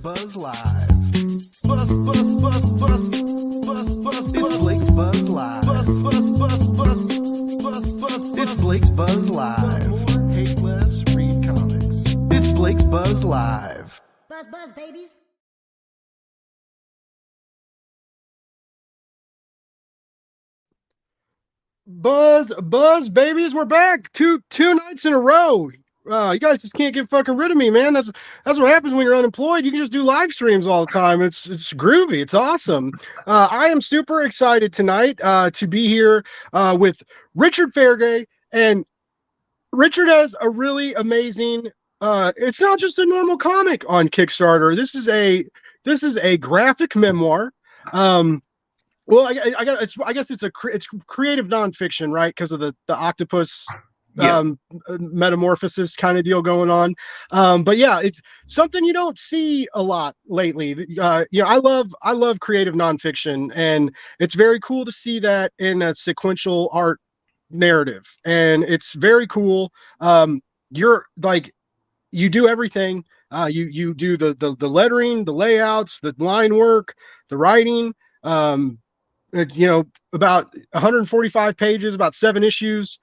Buzz Live. Buzz, buzz, buzz, buzz, buzz, buzz. It's Blake's Buzz Live. Buzz, buzz, buzz, buzz, buzz, buzz. It's Blake's Buzz Live. More, hate less, read comics. It's Blake's Buzz Live. Buzz, buzz, babies. Buzz, babies, we're back. Two nights in a row. You guys just can't get fucking rid of me, man. That's what happens when you're unemployed. You can just do live streams all the time. It's groovy. It's awesome. I am super excited tonight to be here with Richard Fairgray, and Richard has a really amazing. It's not just a normal comic on Kickstarter. This is a graphic memoir. Well, I guess it's creative nonfiction, right? Because of the octopus metamorphosis kind of deal going on. But yeah, it's something you don't see a lot lately. I love creative nonfiction, and it's very cool to see that in a sequential art narrative, and it's very cool. You're like, you do everything. You do the lettering, the layouts, the line work, the writing. It's, about 145 pages, about 7 issues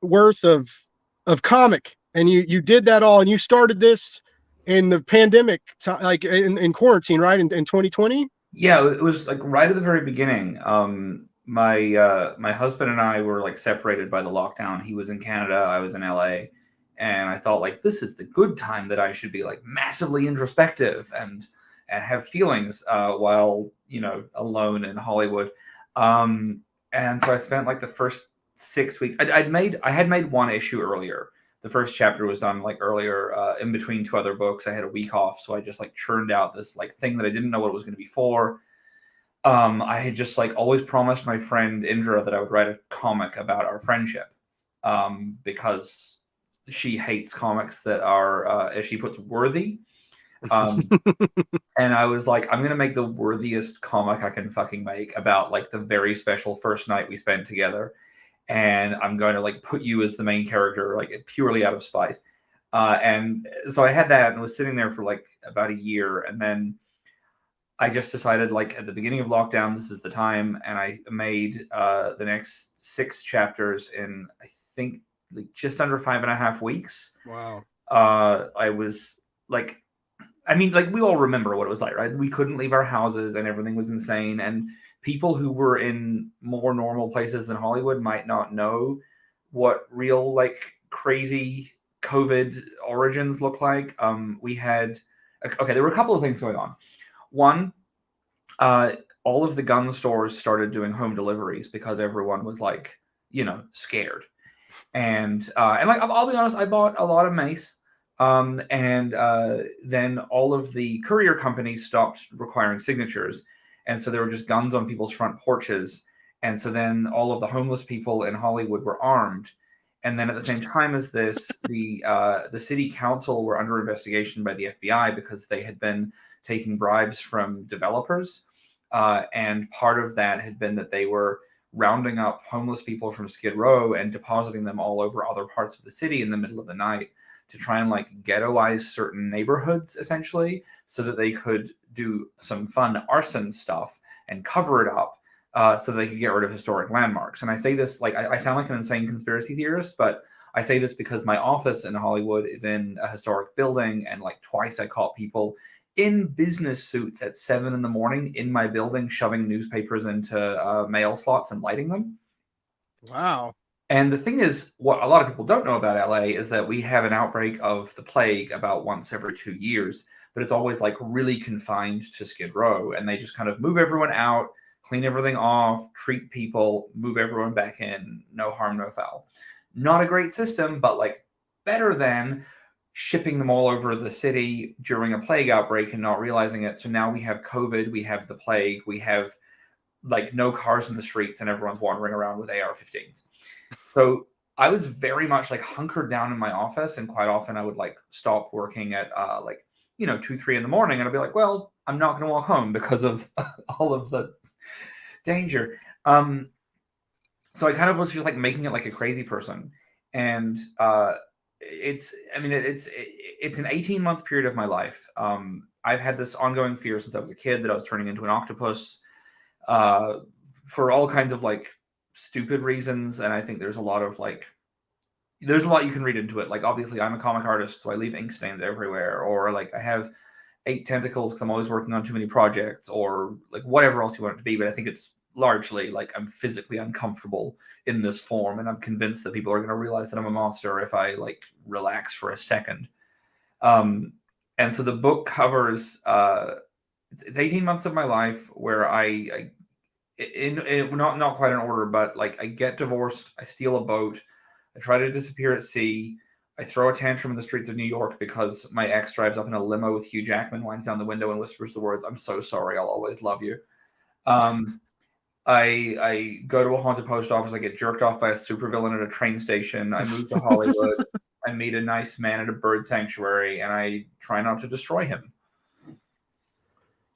worth of comic, and you did that all, and you started this in the pandemic, like in quarantine, right? In 2020. Yeah, it was like right at the very beginning. My husband and I were like separated by the lockdown. He was in Canada, I was in LA, and I thought, like, this is the good time that I should be like massively introspective and have feelings while alone in Hollywood. And so I spent like the first 6 weeks. I had made one issue earlier. The first chapter was done like earlier, in between 2 other books. I had a week off, so I just like churned out this like thing that I didn't know what it was going to be for. I had just like always promised my friend Indra that I would write a comic about our friendship, because she hates comics that are, as she puts, worthy. And I was like, I'm gonna make the worthiest comic I can fucking make about like the very special first night we spent together, and I'm going to like put you as the main character, like purely out of spite. And so I had that and was sitting there for like about a year, and then I just decided, like, at the beginning of lockdown, this is the time, and I made the next 6 chapters in, I think, like just under 5.5 weeks. Wow. I was like, I mean, like, we all remember what it was like, right? We couldn't leave our houses and everything was insane. And people who were in more normal places than Hollywood might not know what real, like, crazy COVID origins look like. We had, okay, there were a couple of things going on. One, all of the gun stores started doing home deliveries because everyone was like, scared. And like, I'll be honest, I bought a lot of mace. And then all of the courier companies stopped requiring signatures. And so there were just guns on people's front porches. And so then all of the homeless people in Hollywood were armed. And then at the same time as this, the city council were under investigation by the FBI because they had been taking bribes from developers. And part of that had been that they were rounding up homeless people from Skid Row and depositing them all over other parts of the city in the middle of the night to try and like ghettoize certain neighborhoods, essentially, so that they could do some fun arson stuff and cover it up, so they could get rid of historic landmarks. And I say this like, I sound like an insane conspiracy theorist, but I say this because my office in Hollywood is in a historic building, and like twice I caught people in business suits at 7 a.m. in my building, shoving newspapers into mail slots and lighting them. Wow. And the thing is, what a lot of people don't know about LA is that we have an outbreak of the plague about once every 2 years, but it's always like really confined to Skid Row, and they just kind of move everyone out, clean everything off, treat people, move everyone back in, no harm, no foul. Not a great system, but like better than shipping them all over the city during a plague outbreak and not realizing it. So now we have COVID, we have the plague, we have like no cars in the streets, and everyone's wandering around with AR-15s. So I was very much like hunkered down in my office, and quite often I would like stop working at 2, 3 in the morning, and I'd be like, well, I'm not going to walk home because of all of the danger. So I kind of was just like making it like a crazy person. And it's an 18-month period of my life. I've had this ongoing fear since I was a kid that I was turning into an octopus, for all kinds of like stupid reasons. And I think there's a lot you can read into it. Like, obviously I'm a comic artist, so I leave ink stains everywhere, or like I have 8 tentacles because I'm always working on too many projects, or like whatever else you want it to be. But I think it's largely like I'm physically uncomfortable in this form, and I'm convinced that people are going to realize that I'm a monster if I like relax for a second. And so the book covers it's 18 months of my life where I in not quite in order, but like I get divorced, I steal a boat, I try to disappear at sea, I throw a tantrum in the streets of New York because my ex drives up in a limo with Hugh Jackman, winds down the window and whispers the words, "I'm so sorry, I'll always love you." I go to a haunted post office, I get jerked off by a supervillain at a train station, I move to Hollywood, I meet a nice man at a bird sanctuary, and I try not to destroy him.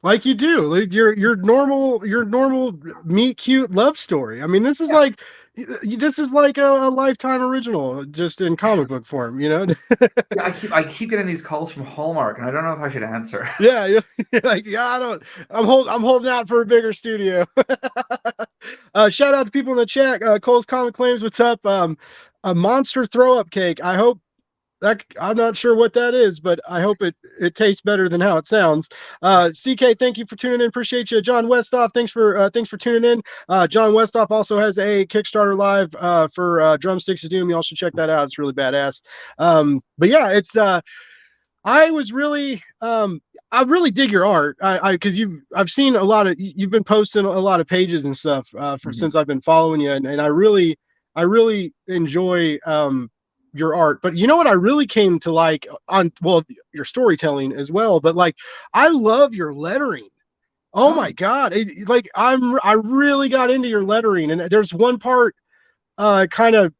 Like you do, like your normal meet cute love story. I mean, this is like a Lifetime original, just in comic book form, you know. Yeah, I keep getting these calls from Hallmark, and I don't know if I should answer. Yeah, you're like, yeah, I'm holding out for a bigger studio. Shout out to people in the chat. Cole's Comic Claims, what's up? A monster throw up cake. I hope that, I'm not sure what that is, but I hope it tastes better than how it sounds. CK, thank you for tuning in. Appreciate you. John Westoff, thanks for tuning in. John Westoff also has a Kickstarter live for Drumsticks of Doom. Y'all should check that out. It's really badass. But yeah, it's I was really I really dig your art. Because I've seen a lot of, you've been posting a lot of pages and stuff since I've been following you, and I really enjoy your art. But you know what I really came to like your storytelling as well, but like I love your lettering. Oh my God. I really got into your lettering, and there's one part kind of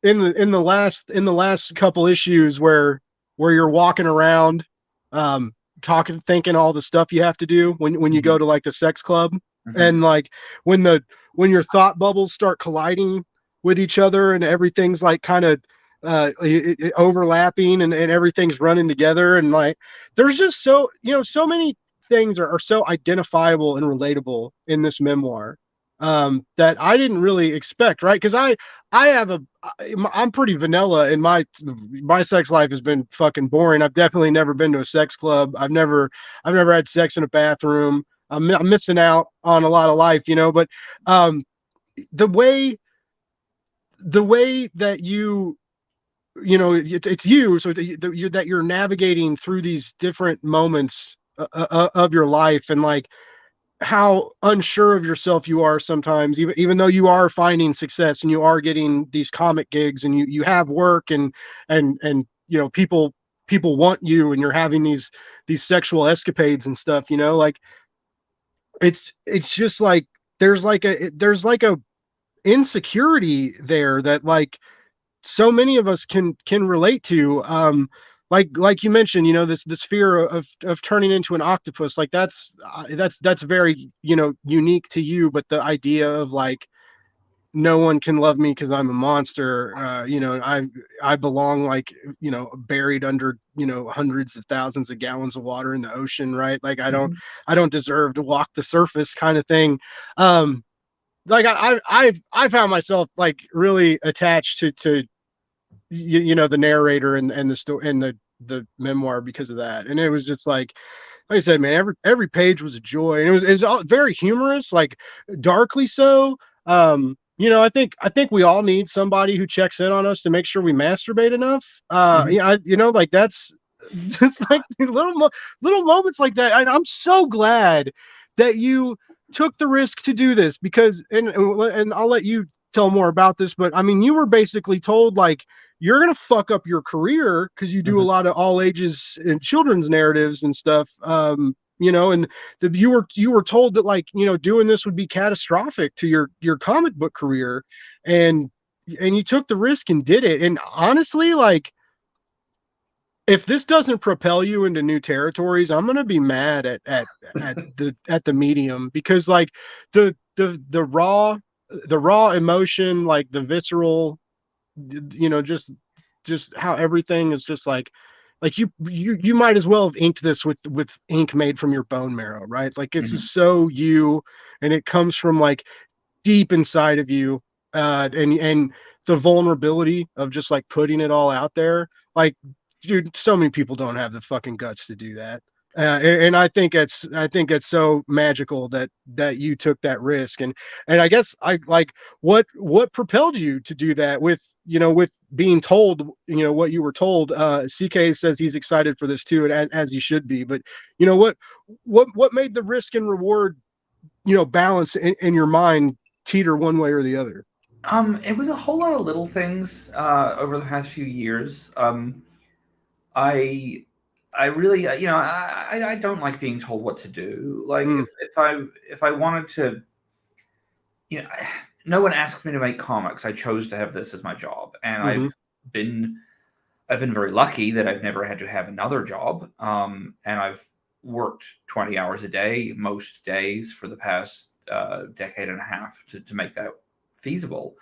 in the last couple issues where you're walking around thinking all the stuff you have to do when you go to like the sex club, and like when your thought bubbles start colliding with each other and everything's like kind of overlapping and everything's running together, and like there's just so many things are so identifiable and relatable in this memoir that I didn't really expect, right? Because I'm pretty vanilla, and my sex life has been fucking boring. I've definitely never been to a sex club. I've never had sex in a bathroom. I'm missing out on a lot of life, but the way that it's you, so that you're navigating through these different moments of your life, and like how unsure of yourself you are sometimes, even though you are finding success and you are getting these comic gigs and you have work and people want you, and you're having these sexual escapades and stuff, like it's just like there's like a insecurity there that like so many of us can relate to, like you mentioned, this fear of turning into an octopus, like that's very unique to you, but the idea of like no one can love me because I'm a monster, I belong like buried under hundreds of thousands of gallons of water in the ocean, right? Like I don't deserve to walk the surface, kind of thing. Like I found myself like really attached to the narrator and the story and the memoir because of that, and it was just like I said, man, every page was a joy, and it was all very humorous, like darkly so. I think we all need somebody who checks in on us to make sure we masturbate enough. Like that's just like little moments like that, and I'm so glad that you took the risk to do this, because and I'll let you tell more about this, but I mean, you were basically told like you're gonna fuck up your career because you do a lot of all ages and children's narratives and stuff, and you were told that like doing this would be catastrophic to your comic book career, and you took the risk and did it. And honestly, like if this doesn't propel you into new territories, I'm gonna be mad at the medium, because like the raw emotion, like the visceral, just how everything is just like like you might as well have inked this with ink made from your bone marrow, right? Like this Mhm. is so you, and it comes from like deep inside of you, and the vulnerability of just like putting it all out there. Like, dude, so many people don't have the fucking guts to do that. And I think it's so magical that you took that risk. And I guess I like what propelled you to do that with, with being told, what you were told. CK says he's excited for this too, and as he should be. But what made the risk and reward, balance in your mind teeter one way or the other? It was a whole lot of little things over the past few years. I I really, I don't like being told what to do. Like Mm, if I wanted to, you know, no one asked me to make comics. I chose to have this as my job, and mm-hmm, been I've been very lucky that I've never had to have another job. And I've worked 20 hours a day most days for the past decade and a half to make that feasible.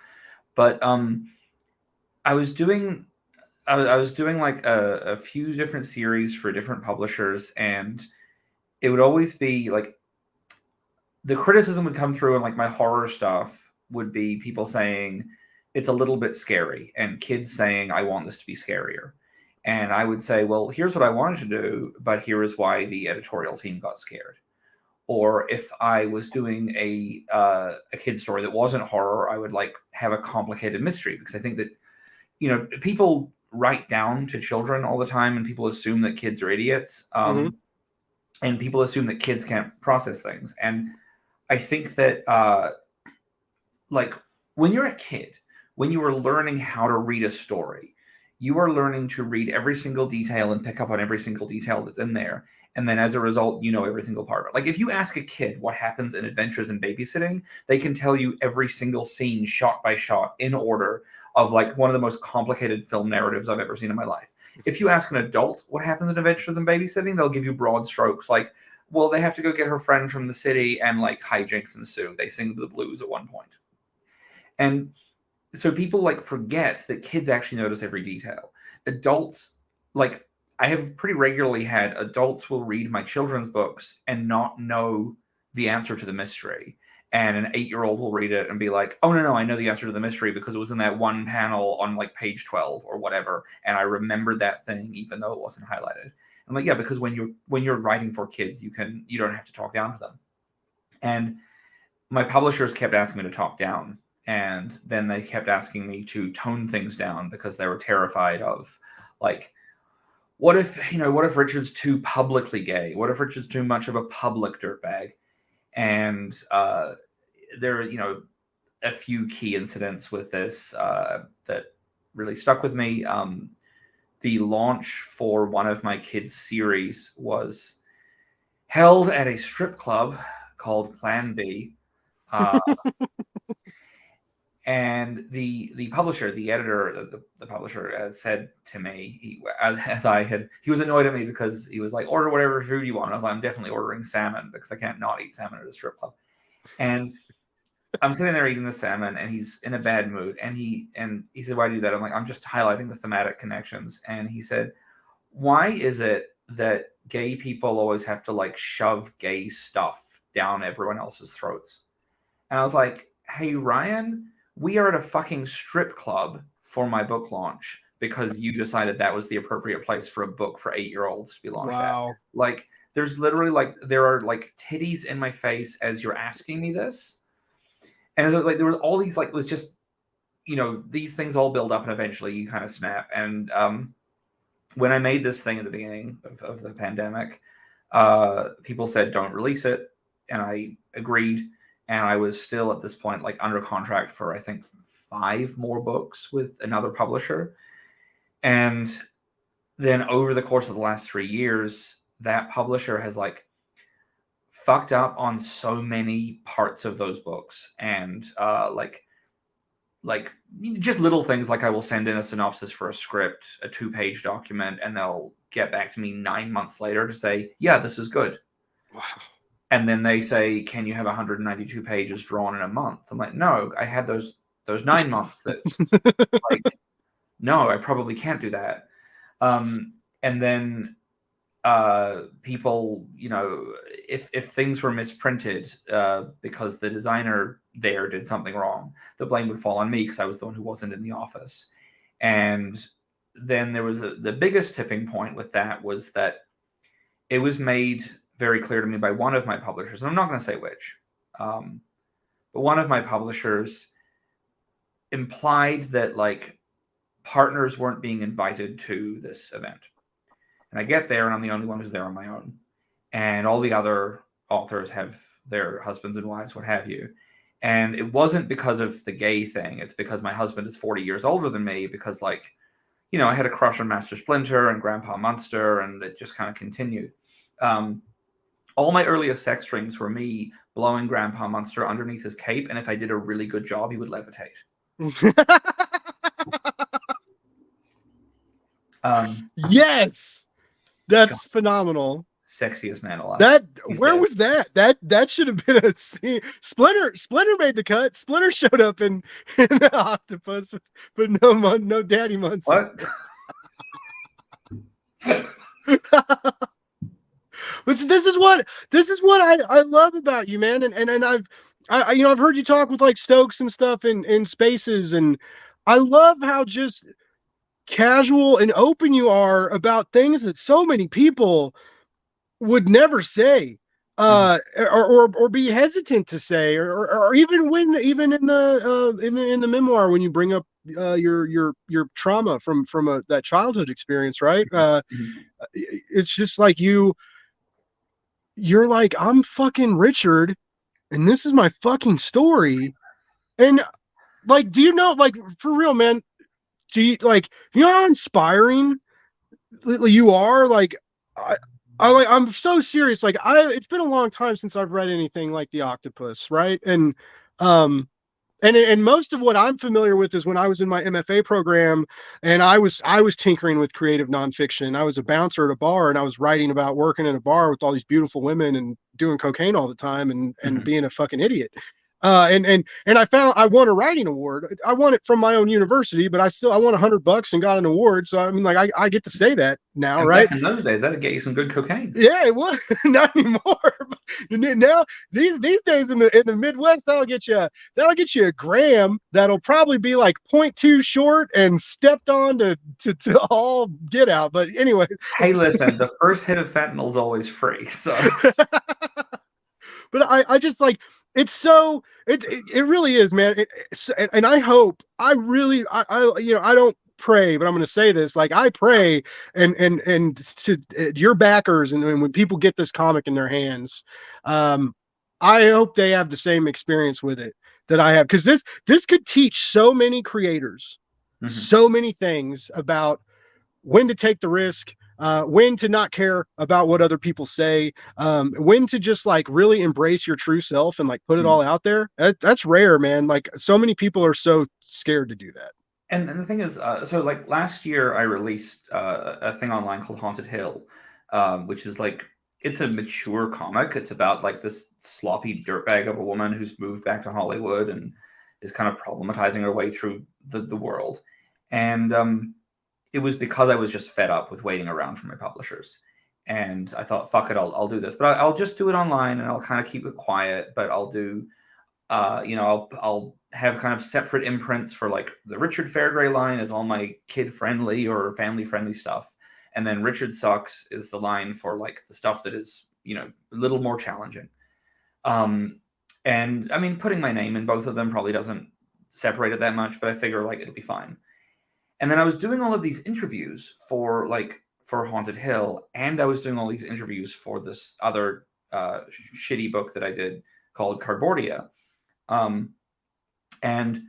But I was doing I was doing like a few different series for different publishers, and it would always be like the criticism would come through, and like my horror stuff would be people saying it's a little bit scary, and kids saying I want this to be scarier. And I would say, well, here's what I wanted to do, but here is why the editorial team got scared. Or if I was doing a kid story that wasn't horror, I would like have a complicated mystery, because I think that people write down to children all the time, and people assume that kids are idiots, mm-hmm, and people assume that kids can't process things. And I think that like when you're a kid, when you are learning how to read a story, you are learning to read every single detail and pick up on every single detail that's in there. And then as a result, you know every single part of it. Like if you ask a kid what happens in Adventures in Babysitting, they can tell you every single scene shot by shot in order of like one of the most complicated film narratives I've ever seen in my life. If you ask an adult what happens in Adventures in Babysitting, they'll give you broad strokes like, well, they have to go get her friend from the city and like hijinks ensue. They sing the blues at one point. And so people like forget that kids actually notice every detail. Adults, like I have pretty regularly had adults will read my children's books and not know the answer to the mystery. And an 8-year-old will read it and be like, oh no, I know the answer to the mystery because it was in that one panel on like page 12 or whatever. And I remembered that thing even though it wasn't highlighted. I'm like, yeah, because when you're writing for kids, you don't have to talk down to them. And my publishers kept asking me to talk down. And then they kept asking me to tone things down because they were terrified of like, what if Richard's too publicly gay? What if Richard's too much of a public dirtbag? And there are, a few key incidents with this that really stuck with me. The launch for one of my kids' series was held at a strip club called Plan B. And the publisher, the editor, the publisher said to me, he was annoyed at me because he was like, order whatever food you want. I was like, I'm definitely ordering salmon because I can't not eat salmon at a strip club. And I'm sitting there eating the salmon, and he's in a bad mood. And he said, why do you do that? I'm like, I'm just highlighting the thematic connections. And he said, why is it that gay people always have to like shove gay stuff down everyone else's throats? And I was like, hey, Ryan, we are at a fucking strip club for my book launch because you decided that was the appropriate place for a book for 8-year-olds to be launched wow. at. Like, there's literally like, there are like titties in my face as you're asking me this. And so, like, there were all these, like, it was just, these things all build up and eventually you kind of snap. And when I made this thing at the beginning of the pandemic, people said, don't release it. And I agreed. And I was still at this point, like under contract for, I think, 5 more books with another publisher. And then over the course of the last 3 years, that publisher has like fucked up on so many parts of those books. And like just little things like I will send in a synopsis for a script, a 2-page document, and they'll get back to me 9 months later to say, yeah, this is good. Wow. And then they say, can you have 192 pages drawn in a month? I'm like, no, I had those 9 months that like, no, I probably can't do that. And And then people, you know, if things were misprinted because the designer there did something wrong, the blame would fall on me because I was the one who wasn't in the office. And then there was the biggest tipping point with that was that it was made very clear to me by one of my publishers, and I'm not going to say which, but one of my publishers implied that like partners weren't being invited to this event. And I get there and I'm the only one who's there on my own. And all the other authors have their husbands and wives, what have you. And it wasn't because of the gay thing. It's because my husband is 40 years older than me, because like, you know, I had a crush on Master Splinter and Grandpa Munster, and it just kind of continued. All my earliest sex dreams were me blowing Grandpa Munster underneath his cape. And if I did a really good job, he would levitate. Yes. That's phenomenal. Sexiest man alive. Where was that? That should have been a scene. Splinter made the cut. Splinter showed up in the octopus, but no Daddy Munster. What? But this is what I love about you, man. And I've heard you talk with like Stokes and stuff in Spaces, and I love how just casual and open you are about things that so many people would never say, or be hesitant to say, or even in the memoir when you bring up your trauma from that childhood experience, right? It's just like you're like, I'm fucking Richard, and this is my fucking story, and like, do you know, like, for real, man? Do you like, you know how inspiring you are? Like, I'm so serious. Like, it's been a long time since I've read anything like The Octopus, right? And most of what I'm familiar with is when I was in my MFA program, and I was tinkering with creative nonfiction. I was a bouncer at a bar, and I was writing about working in a bar with all these beautiful women and doing cocaine all the time, and being a fucking idiot. And I found I won a writing award. I won it from my own university, but I won $100 and got an award. So I mean, like, I get to say that now, and right? Back in those days, that'd get you some good cocaine. Yeah, it was. Not anymore. Now these days in the Midwest, that'll get you a gram that'll probably be like 0.2 short and stepped on to all get out. But anyway. Hey, listen, the first hit of fentanyl is always free. So but I just like, it's so, it really is, man. And I hope, I don't pray, but I'm going to say this, like, I pray and to your backers, and when people get this comic in their hands, I hope they have the same experience with it that I have, because this could teach so many creators so many things about when to take the risk, when to not care about what other people say, when to just like really embrace your true self and like put it all out there. That's rare, man. Like, so many people are so scared to do that. And the thing is, so like last year I released a thing online called Haunted Hill, which is like, it's a mature comic. It's about like this sloppy dirtbag of a woman who's moved back to Hollywood and is kind of problematizing her way through the world. And it was because I was just fed up with waiting around for my publishers. And I thought, fuck it, I'll do this. But I'll just do it online, and I'll kind of keep it quiet. But I'll do, I'll have kind of separate imprints for like the Richard Fairgray line is all my kid-friendly or family-friendly stuff. And then Richard Sucks is the line for like the stuff that is, a little more challenging. And I mean, putting my name in both of them probably doesn't separate it that much, but I figure like it'll be fine. And then I was doing all of these interviews for Haunted Hill, and I was doing all these interviews for this other shitty book that I did called Cardboardia. And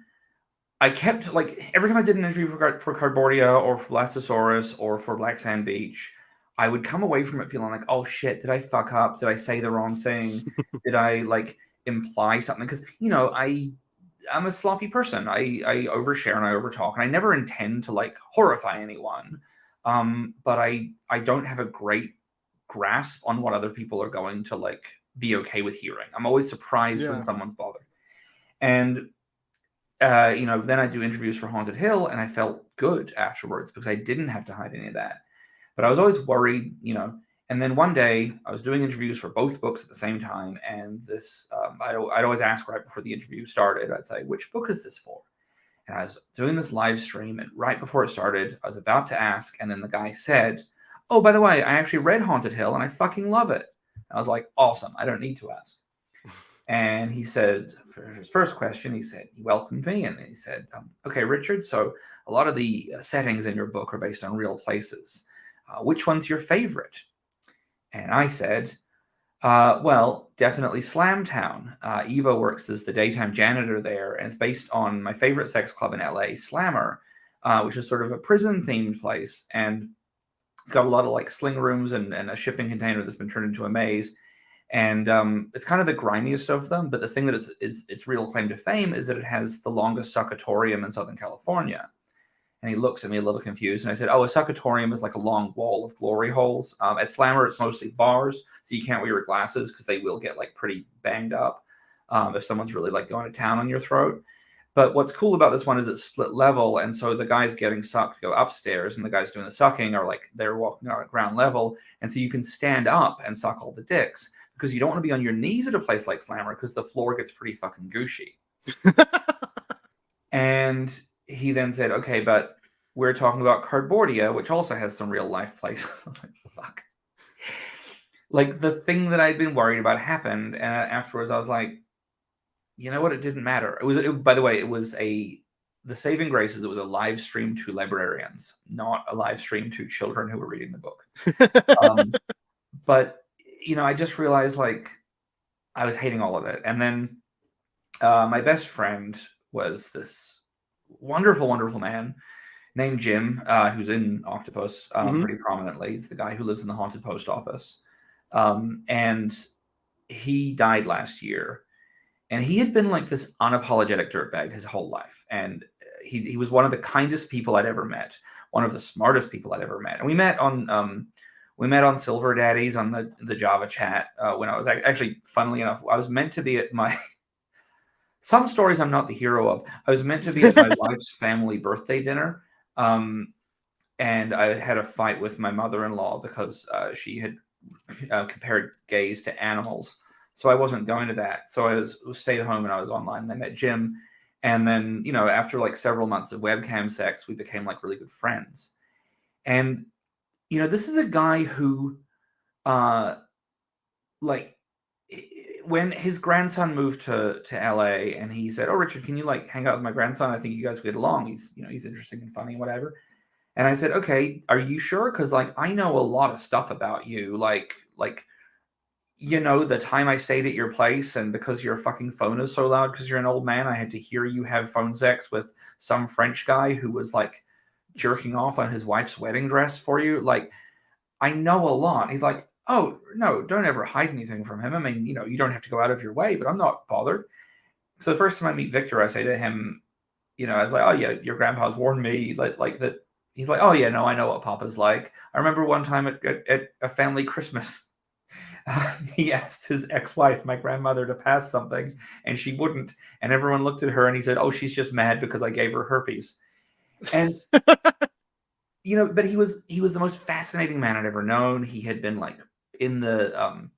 I kept, like, every time I did an interview for Cardboardia or for Blastosaurus or for Black Sand Beach, I would come away from it feeling like, oh shit, did I fuck up? Did I say the wrong thing? Did I like imply something? Because, I'm a sloppy person. I overshare and I overtalk, and I never intend to like horrify anyone. But I don't have a great grasp on what other people are going to like be okay with hearing. I'm always surprised when someone's bothered. And then I do interviews for Haunted Hill, and I felt good afterwards because I didn't have to hide any of that. But I was always worried, you know. And then one day I was doing interviews for both books at the same time. And this, I'd always ask right before the interview started, I'd say, which book is this for? And I was doing this live stream, and right before it started, I was about to ask, and then the guy said, "Oh, by the way, I actually read Haunted Hill, and I fucking love it." And I was like, "Awesome! I don't need to ask." And he said, for his first question, he welcomed me, and then he said, "Okay, Richard. So a lot of the settings in your book are based on real places. Which one's your favorite?" And I said, well, definitely Slamtown. Eva works as the daytime janitor there, and it's based on my favorite sex club in LA, Slammer, which is sort of a prison-themed place. And it's got a lot of like sling rooms and a shipping container that's been turned into a maze. And it's kind of the grimiest of them. But the thing that its real claim to fame is that it has the longest succatorium in Southern California. And he looks at me a little confused. And I said, "Oh, a succatorium is like a long wall of glory holes. At Slammer, it's mostly bars. So you can't wear your glasses because they will get like pretty banged up if someone's really like going to town on your throat. But what's cool about this one is it's split level. And so the guys getting sucked go upstairs, and the guys doing the sucking are like they're walking out at ground level. And so you can stand up and suck all the dicks because you don't want to be on your knees at a place like Slammer because the floor gets pretty fucking gushy." And he then said, "Okay, but we're talking about Cardboardia, which also has some real life places." I was like, fuck. Like the thing that I'd been worried about happened. And afterwards I was like, you know what? It didn't matter. By the way, the saving grace is it was a live stream to librarians, not a live stream to children who were reading the book. But, you know, I just realized like I was hating all of it. And then my best friend was this wonderful, wonderful man named Jim, who's in Octopus pretty prominently. He's the guy who lives in the haunted post office. And he died last year. And he had been like this unapologetic dirtbag his whole life. And he was one of the kindest people I'd ever met, one of the smartest people I'd ever met. And we met on Silver Daddies on the Java chat when I was actually, funnily enough, I was meant to be at my some stories I'm not the hero of. I was meant to be at my wife's family birthday dinner. And I had a fight with my mother-in-law because she had compared gays to animals. So I wasn't going to that. So I stayed home and I was online, and I met Jim. And then, you know, after like several months of webcam sex, we became like really good friends. And, you know, this is a guy who, like, when his grandson moved to LA, and he said, "Oh, Richard, can you like hang out with my grandson? I think you guys would get along. He's interesting and funny, whatever." And I said, "Okay, are you sure? Because like I know a lot of stuff about you, like you know, the time I stayed at your place, and because your fucking phone is so loud because you're an old man, I had to hear you have phone sex with some French guy who was like jerking off on his wife's wedding dress for you. Like, I know a lot." He's like, "Oh, no, don't ever hide anything from him. I mean, you know, you don't have to go out of your way, but I'm not bothered." So the first time I meet Victor, I say to him, you know, I was like, "Oh yeah, your grandpa's warned me like that." He's like, "Oh yeah, no, I know what Papa's like. I remember one time at a family Christmas, he asked his ex-wife, my grandmother, to pass something, and she wouldn't. And everyone looked at her, and he said, 'Oh, she's just mad because I gave her herpes.'" And you know, but he was the most fascinating man I'd ever known. He had been like in the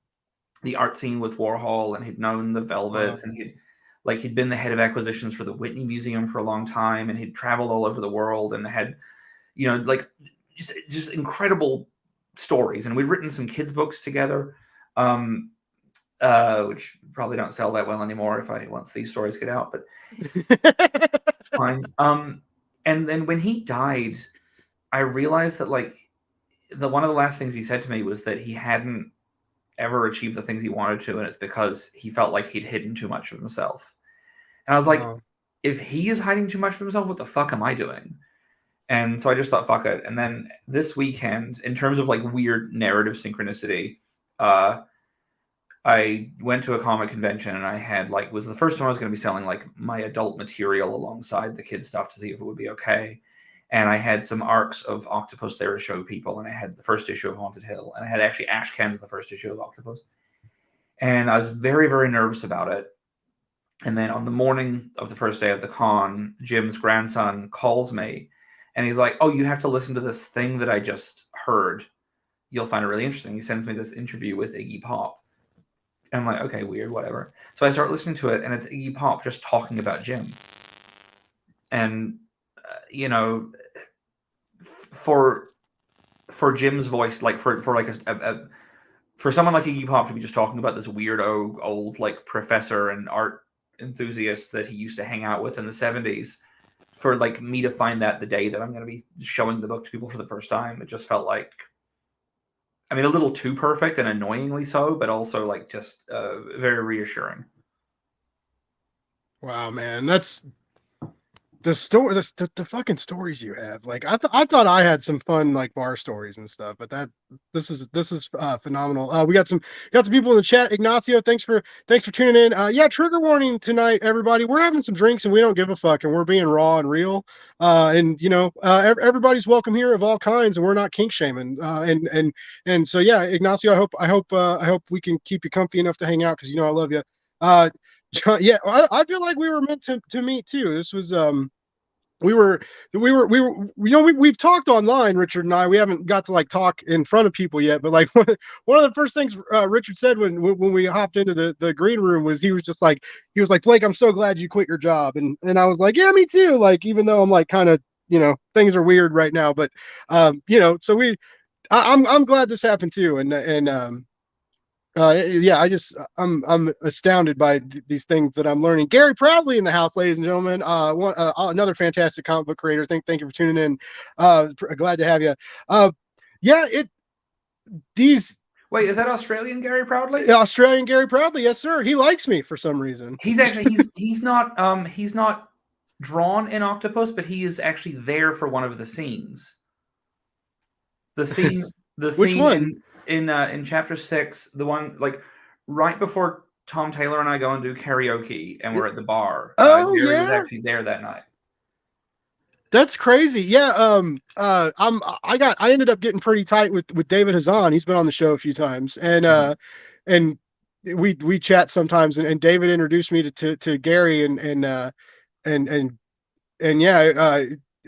art scene with Warhol, and he'd known the Velvets, and he'd been the head of acquisitions for the Whitney Museum for a long time, and he'd traveled all over the world and had, you know, like just incredible stories. And we'd written some kids' books together, which probably don't sell that well anymore once these stories get out, but fine. And then when he died, I realized that like one of the last things he said to me was that he hadn't ever achieved the things he wanted to, and it's because he felt like he'd hidden too much of himself. And I was like, if he is hiding too much of himself, what the fuck am I doing? And so I just thought, fuck it. And then this weekend, in terms of like weird narrative synchronicity, I went to a comic convention, and I had like, was the first time I was going to be selling like my adult material alongside the kids stuff to see if it would be okay. And I had some arcs of Octopus there to show people, and I had the first issue of Haunted Hill, and I had actually ash cans of the first issue of Octopus. And I was very, very nervous about it. And then on the morning of the first day of the con, Jim's grandson calls me, and he's like, "Oh, you have to listen to this thing that I just heard, you'll find it really interesting. He sends me this interview with Iggy Pop. And I'm like, okay, weird, whatever. So I start listening to it, and it's Iggy Pop just talking about Jim. And, for Jim's voice, like for someone like Iggy Pop to be just talking about this weirdo old like professor and art enthusiast that he used to hang out with in the 70s, for like me to find that the day that I'm going to be showing the book to people for the first time, it just felt like, I mean, a little too perfect and annoyingly so, but also like just very reassuring. Wow, man, that's the story. The fucking stories you have. Like I thought I had some fun like bar stories and stuff, but this is phenomenal. We got some people in the chat. Ignacio, thanks for tuning in. Yeah, trigger warning tonight, everybody. We're having some drinks and we don't give a fuck, and we're being raw and real. And everybody's welcome here of all kinds, and we're not kink shaming. And so yeah, Ignacio, I hope we can keep you comfy enough to hang out, because I love you. Yeah, I feel like we were meant to meet too. This was we've talked online, Richard and I. We haven't got to like talk in front of people yet, but like one of the first things Richard said when we hopped into the green room was he was like, Blake, I'm so glad you quit your job, and I was like, yeah, me too. Like, even though I'm like kind of things are weird right now, but so I'm glad this happened too, yeah, I'm astounded by these things that I'm learning. Gary Proudly in the house, ladies and gentlemen. Another fantastic comic book creator. Thank you for tuning in. Glad to have you. Yeah, Wait, is that Australian Gary Proudly? Australian Gary Proudly, yes, sir. He likes me for some reason. He's actually he's not drawn in Octopus, but he is actually there for one of the scenes. The scene Which one? In chapter 6, the one like right before Tom Taylor and I go and do karaoke, and we're at the bar. Oh, Gary yeah, was actually there that night. That's crazy. Yeah. I ended up getting pretty tight with David Hazan. He's been on the show a few times, and we chat sometimes. And David introduced me to Gary, and yeah,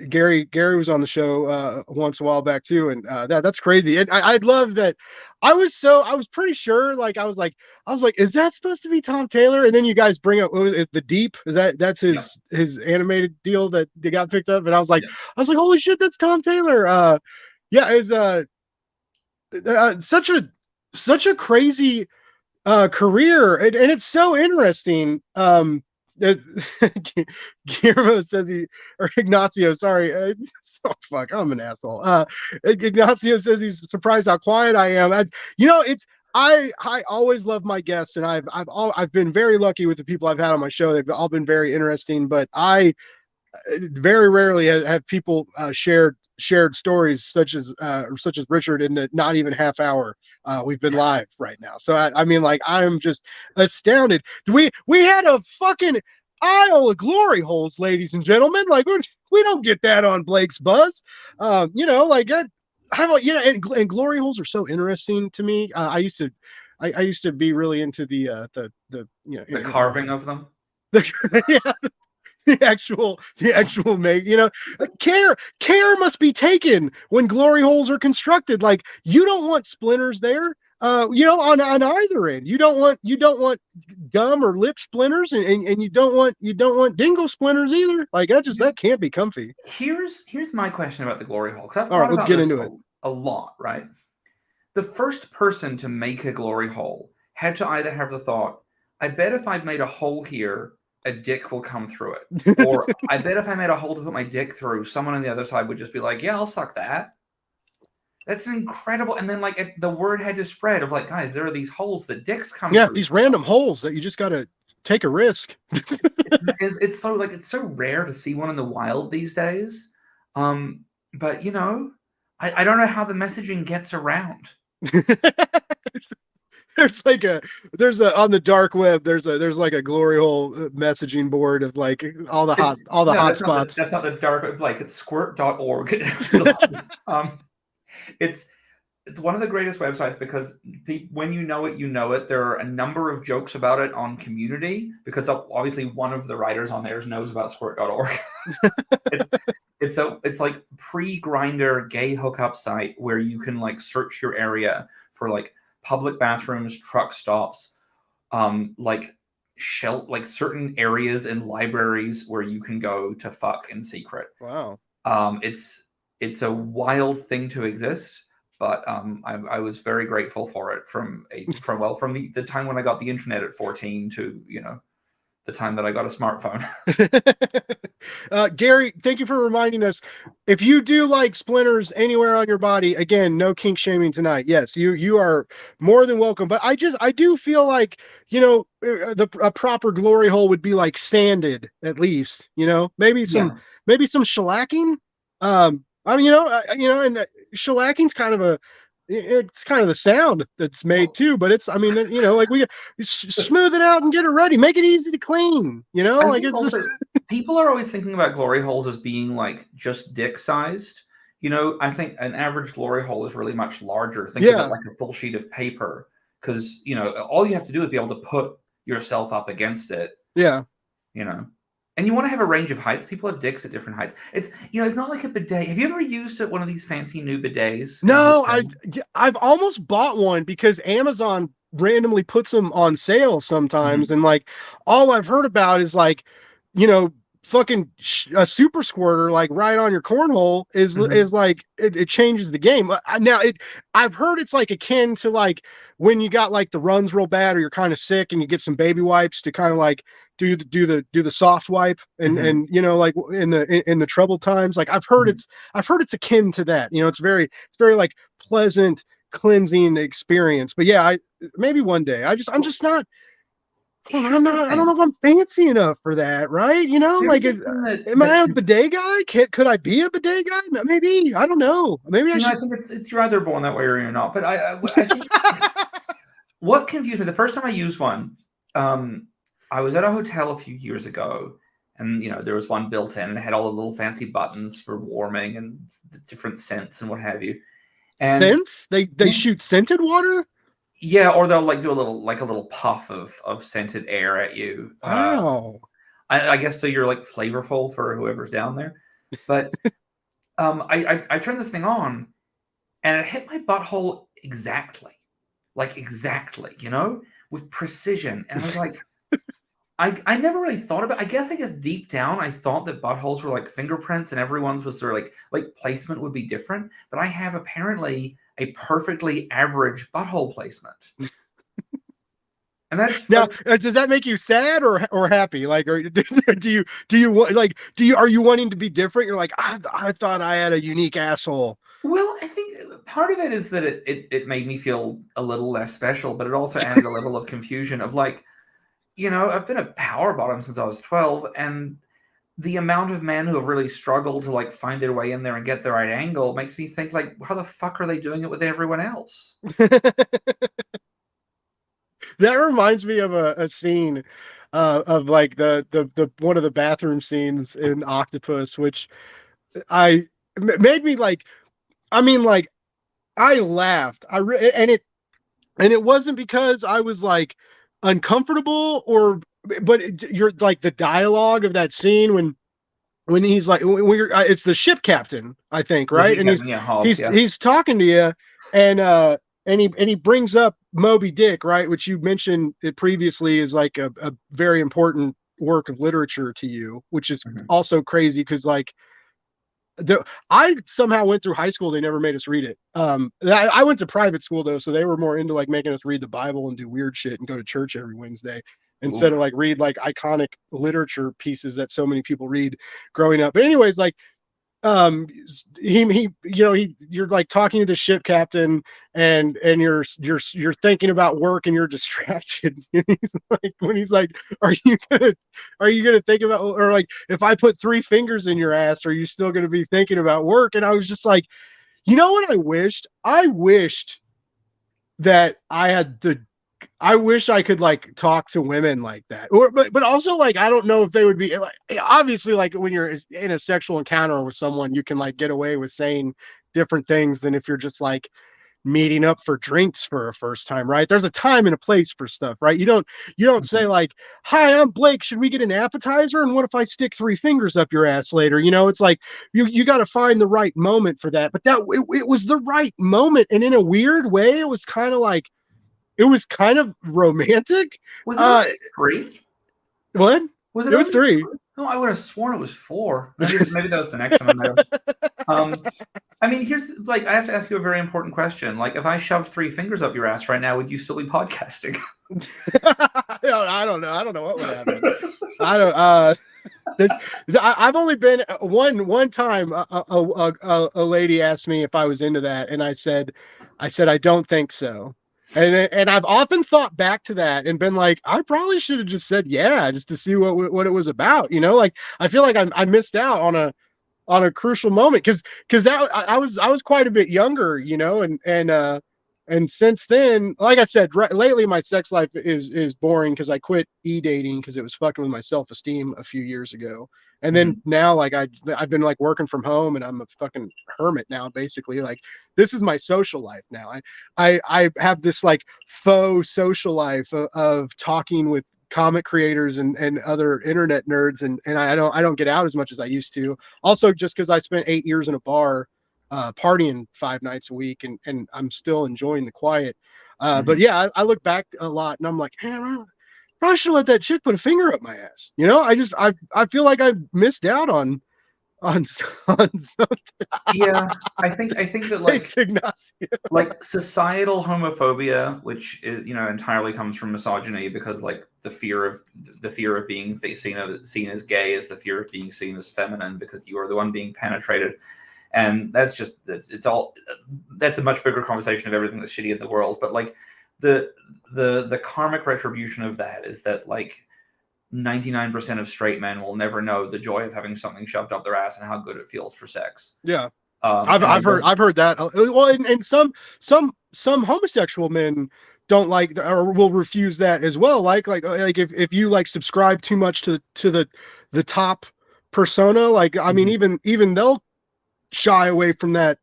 Gary was on the show once a while back too, and that's crazy. And I love that. I was pretty sure, like I was like, is that supposed to be Tom Taylor? And then you guys bring up the Deep. That's his animated deal that they got picked up, and I was like, holy shit, that's Tom Taylor. Yeah, it's such a crazy career, and it's so interesting. Guillermo says Ignacio, sorry. Oh, fuck, I'm an asshole. Ignacio says he's surprised how quiet I am. I always love my guests, and I've been very lucky with the people I've had on my show. They've all been very interesting, but I very rarely have people shared stories such as Richard in the not even half hour we've been live right now. So I mean, like, I'm just astounded. We had a fucking aisle of glory holes, ladies and gentlemen. Like, we don't get that on Blake's Buzz. And glory holes are so interesting to me. I used to be really into the carving of them. Yeah. The actual make, care must be taken when glory holes are constructed. Like, you don't want splinters there, on either end. You don't want gum or lip splinters, and you don't want dingle splinters either. Like, that can't be comfy. Here's my question about the glory hole. All right, let's get into it. A lot, right? The first person to make a glory hole had to either have the thought, I bet if I'd made a hole here, a dick will come through it. Or I bet if I made a hole to put my dick through, someone on the other side would just be like, yeah, I'll suck that. That's incredible. And then like the word had to spread of like, guys, there are these holes that dicks come through. Yeah, these random holes that you just got to take a risk. It's so rare to see one in the wild these days. But I don't know how the messaging gets around. There's on the dark web, there's like a glory hole messaging board of like all the hot spots. That's not the dark web, like it's squirt.org. It's it's one of the greatest websites because when you know it. There are a number of jokes about it on Community because obviously one of the writers on there knows about squirt.org. it's like pre-Grinder gay hookup site where you can like search your area for like public bathrooms, truck stops, like certain areas in libraries where you can go to fuck in secret. Wow. It's a wild thing to exist, but I was very grateful for it from the time when I got the internet at 14 to the time that I got a smartphone. Gary, thank you for reminding us. If you do like splinters anywhere on your body, again, no kink shaming tonight. Yes, you are more than welcome. But I do feel like a proper glory hole would be like sanded at least. Maybe some shellacking. I mean, and shellacking's kind of it's kind of the sound that's made too, but it's, like we smooth it out and get it ready, make it easy to clean, like it's also, people are always thinking about glory holes as being like just dick sized. I think an average glory hole is really much larger. Think of it like a full sheet of paper because, all you have to do is be able to put yourself up against it. Yeah. And you want to have a range of heights. People have dicks at different heights. It's it's not like a bidet. Have you ever used one of these fancy new bidets? No, I've almost bought one because Amazon randomly puts them on sale sometimes, and like all I've heard about is like, fucking a super squirter like right on your cornhole is like it changes the game. Now I've heard it's like akin to like when you got like the runs real bad or you're kind of sick and you get some baby wipes to kind of like do the soft wipe and like in the troubled times. Like I've heard it's akin to that. It's very like pleasant cleansing experience. But yeah, maybe one day. I'm just not. I don't know if I'm fancy enough for that, right? Like, am I a bidet guy? Could I be a bidet guy? Maybe. I don't know. Maybe I should. I think it's you're either born that way or you're not. But I think what confused me the first time I used one, I was at a hotel a few years ago, and there was one built in, and it had all the little fancy buttons for warming and different scents and what have you. And scents? They shoot scented water? Yeah, or they'll like do a little puff of scented air at you. Wow. I guess so you're like flavorful for whoever's down there. But I turned this thing on and it hit my butthole exactly. Like exactly, with precision. And I was like, I never really thought about it. I guess deep down I thought that buttholes were like fingerprints and everyone's was sort of like placement would be different. But I have apparently a perfectly average butthole placement. And that's now, does that make you sad or happy? Like, or do you are you wanting to be different? You're like, I thought I had a unique asshole. Well, I think part of it is that it made me feel a little less special, but it also added a level of confusion of like, I've been a power bottom since I was 12, and the amount of men who have really struggled to like find their way in there and get the right angle makes me think like, how the fuck are they doing it with everyone else? That reminds me of a scene of like the one of the bathroom scenes in Octopus, which made me like, I laughed. And it wasn't because I was like uncomfortable but you're like the dialogue of that scene when he's like, it's the ship captain, I think, right? And he's talking to you, and he brings up Moby Dick, right, which you mentioned it previously is like a very important work of literature to you, which is also crazy because like I somehow went through high school, they never made us read it. I went to private school though, so they were more into like making us read the Bible and do weird shit and go to church every Wednesday instead of like read like iconic literature pieces that so many people read growing up. But anyways, like you're like talking to the ship captain and you're thinking about work and you're distracted. And he's like, are you gonna think about, or like, if I put 3 fingers in your ass, are you still gonna be thinking about work? And I was just like, what I wished that I wish I could like talk to women like that, but also like, I don't know if they would be like, obviously like when you're in a sexual encounter with someone, you can like get away with saying different things than if you're just like, meeting up for drinks for a first time, right? There's a time and a place for stuff, right? You don't say like, "Hi, I'm Blake. Should we get an appetizer? And what if I stick 3 fingers up your ass later?" It's like you got to find the right moment for that. But it was the right moment, and in a weird way, it was kind of romantic. Was it 3? What? Was It was 3. No, I would have sworn it was 4. Maybe that was the next one. I mean, here's like, I have to ask you a very important question. Like, if I shoved 3 fingers up your ass right now, would you still be podcasting? I don't know. I don't know what would happen. I don't. I've only been one time. A lady asked me if I was into that, and I said I don't think so. And I've often thought back to that and been like, I probably should have just said yeah, just to see what it was about. Like I feel like I missed out on a crucial moment because that I was quite a bit younger, and since then, like I said, lately my sex life is boring because I quit e-dating because it was fucking with my self-esteem a few years ago. And then now, like I've been like working from home, and I'm a fucking hermit now. Basically, like this is my social life now. I have this like faux social life of talking with comic creators and other internet nerds, and I don't get out as much as I used to. Also, just because I spent 8 years in a bar, partying 5 nights a week, and I'm still enjoying the quiet. But yeah, I look back a lot, and I'm like, man, I probably should let that chick put a finger up my ass. I feel like I missed out on something. Yeah, I think that like societal homophobia, which is, entirely comes from misogyny, because like the fear of being seen as gay is the fear of being seen as feminine because you are the one being penetrated, and that's a much bigger conversation of everything that's shitty in the world. But like the karmic retribution of that is that like 99% of straight men will never know the joy of having something shoved up their ass and how good it feels for sex. Yeah. I've heard that. Well, and some homosexual men don't like or will refuse that as well. Like if you like subscribe too much to the top persona, like I mean even they'll shy away from that.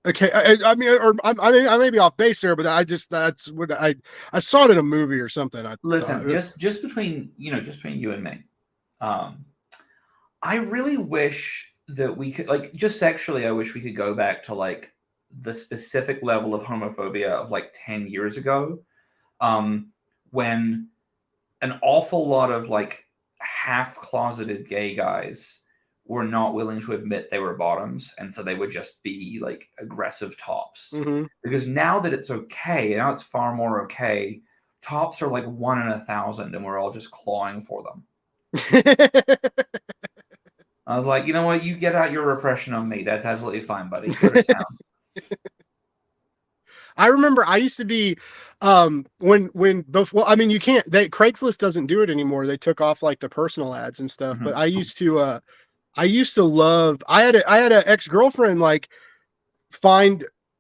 Okay, I may be off base there, but that's what I saw it in a movie or something. Listen, just between you and me, I really wish that we could, like, just sexually, I wish we could go back to like the specific level of homophobia of like 10 years ago, when an awful lot of like half-closeted gay guys were not willing to admit they were bottoms, and so they would just be like aggressive tops. Because now that it's okay, now it's far more okay, tops are like 1 in 1,000, and we're all just clawing for them. I was like, you know what? You get out your repression on me. That's absolutely fine, buddy. Go to town. I remember I used to be when before. I mean, you can't. Craigslist doesn't do it anymore. They took off like the personal ads and stuff. But I used to love. I had an ex-girlfriend like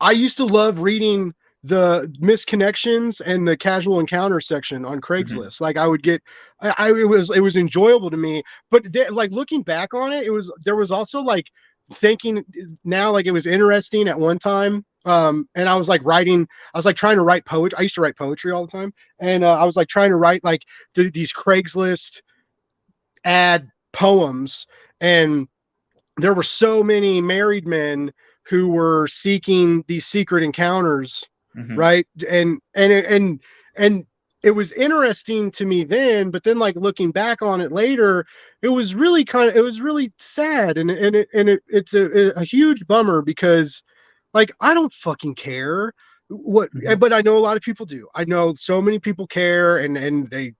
I used to love reading the misconnections and the casual encounter section on Craigslist. Like I would get, it was enjoyable to me, but like looking back on it, there was also like thinking now, like it was interesting at one time. And I was like trying to write poetry. I used to write poetry all the time. And I was like trying to write like these Craigslist ad poems. And there were so many married men who were seeking these secret encounters. Right. And it was interesting to me then, but then like looking back on it later, it was really sad. And it's a huge bummer because like, I don't fucking care but I know a lot of people do. I know so many people care and they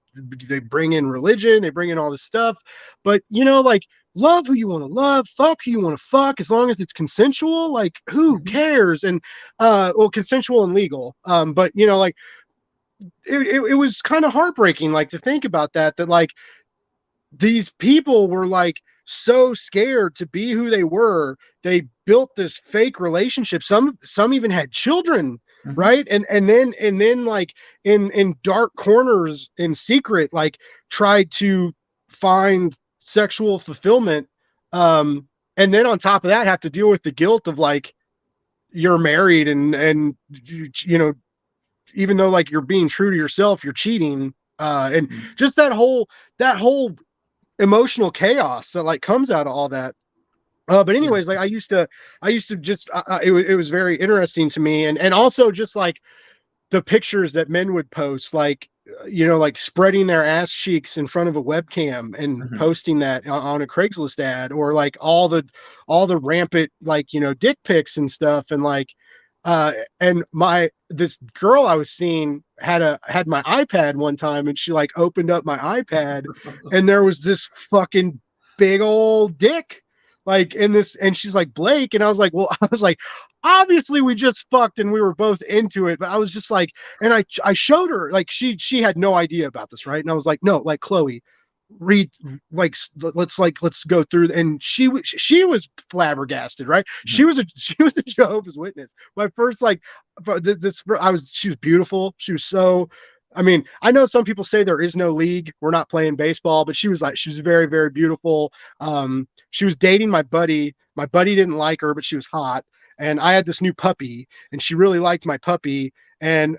bring in religion, they bring in all this stuff, but like, love who you want to love, fuck who you want to fuck, as long as it's consensual. Like, who cares? And consensual and legal. But like it was kind of heartbreaking, like to think about that like these people were like so scared to be who they were. They built this fake relationship. Some even had children, right? And then like in dark corners in secret, like tried to find sexual fulfillment, and then on top of that have to deal with the guilt of like you're married and you know, even though like you're being true to yourself, you're cheating. And just that whole emotional chaos that like comes out of all that. But anyways, like I used to just, it was very interesting to me. And also just like the pictures that men would post, like, you know, like spreading their ass cheeks in front of a webcam and Mhm. posting that on a Craigslist ad, or like all the rampant, like, you know, dick pics and stuff. And like, and this girl I was seeing had my iPad one time, and she like opened up my iPad, and there was this fucking big old dick like in this, and she's like, Blake, and I was like, well, I was like, obviously we just fucked and we were both into it, but I was just like, and I showed her, like, she had no idea about this, right? And I was like, no, like, Chloe, read, like, let's go through. And she was flabbergasted, right? Mhm. She was a Jehovah's Witness. My first, like, she was beautiful. She was so, I mean, I know some people say there is no league, we're not playing baseball, but she was like, she was very, very beautiful. She was dating my buddy. My buddy didn't like her, but she was hot. And I had this new puppy, and she really liked my puppy. And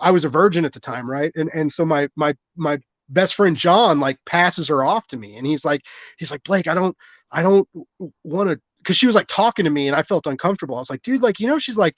I was a virgin at the time, right? And so my best friend John like passes her off to me, and he's like, Blake, I don't want to, because she was like talking to me and I felt uncomfortable. I was like, dude, like, you know, she's like,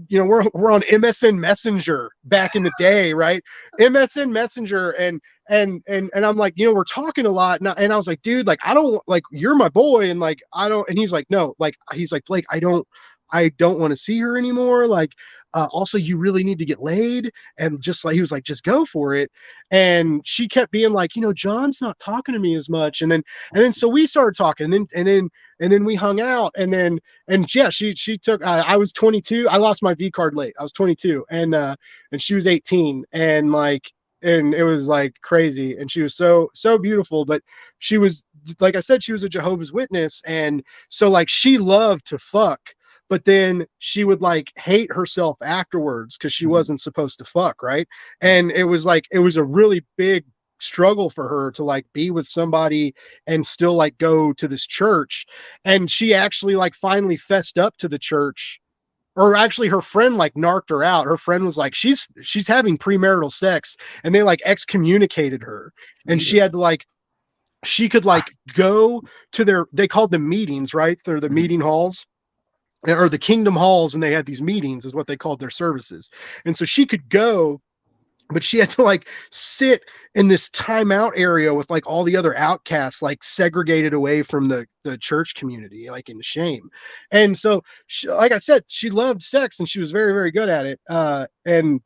you know, we're on MSN Messenger back in the day, right? MSN Messenger, and I'm like, you know, we're talking a lot, and I was like, dude, like, I don't, like, you're my boy, and like, I don't. And he's like, no, like, he's like, Blake, I don't want to see her anymore. Like, also, you really need to get laid. And just like, he was like, just go for it. And she kept being like, you know, John's not talking to me as much. And then so we started talking, and then we hung out, and yeah, she took, I was 22. I lost my V card late. I was 22, and she was 18, and like, and it was like crazy. And she was so beautiful, but she was, like I said, she was a Jehovah's Witness. And so like she loved to fuck, but then she would like hate herself afterwards because she Mhm. wasn't supposed to fuck, right? And it was like, it was a really big struggle for her to like be with somebody and still like go to this church. And she actually like finally fessed up to the church, or actually her friend like narked her out. Her friend was like, she's having premarital sex, and they like excommunicated her. And she Jesus. had to like, she could like go to they called them meetings, right? They're the Mhm. meeting halls, or the kingdom halls, and they had these meetings is what they called their services. And so she could go, but she had to like sit in this timeout area with like all the other outcasts, like segregated away from the church community, like in shame. And so she, like I said, she loved sex, and she was very, very good at it. And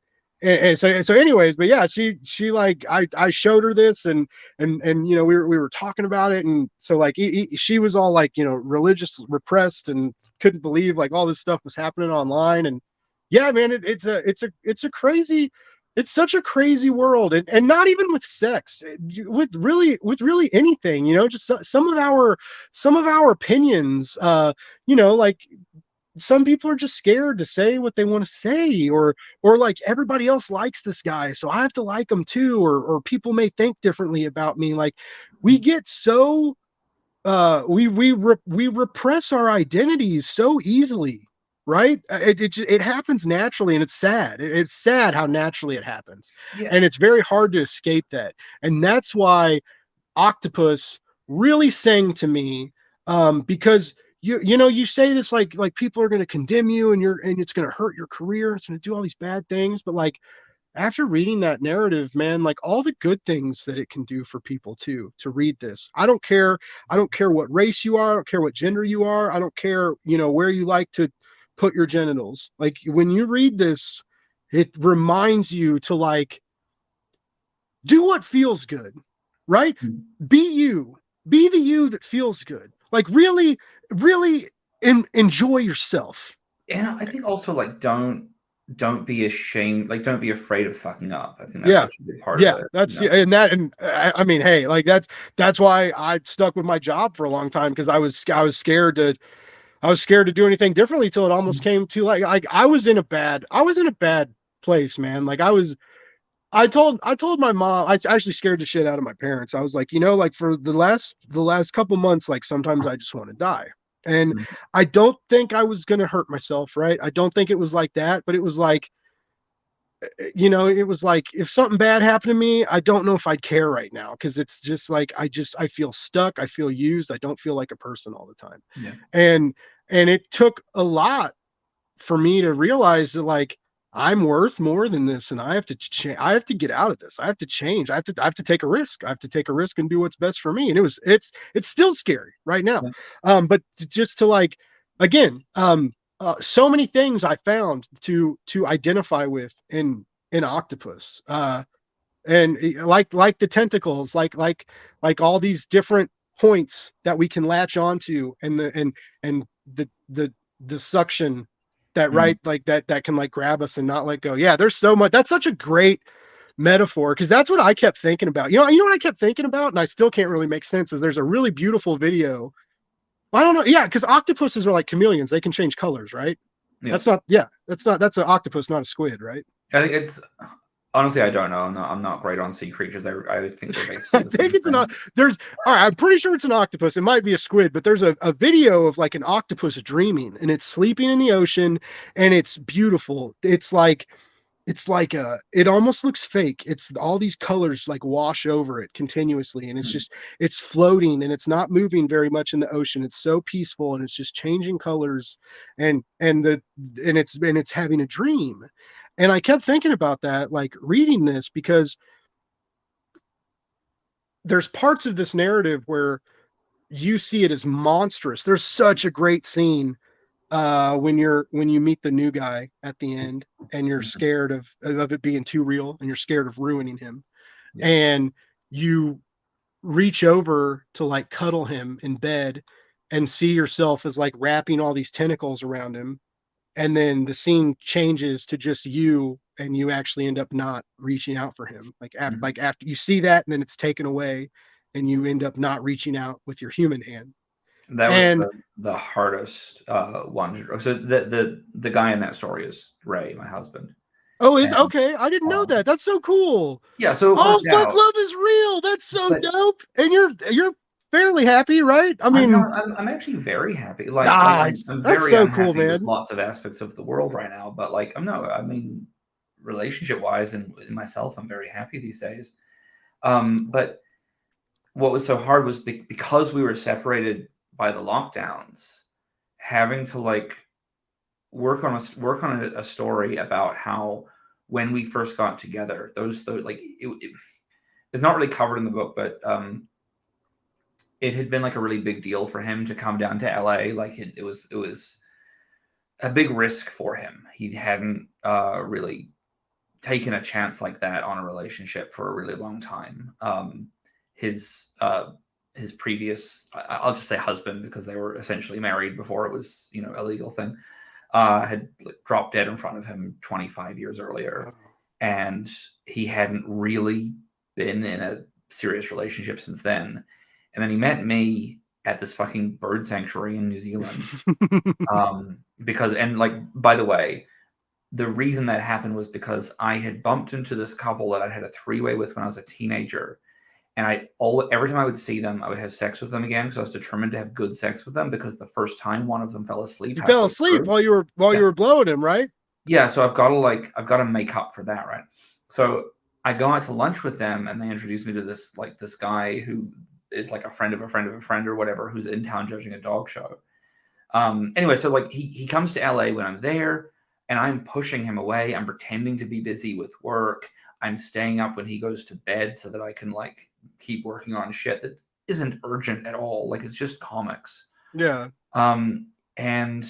so anyways, but yeah, she like, I showed her this, and you know, we were talking about it. And so like she was all like, you know, religious repressed, and couldn't believe like all this stuff was happening online. And yeah, man, it's a crazy, it's such a crazy world. And not even with sex, with really anything, you know, just some of our opinions, you know, like, some people are just scared to say what they want to say, or like, everybody else likes this guy, so I have to like him too, or people may think differently about me. Like, we get so, we repress our identities so easily, right? It happens naturally, and it's sad. It's sad how naturally it happens, Yeah. and it's very hard to escape that. And that's why Octopus really sang to me, because you know, you say this like people are going to condemn you, and it's going to hurt your career, it's going to do all these bad things, but like, after reading that narrative, man, like, all the good things that it can do for people too, to read this. I don't care what race you are, I don't care what gender you are, I don't care, you know, where you like to put your genitals. Like, when you read this, it reminds you to like, do what feels good, right? Mhm. Be you. Be the you that feels good. Like, really, really enjoy yourself. And I think also like don't be ashamed, like don't be afraid of fucking up. I think that's Yeah. such a big part of Yeah, it, you that's, know. yeah, and I mean, hey, like, that's why I stuck with my job for a long time, because I was scared to do anything differently till it almost came to like I was in a bad place, man. Like, I told my mom, I actually scared the shit out of my parents. I was like, you know, like, for the last couple months, like, sometimes I just want to die. And Mhm. I don't think I was going to hurt myself, right? I don't think it was like that, but it was like, it was like if something bad happened to me, I don't know if I'd care right now because it's just like I feel stuck, I feel used, I don't feel like a person all the time. Yeah. And it took a lot for me to realize that like I'm worth more than this and I have to I have to get out of this. I have to change. I have to take a risk. I have to take a risk and do what's best for me. And it's still scary right now. Yeah. But just to like again, so many things I found to identify with in octopus. And like the tentacles, like all these different points that we can latch onto and the suction that Mhm. right like that can like grab us and not let go. Yeah, there's so much. That's such a great metaphor because that's what I kept thinking about. You know what I kept thinking about, and I still can't really make sense. Is there's a really beautiful video. I don't know. Yeah, because octopuses are like chameleons. They can change colors, right? Yeah. That's not. Yeah, that's an octopus, not a squid, right? I think it's honestly, I don't know. I'm not great on sea creatures. I think they're I basically the think same it's thing. there's all right, I'm pretty sure it's an octopus. It might be a squid, but there's a video of like an octopus dreaming and it's sleeping in the ocean and it's beautiful. It's like it almost looks fake. It's all these colors like wash over it continuously and Mm. it's floating and it's not moving very much in the ocean. It's so peaceful and it's just changing colors and it's having a dream. And I kept thinking about that like reading this because there's parts of this narrative where you see it as monstrous. There's such a great scene when you meet the new guy at the end and you're Mhm. scared of it being too real and you're scared of ruining him Yeah. and you reach over to like cuddle him in bed and see yourself as like wrapping all these tentacles around him and then the scene changes to just you and you actually end up not reaching out for him Mhm. after you see that and then it's taken away and you end up not reaching out with your human hand That was and the hardest one. So the guy in that story is Ray, my husband, oh is and okay I didn't know um, that that's so cool yeah, so it oh worked fuck out. love is real that's so But dope and you're fairly happy right I I'm mean not. I'm actually very happy. Like I'm that's very so cool unhappy with man lots of aspects of the world right now. But like I'm not. I mean, relationship wise and in myself, I'm very happy these days. But what was so hard was because we were separated by the lockdowns, having to like work on a story about how when we first got together, those like it's not really covered in the book, but it had been like a really big deal for him to come down to LA. Like it was a big risk for him. He hadn't really taken a chance like that on a relationship for a really long time. His his previous, I'll just say husband because they were essentially married before it was a legal thing, had like, dropped dead in front of him 25 years earlier, and he hadn't really been in a serious relationship since then. And then he met me at this fucking bird sanctuary in New Zealand. Because, and like, by the way, the reason that happened was because I had bumped into this couple that I had a three-way with when I was a teenager. And every time I would see them, I would have sex with them again because I was determined to have good sex with them because the first time one of them fell asleep you fell halfway asleep through. while you Yeah. were blowing him right Yeah, so I've got to make up for that, right? So I go out to lunch with them and they introduce me to this guy who is like a friend of a friend of a friend or whatever who's in town judging a dog show. Anyway, so like he comes to LA when I'm there and I'm pushing him away. I'm pretending to be busy with work. I'm staying up when he goes to bed so that I can like keep working on shit that isn't urgent at all. Like it's just comics. yeah And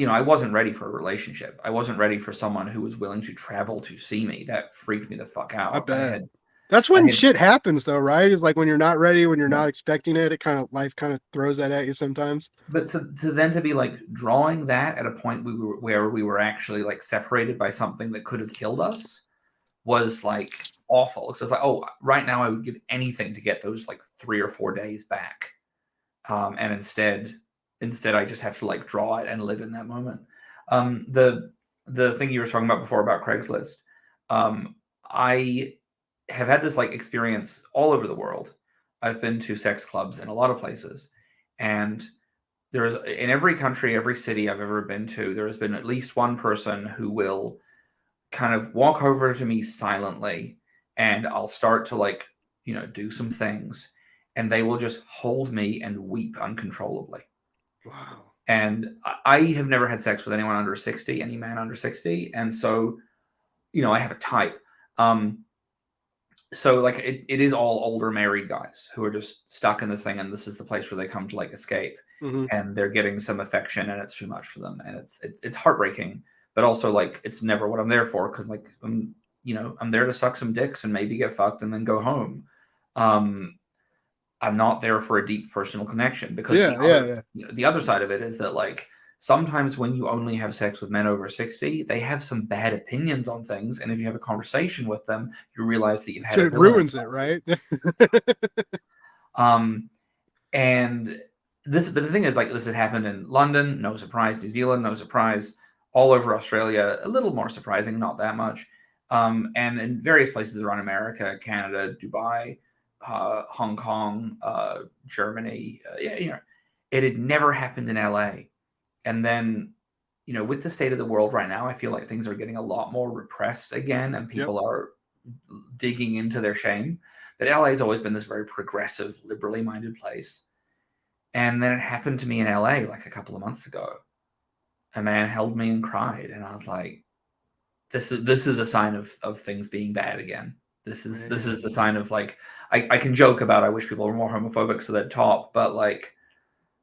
I wasn't ready for a relationship. I wasn't ready for someone who was willing to travel to see me. That freaked me the fuck I out. bet that's when I had, shit happens though right is like when you're not ready when you're yeah. not expecting it life kind of throws that at you sometimes But to then to be like drawing that at a point where we were actually like separated by something that could have killed us was like awful. So it's like, oh, right now I would give anything to get those like 3 or 4 days back. And instead I just have to like draw it and live in that moment. The thing you were talking about before about Craigslist, I have had this like experience all over the world. I've been to sex clubs in a lot of places, and there's in every country, every city I've ever been to, there has been at least one person who will kind of walk over to me silently, and I'll start to like, do some things, and they will just hold me and weep uncontrollably. Wow. And I have never had sex with anyone under 60, any man under 60. And so, I have a type. So like it is all older married guys who are just stuck in this thing, and this is the place where they come to like escape, and they're getting some affection, and it's too much for them, and it's heartbreaking, but also like it's never what I'm there for, because like I'm there to suck some dicks and maybe get fucked and then go home. I'm not there for a deep personal connection, because the other side of it is that like sometimes when you only have sex with men over 60, they have some bad opinions on things, and if you have a conversation with them, you realize that you've had it ruins it, right? And but the thing is, like, this had happened in London, no surprise. New Zealand, no surprise. All over Australia, a little more surprising, not that much. And in various places around America, Canada, Dubai, Hong Kong, Germany. It had never happened in LA. And then, with the state of the world right now, I feel like things are getting a lot more repressed again, and people are digging into their shame. But LA has always been this very progressive, liberally minded place. And then it happened to me in LA like a couple of months ago. A man held me and cried, and I was like, this is a sign of things being bad again. This is the sign of like, I can joke about I wish people were more homophobic so they'd talk, but like,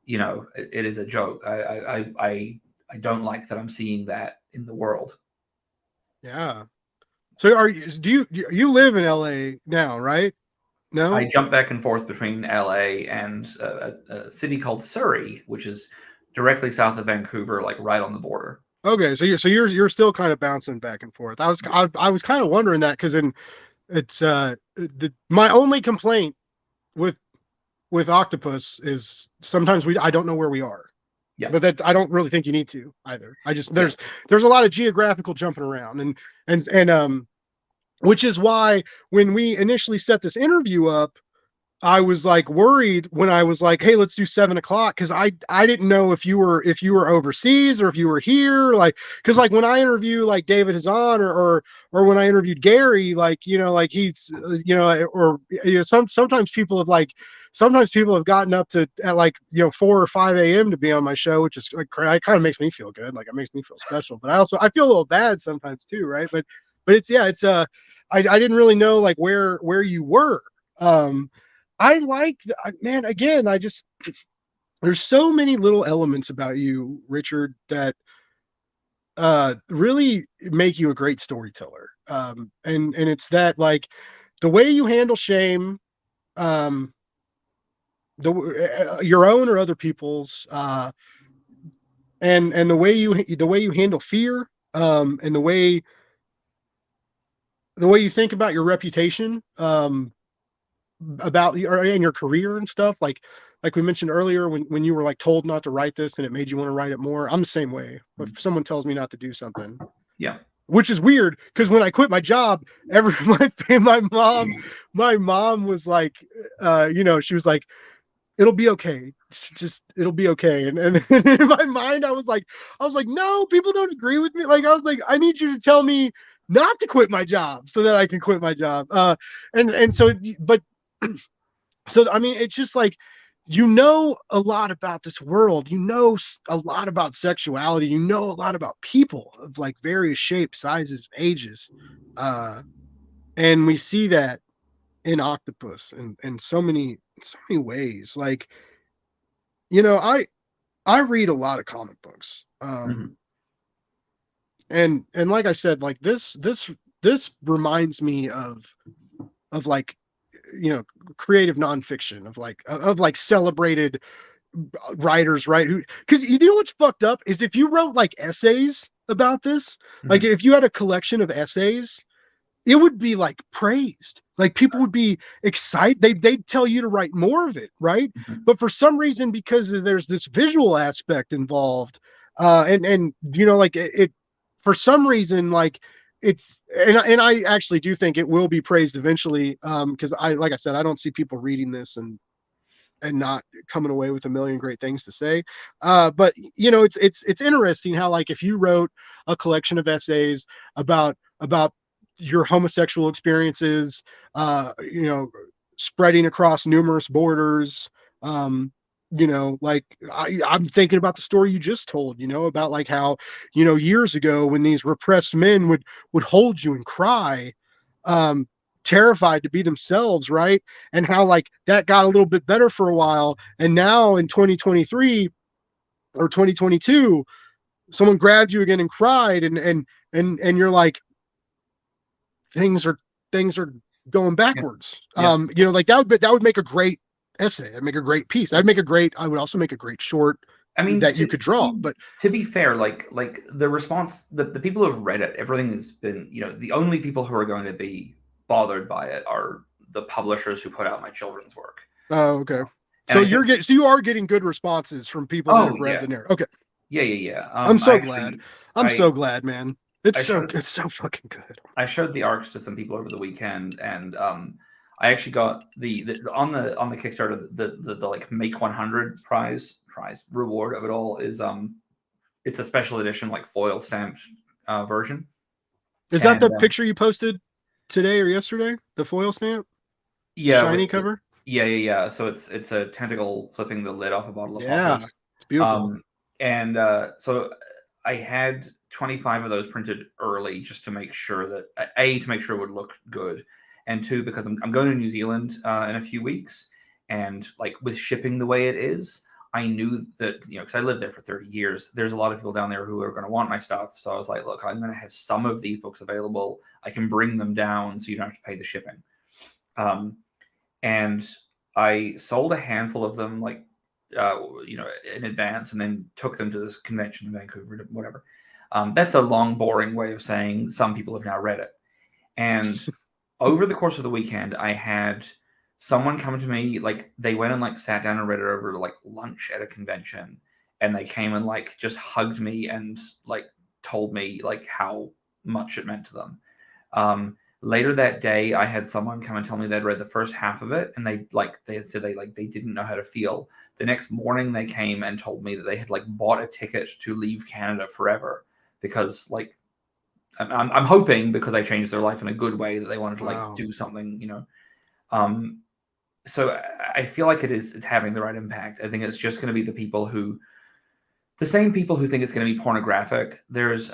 it is a joke. I don't like that I'm seeing that in the world. Yeah. So do you live in LA now, right? No? I jump back and forth between LA and a city called Surrey, which is directly south of Vancouver, like right on the border. Okay, so you're still kind of bouncing back and forth. I was kind of wondering that, because it's my only complaint with Octopus is sometimes I don't know where we are. Yeah. But that I don't really think you need to either. I just there's a lot of geographical jumping around, and which is why when we initially set this interview up, I was like worried when I was like, hey, let's do 7:00, because I didn't know if you were overseas or if you were here, like, because like when I interview like David Hazan or when I interviewed Gary, like like he's or sometimes people have gotten up to at like 4 or 5 a.m. to be on my show, which is like it kind of makes me feel good, like it makes me feel special, but I feel a little bad sometimes too, right? But it's I didn't really know like where you were. I like, man, again, there's so many little elements about you, Richard, that really make you a great storyteller. And it's that, like, the way you handle shame, your own or other people's, and the way you handle fear, and the way you think about your reputation, about and your career and stuff, like we mentioned earlier, when you were like told not to write this and it made you want to write it more. I'm the same way. If someone tells me not to do something, which is weird, because when I quit my job, my mom was like, she was like, it'll be okay, it'll be okay, and in my mind I was like, no, people don't agree with me. Like, I was like, I need you to tell me not to quit my job so that I can quit my job. And so, but so, I mean, it's just like, a lot about this world, a lot about sexuality, a lot about people of like various shapes, sizes, ages. And we see that in Octopus in so many ways. Like, I read a lot of comic books. And like I said, like this reminds me of like, creative nonfiction, of like celebrated writers, right? Because what's fucked up is if you wrote like essays about this, like if you had a collection of essays, it would be like praised. Like people would be excited. They'd tell you to write more of it, right? But for some reason, because there's this visual aspect involved, and like it for some reason, like it's, and I actually do think it will be praised eventually, because like I said, I don't see people reading this and and not coming away with a million great things to say. But it's interesting how, like, if you wrote a collection of essays about your homosexual experiences, spreading across numerous borders, like I'm thinking about the story you just told, about like how, years ago when these repressed men would hold you and cry, um, terrified to be themselves, right? And how like that got a little bit better for a while, and now in 2023 or 2022, someone grabbed you again and cried, and you're like, things are going Yeah. backwards. Yeah. Like that would make a great essay. That'd make a great piece. I would also make a great short I mean, that you could draw. But to be fair, like the response, the people who have read it, everything has been, the only people who are going to be bothered by it are the publishers who put out my children's work. oh, okay. And So I think, you are getting good responses from people that oh have read yeah, the narrative. Okay. yeah. I'm I so glad. actually, I'm I so glad, man. I showed It's so fucking good. I showed the arcs to some people over the weekend, and I actually got on the Kickstarter the like make 100 prize reward of it all is it's a special edition like foil stamped version. Is that And the picture you posted today or yesterday? The foil stamp? yeah, Shiny cover? yeah. So it's a tentacle flipping the lid off a bottle of Yeah. poppers. It's beautiful. And so I had 25 of those printed early just to make sure that to make sure it would look good, and two, because I'm going to New Zealand in a few weeks, and like with shipping the way it is, I knew that, because I lived there for 30 years, there's a lot of people down there who are going to want my stuff. So I was like, look, I'm going to have some of these books available. I can bring them down so you don't have to pay the shipping. And I sold a handful of them, like, in advance, and then took them to this convention in Vancouver, whatever. That's a long, boring way of saying some people have now read it. And over the course of the weekend, I had someone come to me, like they went and like sat down and read it over like lunch at a convention, and they came and like just hugged me and like told me like how much it meant to them. Later that day, I had someone come and tell me they'd read the first half of it, and they said they didn't know how to feel. The next morning, they came and told me that they had like bought a ticket to leave Canada forever because like I'm hoping, because I changed their life in a good way, that they wanted to like do something. So I feel like it's having the right impact. I think it's just going to be the same people who think it's going to be pornographic. There's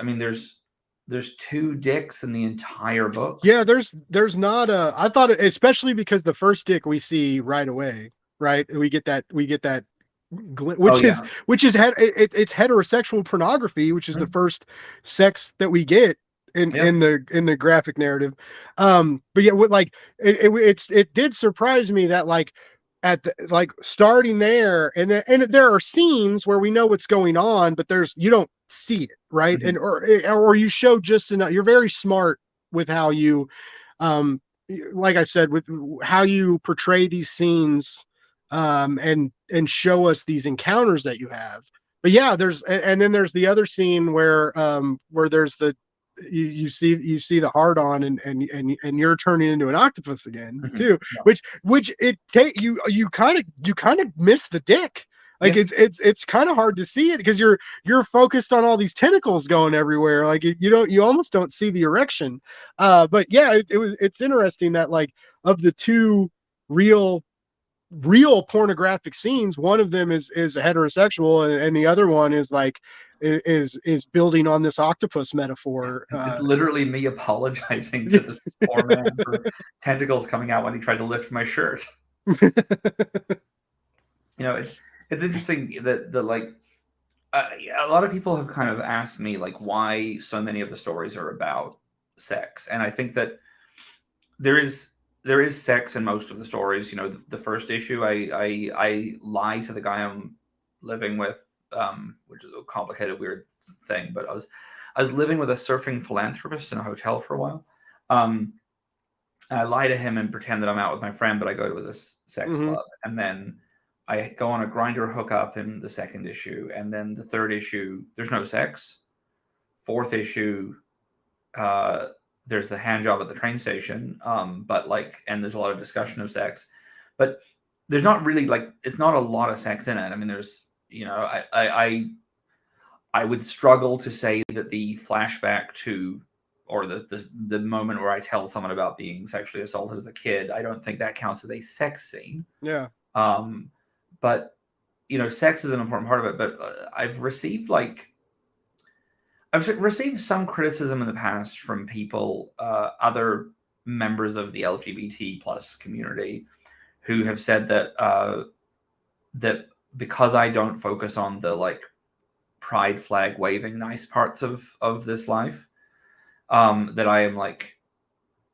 two dicks in the entire book. Yeah, there's not a. I thought, especially because the first dick we see right away, right? We get that which is it's heterosexual pornography, which is the first sex that we get in the graphic narrative. But yeah, it did surprise me that like at the, like starting there, and there are scenes where we know what's going on, but you don't see it, right? Mm-hmm. And or you show just enough. You're very smart with how you like I said, with how you portray these scenes, and show us these encounters that you have. But yeah, and then there's the other scene where there's you see the hard on, and you're turning into an octopus again too, which you kind of miss the dick. Like it's kind of hard to see it because you're focused on all these tentacles going everywhere. Like you almost don't see the erection. But yeah, it's interesting that like of the two real pornographic scenes, one of them is heterosexual, and the other one is like is building on this octopus metaphor. It's literally me apologizing to this poor man for tentacles coming out when he tried to lift my shirt. It's interesting that like a lot of people have kind of asked me like why so many of the stories are about sex, and I think that there is sex in most of the stories. The first issue, I lie to the guy I'm living with, which is a complicated, weird thing, but I was living with a surfing philanthropist in a hotel for a while. I lie to him and pretend that I'm out with my friend, but I go to this sex club, and then I go on a grinder hookup in the second issue, and then the third issue, there's no sex. Fourth issue, there's the hand job at the train station, and there's a lot of discussion of sex. But there's not really like, it's not a lot of sex in it. I mean, there's, you know, I would struggle to say that the flashback to, or the moment where I tell someone about being sexually assaulted as a kid, I don't think that counts as a sex scene. Yeah. But you know, sex is an important part of it. But I've received some criticism in the past from people, other members of the LGBT plus community, who have said that that because I don't focus on the like pride flag waving nice parts of this life, that I am like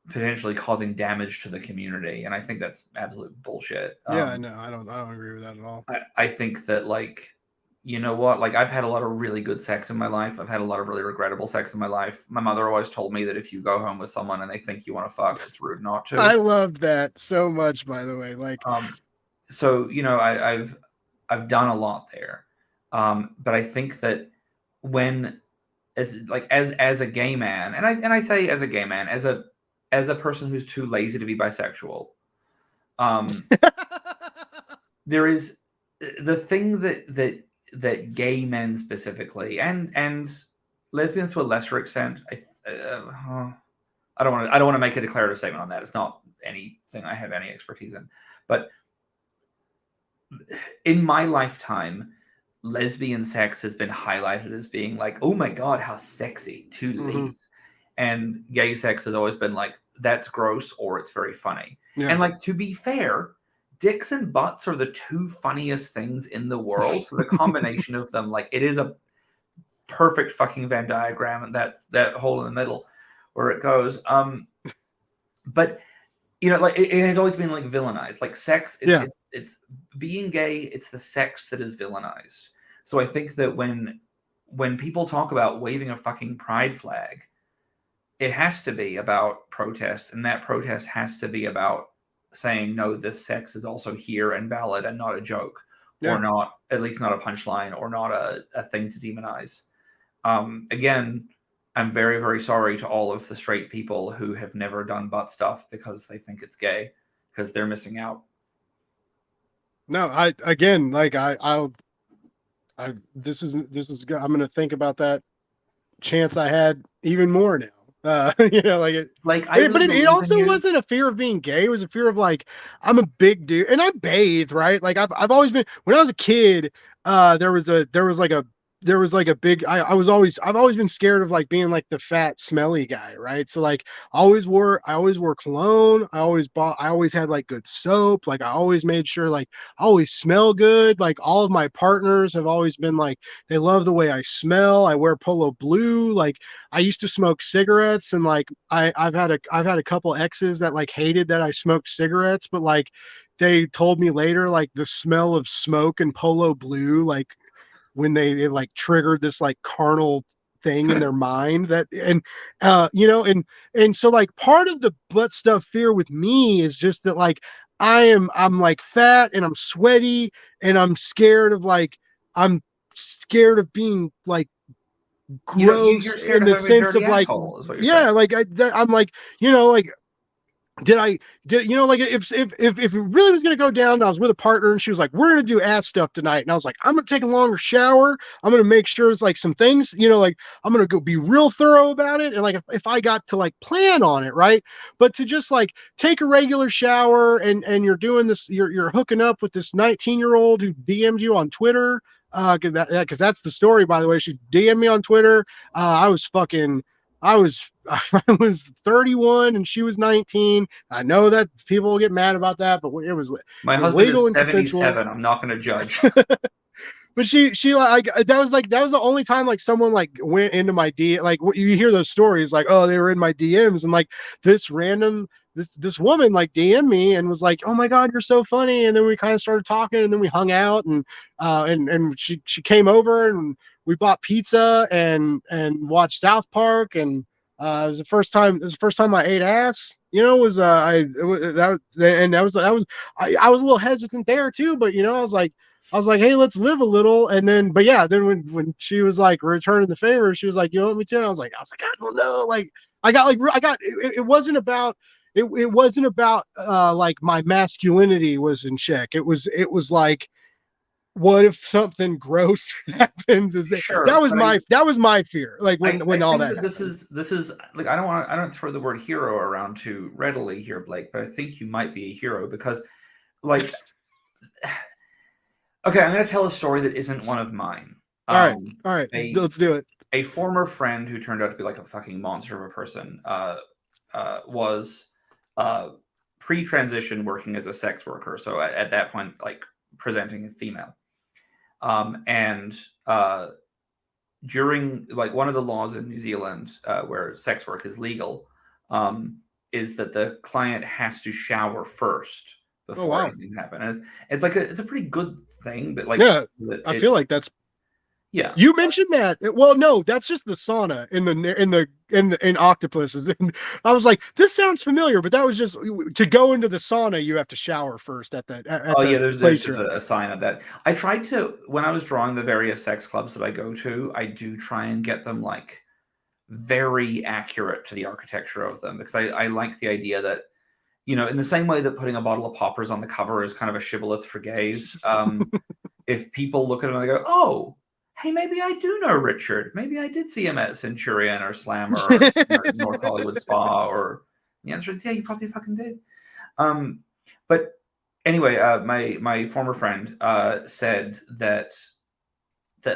potentially causing damage to the community, and I think that's absolute bullshit. Yeah, no, I don't agree with that at all. I think that, like, you know what, like, I've had a lot of really good sex in my life. I've had a lot of really regrettable sex in my life. My mother always told me that if you go home with someone and they think you want to fuck, it's rude not to. I love that so much, by the way. Like, so you know, I've done a lot there, but I think that when as a gay man, and I say as a gay man, as a person who's too lazy to be bisexual, there is the thing that gay men specifically, and lesbians to a lesser extent, I don't want to make a declarative statement on that. It's not anything I have any expertise in, but in my lifetime, lesbian sex has been highlighted as being like, oh my god, how sexy, two ladies. And gay sex has always been like, that's gross or it's very funny. Yeah. And like, to be fair, dicks and butts are the two funniest things in the world. So the combination of them, like, it is a perfect fucking Venn diagram, and that's that hole in the middle where it goes. But you know, like, it has always been like villainized, like sex. It's being gay. It's the sex that is villainized. So I think that when people talk about waving a fucking pride flag, it has to be about protest, and that protest has to be about saying, no, this sex is also here and valid and not a joke, or not, at least not a punchline, or not a thing to demonize. Again, I'm very, very sorry to all of the straight people who have never done butt stuff because they think it's gay, because they're missing out. No, I'm going to think about that chance I had even more now. You know, like it, like, it also wasn't a fear of being gay. It was a fear of like, I'm a big dude and I bathe, right? Like I've always been, when I was a kid, I've always been scared of like being like the fat, smelly guy, right? So like I always wore cologne. I always had like good soap. Like I always made sure like I always smell good. Like all of my partners have always been like, they love the way I smell. I wear polo blue. Like I used to smoke cigarettes, and like I've had a couple exes that like hated that I smoked cigarettes, but like they told me later, like the smell of smoke and polo blue, like when they like triggered this like carnal thing in their mind, that, and you know, and so like part of the butt stuff fear with me is just that like I'm like fat and I'm sweaty and I'm scared of being like gross, in the sense of like, yeah, like I'm like, you know, like did you know, like if it really was going to go down, I was with a partner and she was like, we're going to do ass stuff tonight, and I was like, I'm going to take a longer shower, I'm going to make sure it's like some things, you know, like I'm going to go be real thorough about it, and like if I got to like plan on it, right? But to just like take a regular shower and you're doing this, you're hooking up with this 19-year-old who DM'd you on Twitter, because that's the story, by the way. She DM'd me on Twitter. I was 31 and she was 19. I know that people will get mad about that, but it was husband legal is 77. I'm not going to judge. But she like that was the only time like someone like went into my DM. Like you hear those stories like, oh, they were in my DMs, and like this woman like DM'd me and was like, oh my god, you're so funny, and then we kind of started talking, and then we hung out, and she came over and we bought pizza and watched South Park, and it was the first time I ate ass, you know. I was a little hesitant there too, but you know, I was like, hey, let's live a little. And then, but yeah, then when she was like returning the favor, she was like, you want me to? And I was like, I don't know. Like, it wasn't about, it wasn't about like my masculinity was in check. It was like, what if something gross happens? Sure, but that was my fear. Like I when all think that that this happened. is like I don't throw the word hero around too readily here, Blake, but I think you might be a hero because like okay, I'm going to tell a story that isn't one of mine. All right, A let's do it. a former friend who turned out to be like a fucking monster of a person was pre-transition working as a sex worker. So at that point, like presenting a female. And during like one of the laws in New Zealand where sex work is legal is that the client has to shower first Oh before wow. anything happens. And it's like it's a pretty good thing, but like Yeah, I feel like that's. yeah. You mentioned that. Well, no, that's just the sauna in octopuses. And I was like, this sounds familiar, but that was just to go into the sauna. You have to shower first at Oh yeah, the there's place you're at. a sign of that. I tried to when I was drawing the various sex clubs that I go to, I do try and get them like very accurate to the architecture of them because I like the idea that you know in the same way that putting a bottle of poppers on the cover is kind of a shibboleth for gays. If people look at it and they go, oh, hey, maybe I do know Richard. Maybe I did see him at Centurion or Slammer or North Hollywood Spa. Or the answer is yeah, you probably fucking did. But anyway, my former friend said that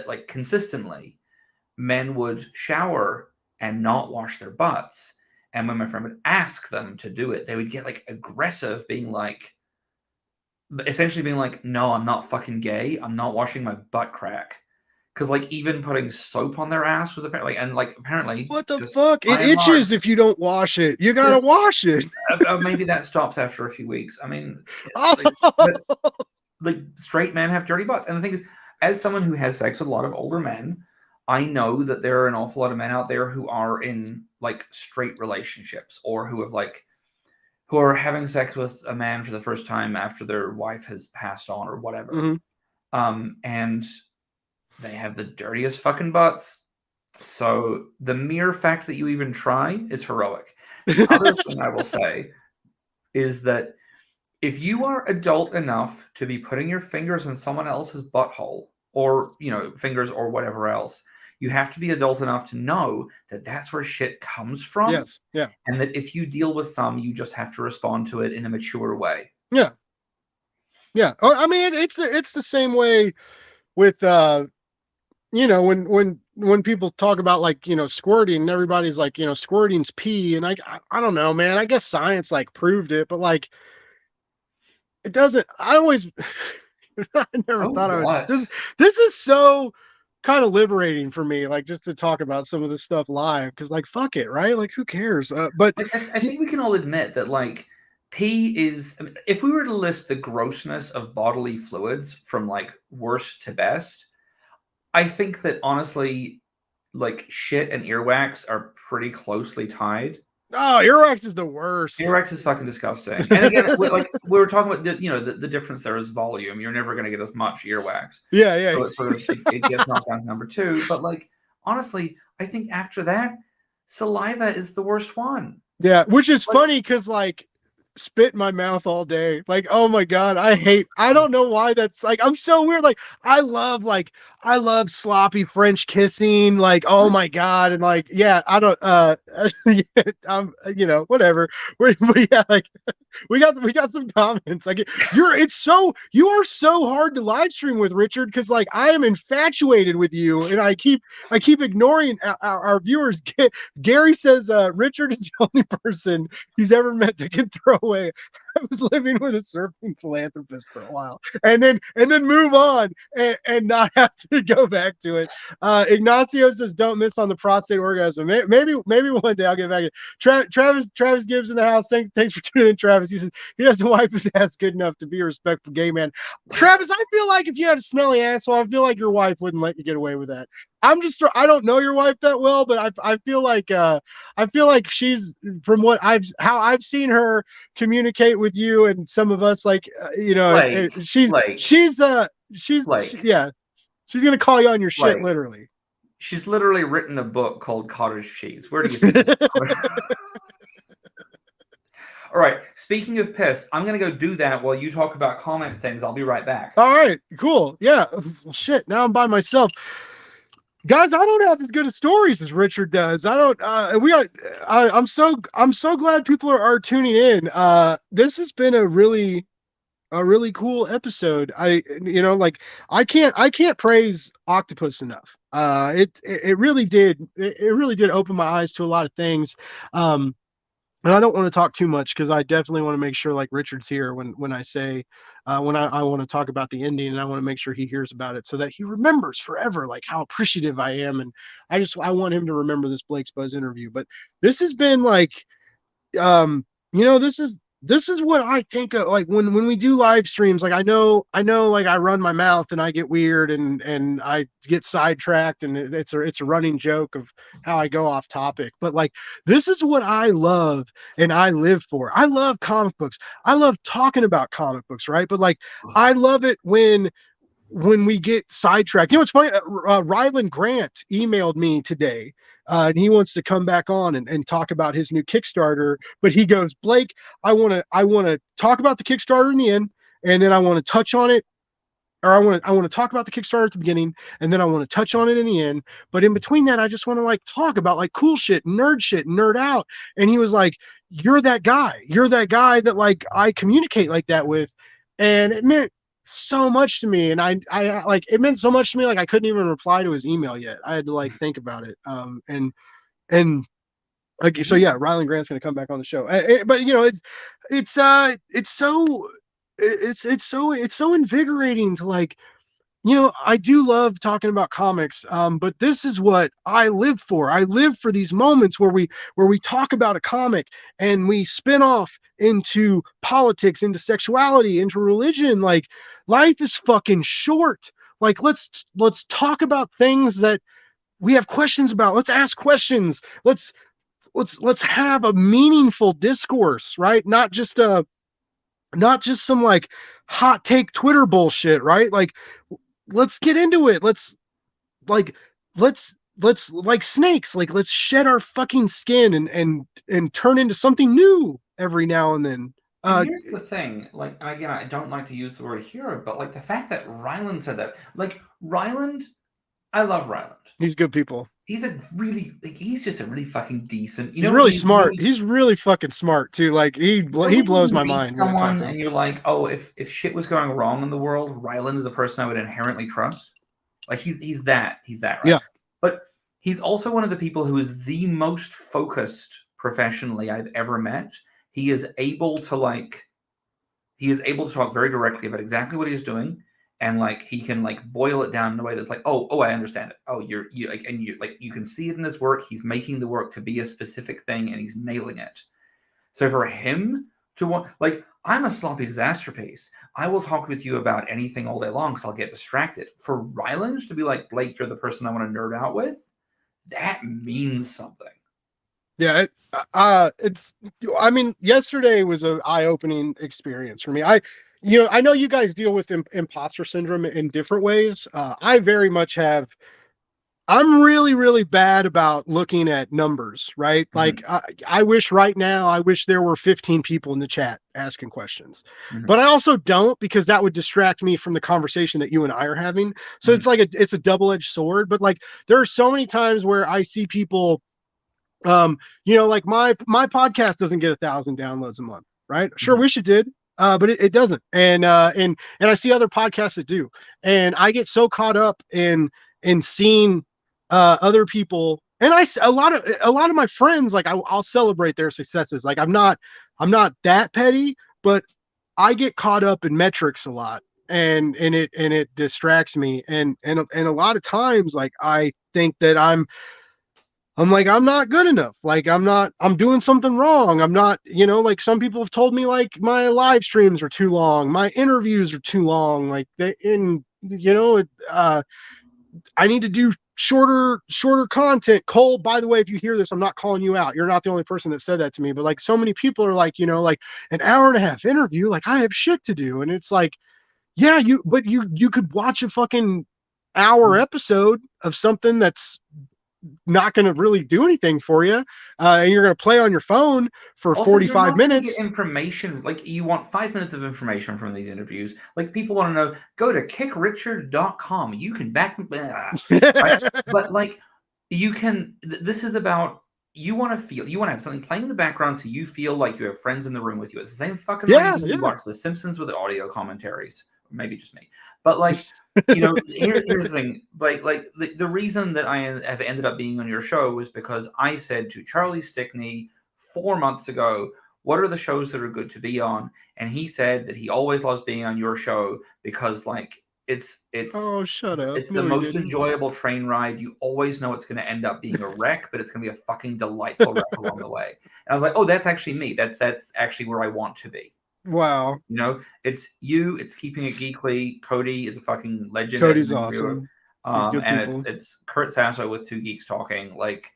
like consistently men would shower and not wash their butts. And when my friend would ask them to do it, they would get like aggressive, essentially being like, no, I'm not fucking gay. I'm not washing my butt crack. Because like even putting soap on their ass was apparently What the just fuck? It by and large, itches if you don't wash it. You gotta just wash it. maybe that stops after a few weeks. I mean, Oh, like straight men have dirty butts. And the thing is, as someone who has sex with a lot of older men, I know that there are an awful lot of men out there who are in like straight relationships or who are having sex with a man for the first time after their wife has passed on or whatever. mm-hmm. And they have the dirtiest fucking butts. So the mere fact that you even try is heroic. The other thing I will say is that if you are adult enough to be putting your fingers in someone else's butthole or, you know, fingers or whatever else, you have to be adult enough to know that that's where shit comes from. Yes. Yeah. And that if you deal with some, you just have to respond to it in a mature way. Yeah. Yeah. Oh, I mean, it's the same way with you know, when people talk about like, you know, squirting and everybody's like, you know, squirting's pee. And I don't know, man. I guess science like proved it, but like it doesn't. I always I never Oh, thought I would. what? This is so kind of liberating for me, like just to talk about some of this stuff live, because like fuck it, right? Like who cares? But Like, I think we can all admit that, like, pee is. I mean, if we were to list the grossness of bodily fluids from like worst to best, I think that honestly, like shit and earwax are pretty closely tied. oh, earwax is the worst. Earwax is fucking disgusting. And again, like we were talking about, the difference there is volume. You're never going to get as much earwax. Yeah. So it sort of it gets knocked down to number two. But like honestly, I think after that, saliva is the worst one. Yeah, which is Like, funny because like spit in my mouth all day. Like, oh my God, I don't know why that's like, I'm so weird. I love sloppy French kissing. Like, oh my God. And like, yeah, I don't, I'm, you know, whatever. But yeah, like we got some comments. Like you are so hard to live stream with, Richard, because like I am infatuated with you and I keep ignoring our viewers. Gary says Richard is the only person he's ever met that can throw away. I was living with a surfing philanthropist for a while, and then move on and not have to go back to it. Ignacio says, "Don't miss on the prostate orgasm." Maybe one day I'll get back. Travis Gibbs in the house. Thanks for tuning in, Travis. He says he doesn't wipe his ass good enough to be a respectful gay man. Travis, I feel like if you had a smelly asshole, I feel like your wife wouldn't let you get away with that. I don't know your wife that well, but I feel like she's, from what I've seen her communicate with you and some of us, like you know, she's yeah, she's gonna call you on your shit, literally. She's literally written a book called Cottage Cheese. Where do you think this is coming from? All right. Speaking of piss, I'm gonna go do that while you talk about comment things. I'll be right back. All right, cool. Yeah. Well, shit. Now I'm by myself. Guys, I don't have as good of stories as Richard does. I don't. I'm so glad people are tuning in. This has been a really cool episode. I can't praise Octopus enough. It really did. It really did open my eyes to a lot of things. And I don't want to talk too much because I definitely want to make sure like Richard's here when I say when I want to talk about the ending, and I want to make sure he hears about it so that he remembers forever like how appreciative I am. And I want him to remember this Blake's Buzz interview. But this has been like this is what I think of like when we do live streams. Like I know like I run my mouth and I get weird and I get sidetracked, and it's a running joke of how I go off topic. But like this is what I love and I live for. I love comic books. I love talking about comic books, right? But like I love it when we get sidetracked. It's funny. Ryland Grant emailed me today. And he wants to come back on and talk about his new Kickstarter. But he goes, Blake, I want to talk about the Kickstarter in the end, and then I want to touch on it, or I want to talk about the Kickstarter at the beginning, and then I want to touch on it in the end. But in between that, I just want to like talk about like cool shit, nerd out. And he was like, you're that guy. You're that guy that like I communicate like that with. And it meant so much to me, and I like it meant so much to me like I couldn't even reply to his email yet. I had to like think about it. And like so yeah, Ryland Grant's gonna come back on the show. But it's so invigorating to like, I do love talking about comics, but this is what I live for. I live for these moments where we talk about a comic and we spin off into politics, into sexuality, into religion. Like life is fucking short. Like let's talk about things that we have questions about. Let's ask questions. Let's have a meaningful discourse, right? Not just some like hot take Twitter bullshit, right? Like let's get into it. Let's like snakes, like let's shed our fucking skin and turn into something new every now and then. Here's the thing, like again, I don't like to use the word hero, but like the fact that Ryland said that, like Ryland, I love Ryland. He's good people. He's he's just a really fucking decent. He's really smart. He's really fucking smart too. Like he blows my mind. Someone and you're like, oh, if shit was going wrong in the world, Ryland is the person I would inherently trust. Like he's that, right? Yeah. But he's also one of the people who is the most focused professionally I've ever met. He is able to talk very directly about exactly what he's doing, and like he can like boil it down in a way that's like, oh, I understand it. Oh, you can see it in his work. He's making the work to be a specific thing, and he's nailing it. So for him to want, like, I'm a sloppy disaster piece. I will talk with you about anything all day long because I'll get distracted. For Ryland to be like, Blake, you're the person I want to nerd out with, that means something. Yeah, yesterday was an eye-opening experience for me. I know you guys deal with imposter syndrome in different ways. I very much have. I'm really, really bad about looking at numbers, right? Mm-hmm. Like I wish right now, there were 15 people in the chat asking questions, mm-hmm. but I also don't, because that would distract me from the conversation that you and I are having. So mm-hmm. it's a double-edged sword, but like there are so many times where I see people, like my podcast doesn't get 1,000 downloads a month, right? Sure, mm-hmm. wish it did. But it doesn't. And I see other podcasts that do. And I get so caught up in seeing other people, and a lot of my friends, like I'll celebrate their successes. Like I'm not that petty, but I get caught up in metrics a lot, and it distracts me. And a lot of times, like I think that I'm not good enough. Like I'm doing something wrong. I'm not, like some people have told me like my live streams are too long. My interviews are too long. Like I need to do shorter content. Cole, by the way, if you hear this, I'm not calling you out. You're not the only person that said that to me, but like so many people are like, like an hour and a half interview. Like I have shit to do. And it's like, yeah, you could watch a fucking hour episode of something that's not going to really do anything for you, and you're going to play on your phone for Also, you're 45 not gonna minutes. get information. Like, you want 5 minutes of information from these interviews. Like, people want to know, go to kickrichard.com. You can back me. Right? But like, you can. This is about, you want to have something playing in the background so you feel like you have friends in the room with you. It's the same fucking reason you watch The Simpsons with audio commentaries. Maybe just me. But like, here's the thing. Like the reason that I have ended up being on your show was because I said to Charlie Stickney 4 months ago, what are the shows that are good to be on? And he said that he always loves being on your show because like it's Oh, shut up. it's No, the he most didn't. enjoyable train ride. You always know it's going to end up being a wreck, but it's going to be a fucking delightful wreck along the way. And I was like, oh, that's actually me. That's actually where I want to be. Wow. It's you. It's keeping it geekly. Cody is a fucking legend. Cody's awesome. He's good And people. it's Kurt Sasso with Two Geeks Talking. Like,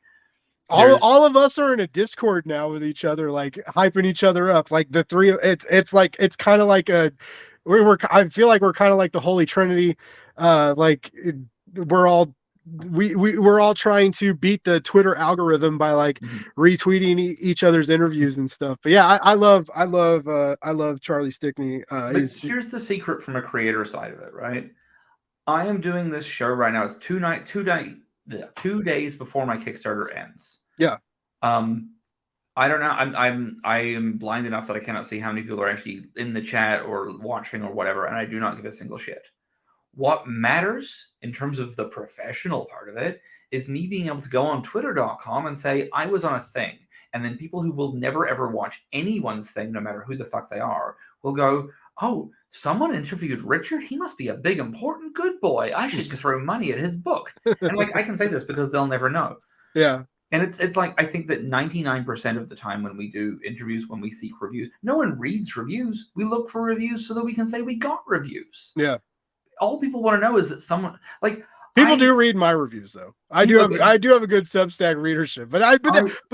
all of us are in a Discord now with each other, like hyping each other up. Like the three, it's kind of like I feel like we're kind of like the Holy Trinity. We're all we're all trying to beat the Twitter algorithm by like retweeting each other's interviews and stuff. But yeah, I love Charlie Stickney. But here's the secret from a creator side of it, right? I am doing this show right now. It's 2 days before my Kickstarter ends. Yeah. I don't know. I am blind enough that I cannot see how many people are actually in the chat or watching or whatever, and I do not give a single shit. What matters in terms of the professional part of it is me being able to go on twitter.com and say, I was on a thing. And then people who will never, ever watch anyone's thing, no matter who the fuck they are, will go, oh, someone interviewed Richard? He must be a big, important, good boy. I should throw money at his book. And like, I can say this because they'll never know. Yeah. And it's like, I think that 99% of the time when we do interviews, when we seek reviews, no one reads reviews. We look for reviews so that we can say we got reviews. Yeah. All people want to know is that someone like people do read my reviews though. I do have a good Substack readership, but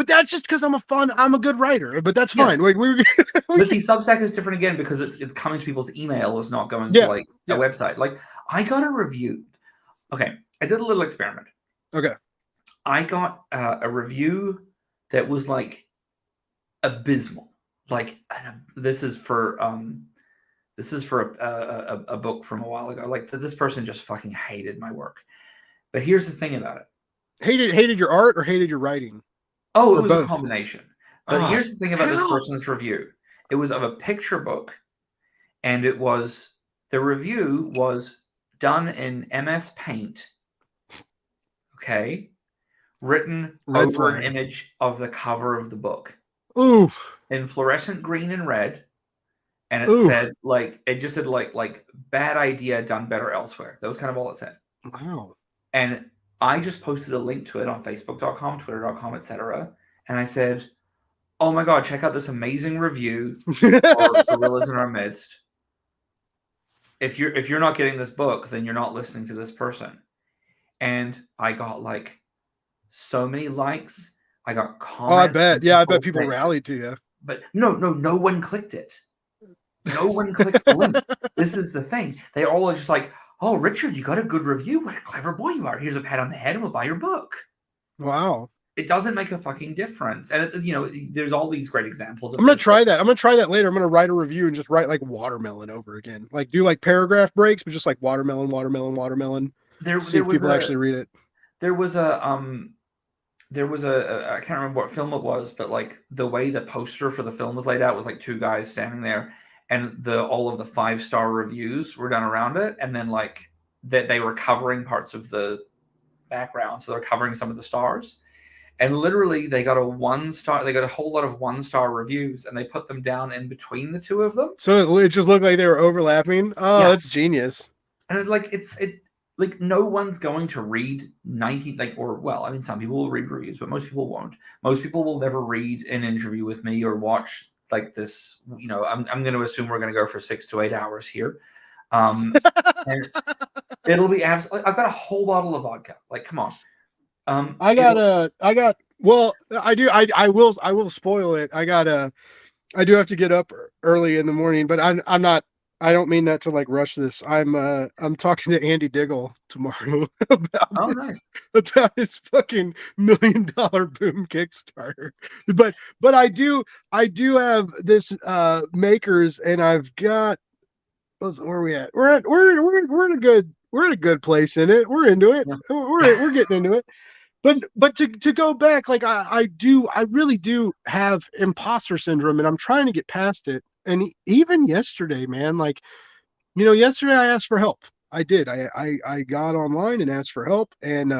that's just because I'm a good writer. But that's fine. Like but see, Substack is different again because it's coming to people's email. It's not going to like a website. Like I got a review. Okay, I did a little experiment. Okay, I got a review that was like abysmal. Like this is for a book from a while ago. Like this person just fucking hated my work. But here's the thing about it. Hated your art or hated your writing? Oh, it was both? A combination. But here's the thing about this person's review. It was of a picture book, and the review was done in MS Paint. Okay. Written over an image of the cover of the book. Ooh. In fluorescent green and red. And it said like bad idea, done better elsewhere. That was kind of all it said. Wow. And I just posted a link to it on Facebook.com, Twitter.com, etc. And I said, oh my God, check out this amazing review for Gorillas in Our Midst. If you're not getting this book, then you're not listening to this person. And I got like so many likes. I got comments. Oh, I bet. Yeah, I bet people rallied to you. But no one clicked it. No one clicks the link. This is the thing. They all are just like, oh, Richard, you got a good review. What a clever boy you are. Here's a pat on the head and we'll buy your book. Wow. It doesn't make a fucking difference. And, there's all these great examples. I'm going to try that. I'm going to try that later. I'm going to write a review and just write like watermelon over again. Like do like paragraph breaks, but just like watermelon. See if people actually read it. There was a I can't remember what film it was, but like the way the poster for the film was laid out was like two guys standing there. And all of the 5-star reviews were done around it, and then like that they were covering parts of the background, so they're covering some of the stars. And literally, they got a 1-star. They got a whole lot of 1-star reviews, and they put them down in between the two of them. So it just looked like they were overlapping. Oh, yeah. That's genius. And it no one's going to read 90 some people will read reviews, but most people won't. Most people will never read an interview with me or watch. Like this, I'm going to assume we're going to go for 6 to 8 hours here. And it'll be absolutely, I've got a whole bottle of vodka. Like, come on. I will spoil it. I do have to get up early in the morning, but I'm not I don't mean that to like rush this. I'm talking to Andy Diggle tomorrow about Oh, his nice. about his fucking $1 million boom Kickstarter. But I do have this makers, and I've got where are we at? We're in a good place in it. We're into it. Yeah. We're getting into it. But to go back, like I really do have imposter syndrome, and I'm trying to get past it. And even yesterday, man, like, yesterday I asked for help. I did. I got online and asked for help, and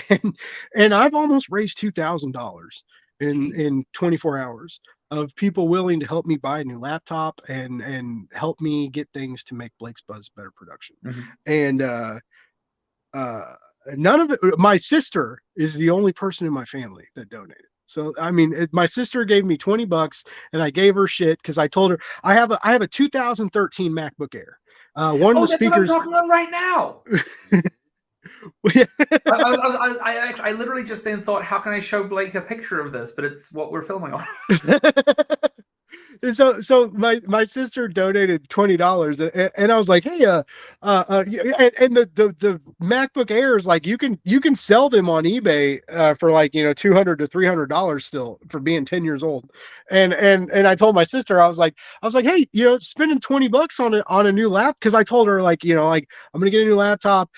and I've almost raised $2,000 in Jeez. 24 hours of people willing to help me buy a new laptop and help me get things to make Blake's Buzz better production. Mhm. And uh none of it. My sister is the only person in my family that donated. So I mean, my sister gave me $20, and I gave her shit because I told her I have a 2013 MacBook Air. One of Oh, the that's what I'm speakers. talking about right now. Yeah. I literally just then thought, how can I show Blake a picture of this? But it's what we're filming on. So my sister donated $20, and I was like, hey, and the MacBook Airs, like, you can sell them on eBay for like, $200 to $300 still for being 10 years old. And I told my sister, I was like, hey, spending $20 on a new lap, because I told her, like, like, I'm gonna get a new laptop.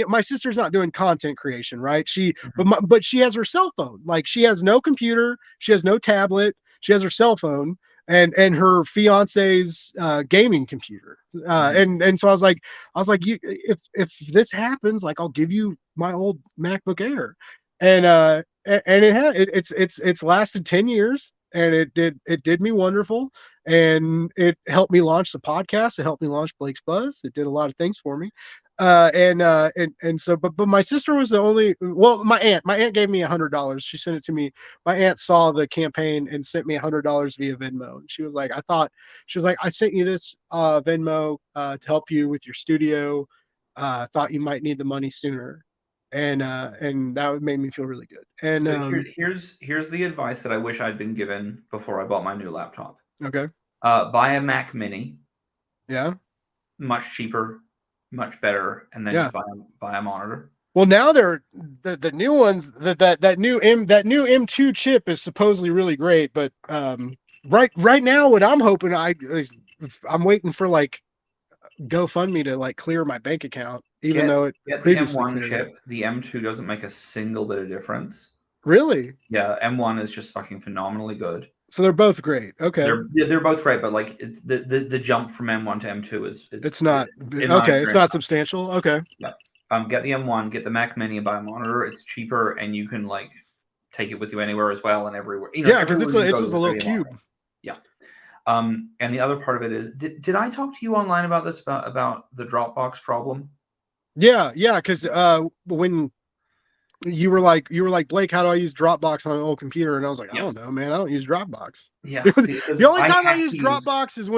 My sister's not doing content creation, right? But she has her cell phone. Like, she has no computer, she has no tablet, she has her cell phone and her fiance's gaming computer. And so I was like, if this happens, like, I'll give you my old MacBook Air. And it's lasted 10 years, and it did me wonderful, and it helped me launch the podcast. It helped me launch Blake's Buzz. It did a lot of things for me. And so, but my sister was the only. Well, my aunt gave me $100. She sent it to me. My aunt saw the campaign and sent me $100 via Venmo. And she was like, I sent you this Venmo to help you with your studio. Thought you might need the money sooner, and that made me feel really good. And So here's the advice that I wish I'd been given before I bought my new laptop. Okay, Buy a Mac Mini, yeah, much cheaper, much better, and then yeah. just buy a monitor. Well, now they're the new ones. That new M2 chip is supposedly really great, but right now, what I'm hoping, I'm waiting for, like, GoFundMe to, like, clear my bank account, even though it Get the previously M1 cleared chip. it. The M2 doesn't make a single bit of difference. Really? Yeah, M1 is just fucking phenomenally good. So they're both great. Okay. They're both great, but like, it's the jump from M1 to M2 is It's not in my okay. It's not experience, substantial. Okay. yeah. Get the M1, get the Mac Mini, and buy a monitor. It's cheaper, and you can, like, take it with you anywhere as well, and everywhere. Yeah, because it's everywhere you go, just a little cube. Yeah. And the other part of it is, did I talk to you online about this, about the Dropbox problem? Yeah, because when you were like, Blake, how do I use Dropbox on an old computer? And I was like, I don't know, man. I don't use Dropbox. Yeah. The only time I use Dropbox is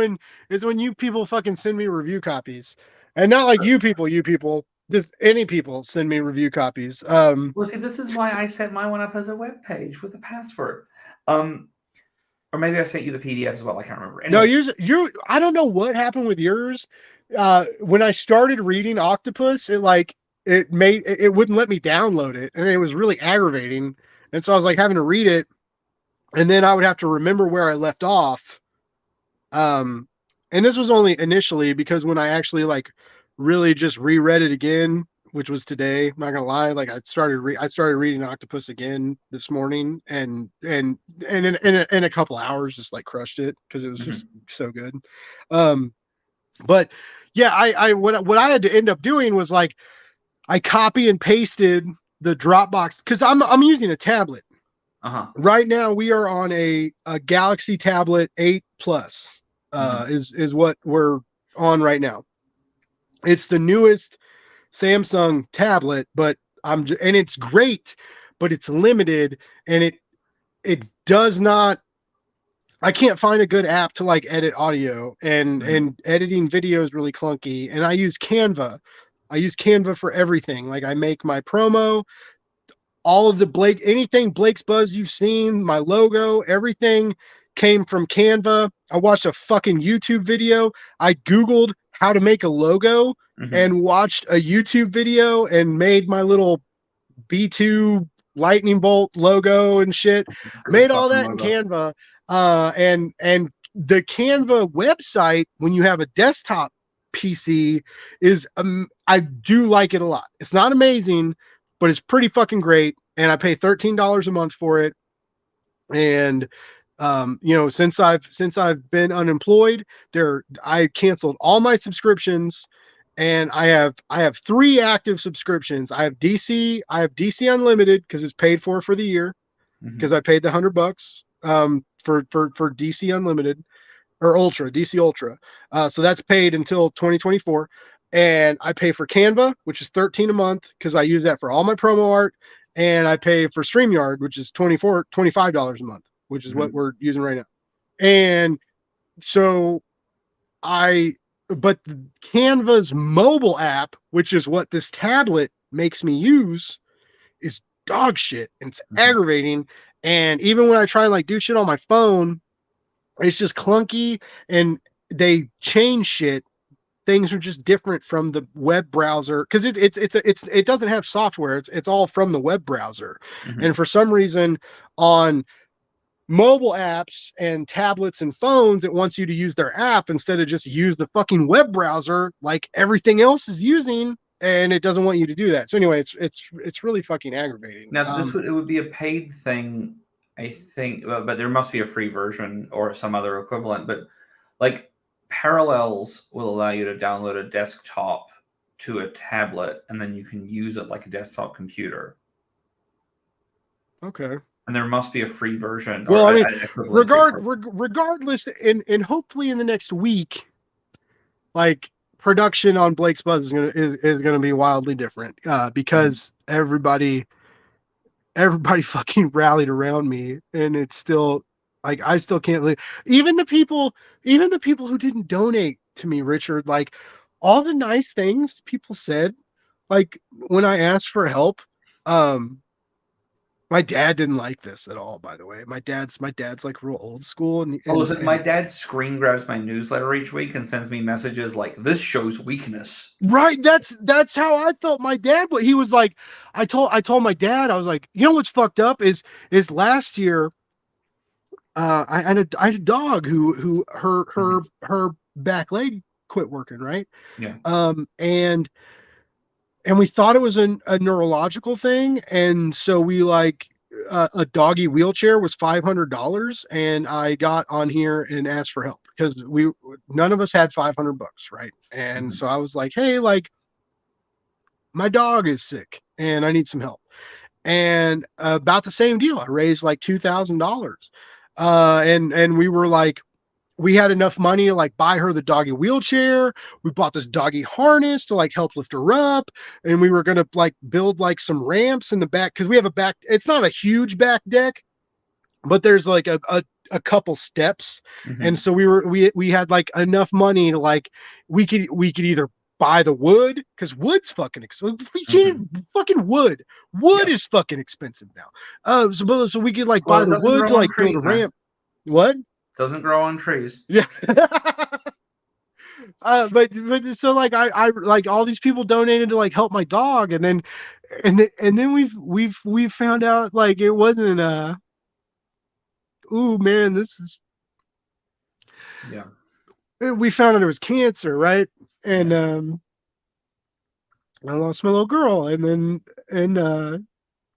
when you people fucking send me review copies, and not like you people, just any people send me review copies. Well, see, this is why I set my one up as a web page with a password. Or maybe I sent you the PDF as well. I can't remember. Anyway. No, I don't know what happened with yours. When I started reading Octopus, it wouldn't let me download it, and it was really aggravating. And so I was like having to read it, and then I would have to remember where I left off. And this was only initially, because when I actually, like, really just reread it again, which was today, I'm not gonna lie, like, I started reading Octopus again this morning, and in a couple hours just, like, crushed it, because it was just so good. But yeah, what I had to end up doing was, like, I copy and pasted the Dropbox, because I'm using a tablet. Right now we are on a Galaxy Tablet 8 Plus. Is what we're on right now. It's the newest Samsung tablet, but and it's great, but it's limited, and it does not. I can't find a good app to, like, edit audio, and editing video is really clunky. And I use Canva. I use Canva for everything. Like, I make my promo, all of anything Blake's Buzz you've seen, my logo, everything came from Canva. I watched a fucking YouTube video. I Googled how to make a logo and watched a YouTube video and made my little B2 lightning bolt logo and shit. Good Made all fucking that in logo. Canva. And the Canva website, when you have a desktop PC, is I do like it a lot. It's not amazing, but it's pretty fucking great. And I pay $13 a month for it. And you know, since I've been unemployed, I canceled all my subscriptions, and I have 3 active subscriptions. I have DC Unlimited because it's paid for the year, because I paid the $100 for DC Unlimited or Ultra, DC Ultra. So that's paid until 2024. And I pay for Canva, which is 13 a month because I use that for all my promo art, and I pay for StreamYard, which is $25 a month, which is what we're using right now. And so but Canva's mobile app, which is what this tablet makes me use, is dog shit, and it's aggravating. And even when I try and like do shit on my phone, it's just clunky, and they change shit. Things are just different from the web browser because it doesn't have software. It's all from the web browser. And for some reason on mobile apps and tablets and phones, it wants you to use their app instead of just use the fucking web browser like everything else is using, and it doesn't want you to do that. So anyway, it's really fucking aggravating. Now it would be a paid thing, I think, but there must be a free version or some other equivalent. But like Parallels will allow you to download a desktop to a tablet, and then you can use it like a desktop computer. Okay. And there must be a free version. Well, I mean, regardless, and hopefully in the next week, like production on Blake's Buzz is gonna be wildly different because everybody fucking rallied around me, and it's still like I still can't live. Even the people who didn't donate to me, Richard, like all the nice things people said, like when I asked for help. My dad didn't like this at all, by the way. My dad's like real old school. My dad screen grabs my newsletter each week and sends me messages like, "This shows weakness." Right. That's how I felt. My dad, but he was like, I told my dad, I was like, you know what's fucked up is last year, I had a dog who her back leg quit working, right? Yeah. And we thought it was a neurological thing, and so we like a doggy wheelchair was $500, and I got on here and asked for help because none of us had $500, right? And so I was like, hey, like my dog is sick and I need some help. And about the same deal, I raised like $2,000, and we were like, we had enough money to like buy her the doggy wheelchair. We bought this doggy harness to like help lift her up. And we were going to like build like some ramps in the back. Cause we have it's not a huge back deck, but there's like a couple steps. And so we had like enough money to like, we could either buy the wood, cause wood's fucking expensive. We can't fucking wood is fucking expensive now. So we could like buy the wood to like build a ramp. What? Doesn't grow on trees. Yeah. But so like I like all these people donated to like help my dog, and then we've found out like it wasn't ooh man, this is we found out it was cancer, right? And I lost my little girl, and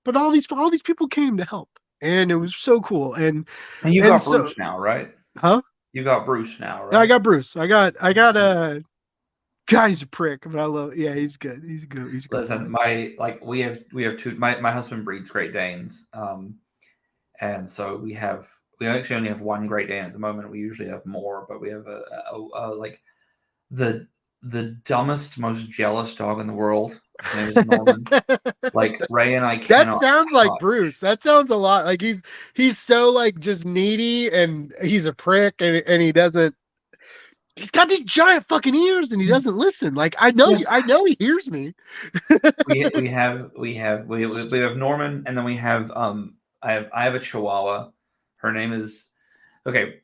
but all these people came to help. And it was so cool. And you got Bruce now, right? Huh? You got Bruce now, right? Yeah, I got Bruce. I got a guy. He's a prick, but I love. Yeah, he's good. He's good. He's good. Listen, we have two. My husband breeds Great Danes, and so we actually only have one Great Dane at the moment. We usually have more, but we have like the dumbest, most jealous dog in the world. His name is Norman. Like Ray and I cannot. That sounds like Bruce. That sounds a lot like he's so like just needy, and he's a prick, and he doesn't. He's got these giant fucking ears, and he doesn't listen. Like I know he hears me. we have Norman, and then we have I have a Chihuahua. Her name is okay.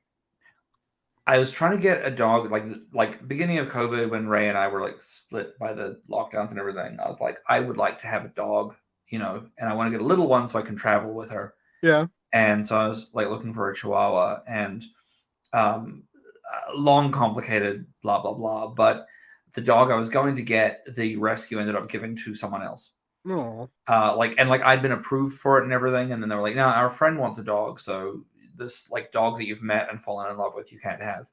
I was trying to get a dog like beginning of COVID when Ray and I were like split by the lockdowns and everything. I was like, I would like to have a dog, and I want to get a little one so I can travel with her. Yeah. And so I was like looking for a Chihuahua, and long, complicated, blah blah blah. But the dog I was going to get, the rescue ended up giving to someone else. Oh. I'd been approved for it and everything, and then they were like, "No, our friend wants a dog, so this like dog that you've met and fallen in love with, you can't have."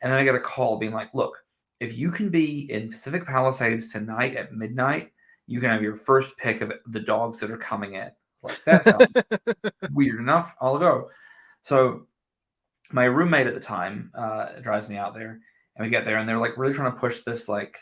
And then I got a call being like, "Look, if you can be in Pacific Palisades tonight at midnight, you can have your first pick of the dogs that are coming in." It's like, that sounds weird enough. I'll go. So my roommate at the time drives me out there, and we get there, and they're like really trying to push this like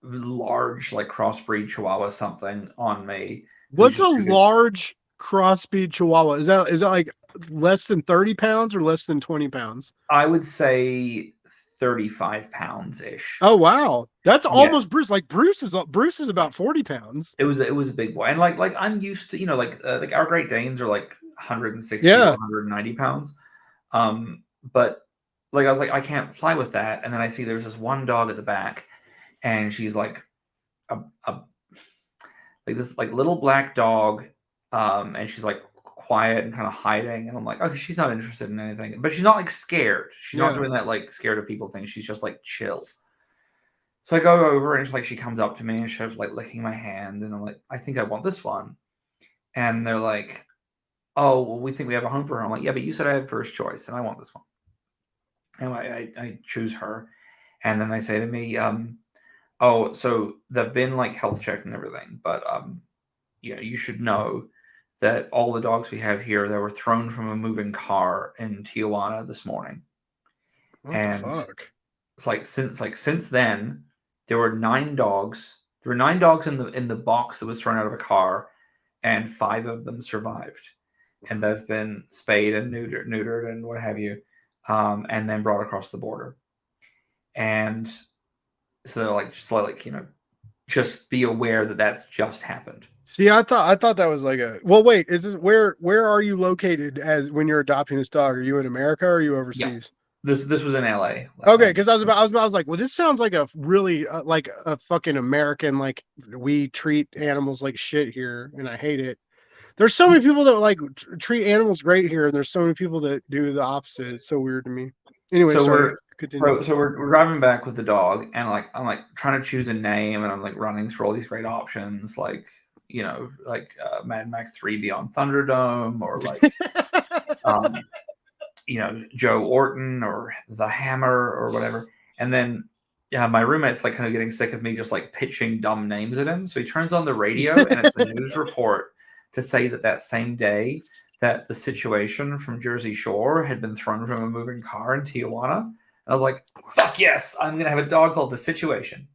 large like crossbreed Chihuahua something on me. What's a large crossbreed Chihuahua? Is that like less than 30 pounds or less than 20 pounds? I would say 35 pounds ish. Oh wow, that's almost Bruce. Like Bruce is about 40 pounds. It was a big boy, and like I'm used to like our Great Danes are like 160 Yeah. 190 pounds. But like I was like, I can't fly with that. And then I see there's this one dog at the back, and she's like a like this like little black dog, and she's like quiet and kind of hiding, and I'm like, okay, she's not interested in anything, but she's not like scared. She's not doing that like scared of people thing. She's just like chill. So I go over, and she comes up to me, and she's like licking my hand, and I'm like, I think I want this one. And they're like, oh, well, we think we have a home for her. I'm like, yeah, but you said I had first choice, and I want this one. And I choose her. And then they say to me, oh, so they've been like health checked and everything, but you should know that all the dogs we have here that were thrown from a moving car in Tijuana this morning. What the fuck? It's like since then there were 9 dogs. There were 9 dogs in the box that was thrown out of a car, and 5 of them survived, and they've been spayed and neutered and what have you, and then brought across the border. And so they're like, just be aware that that's just happened. See, I thought that was like well, wait, is this where are you located as when you're adopting this dog? Are you in America or are you overseas? Yeah. This was in LA. Okay, because I was like, well, this sounds like a really like a fucking American, like we treat animals like shit here, and I hate it. There's so many people that like treat animals great here, and there's so many people that do the opposite. It's so weird to me. Anyway, so sorry. we're driving back with the dog, and like I'm like trying to choose a name, and I'm like running through all these great options, like Mad Max 3 Beyond Thunderdome, or like Joe Orton or The Hammer or whatever. And then my roommate's like kind of getting sick of me just like pitching dumb names at him, so he turns on the radio, and it's a news report to say that same day that the situation from Jersey Shore had been thrown from a moving car in Tijuana. And I was like, fuck yes, I'm going to have a dog called The Situation.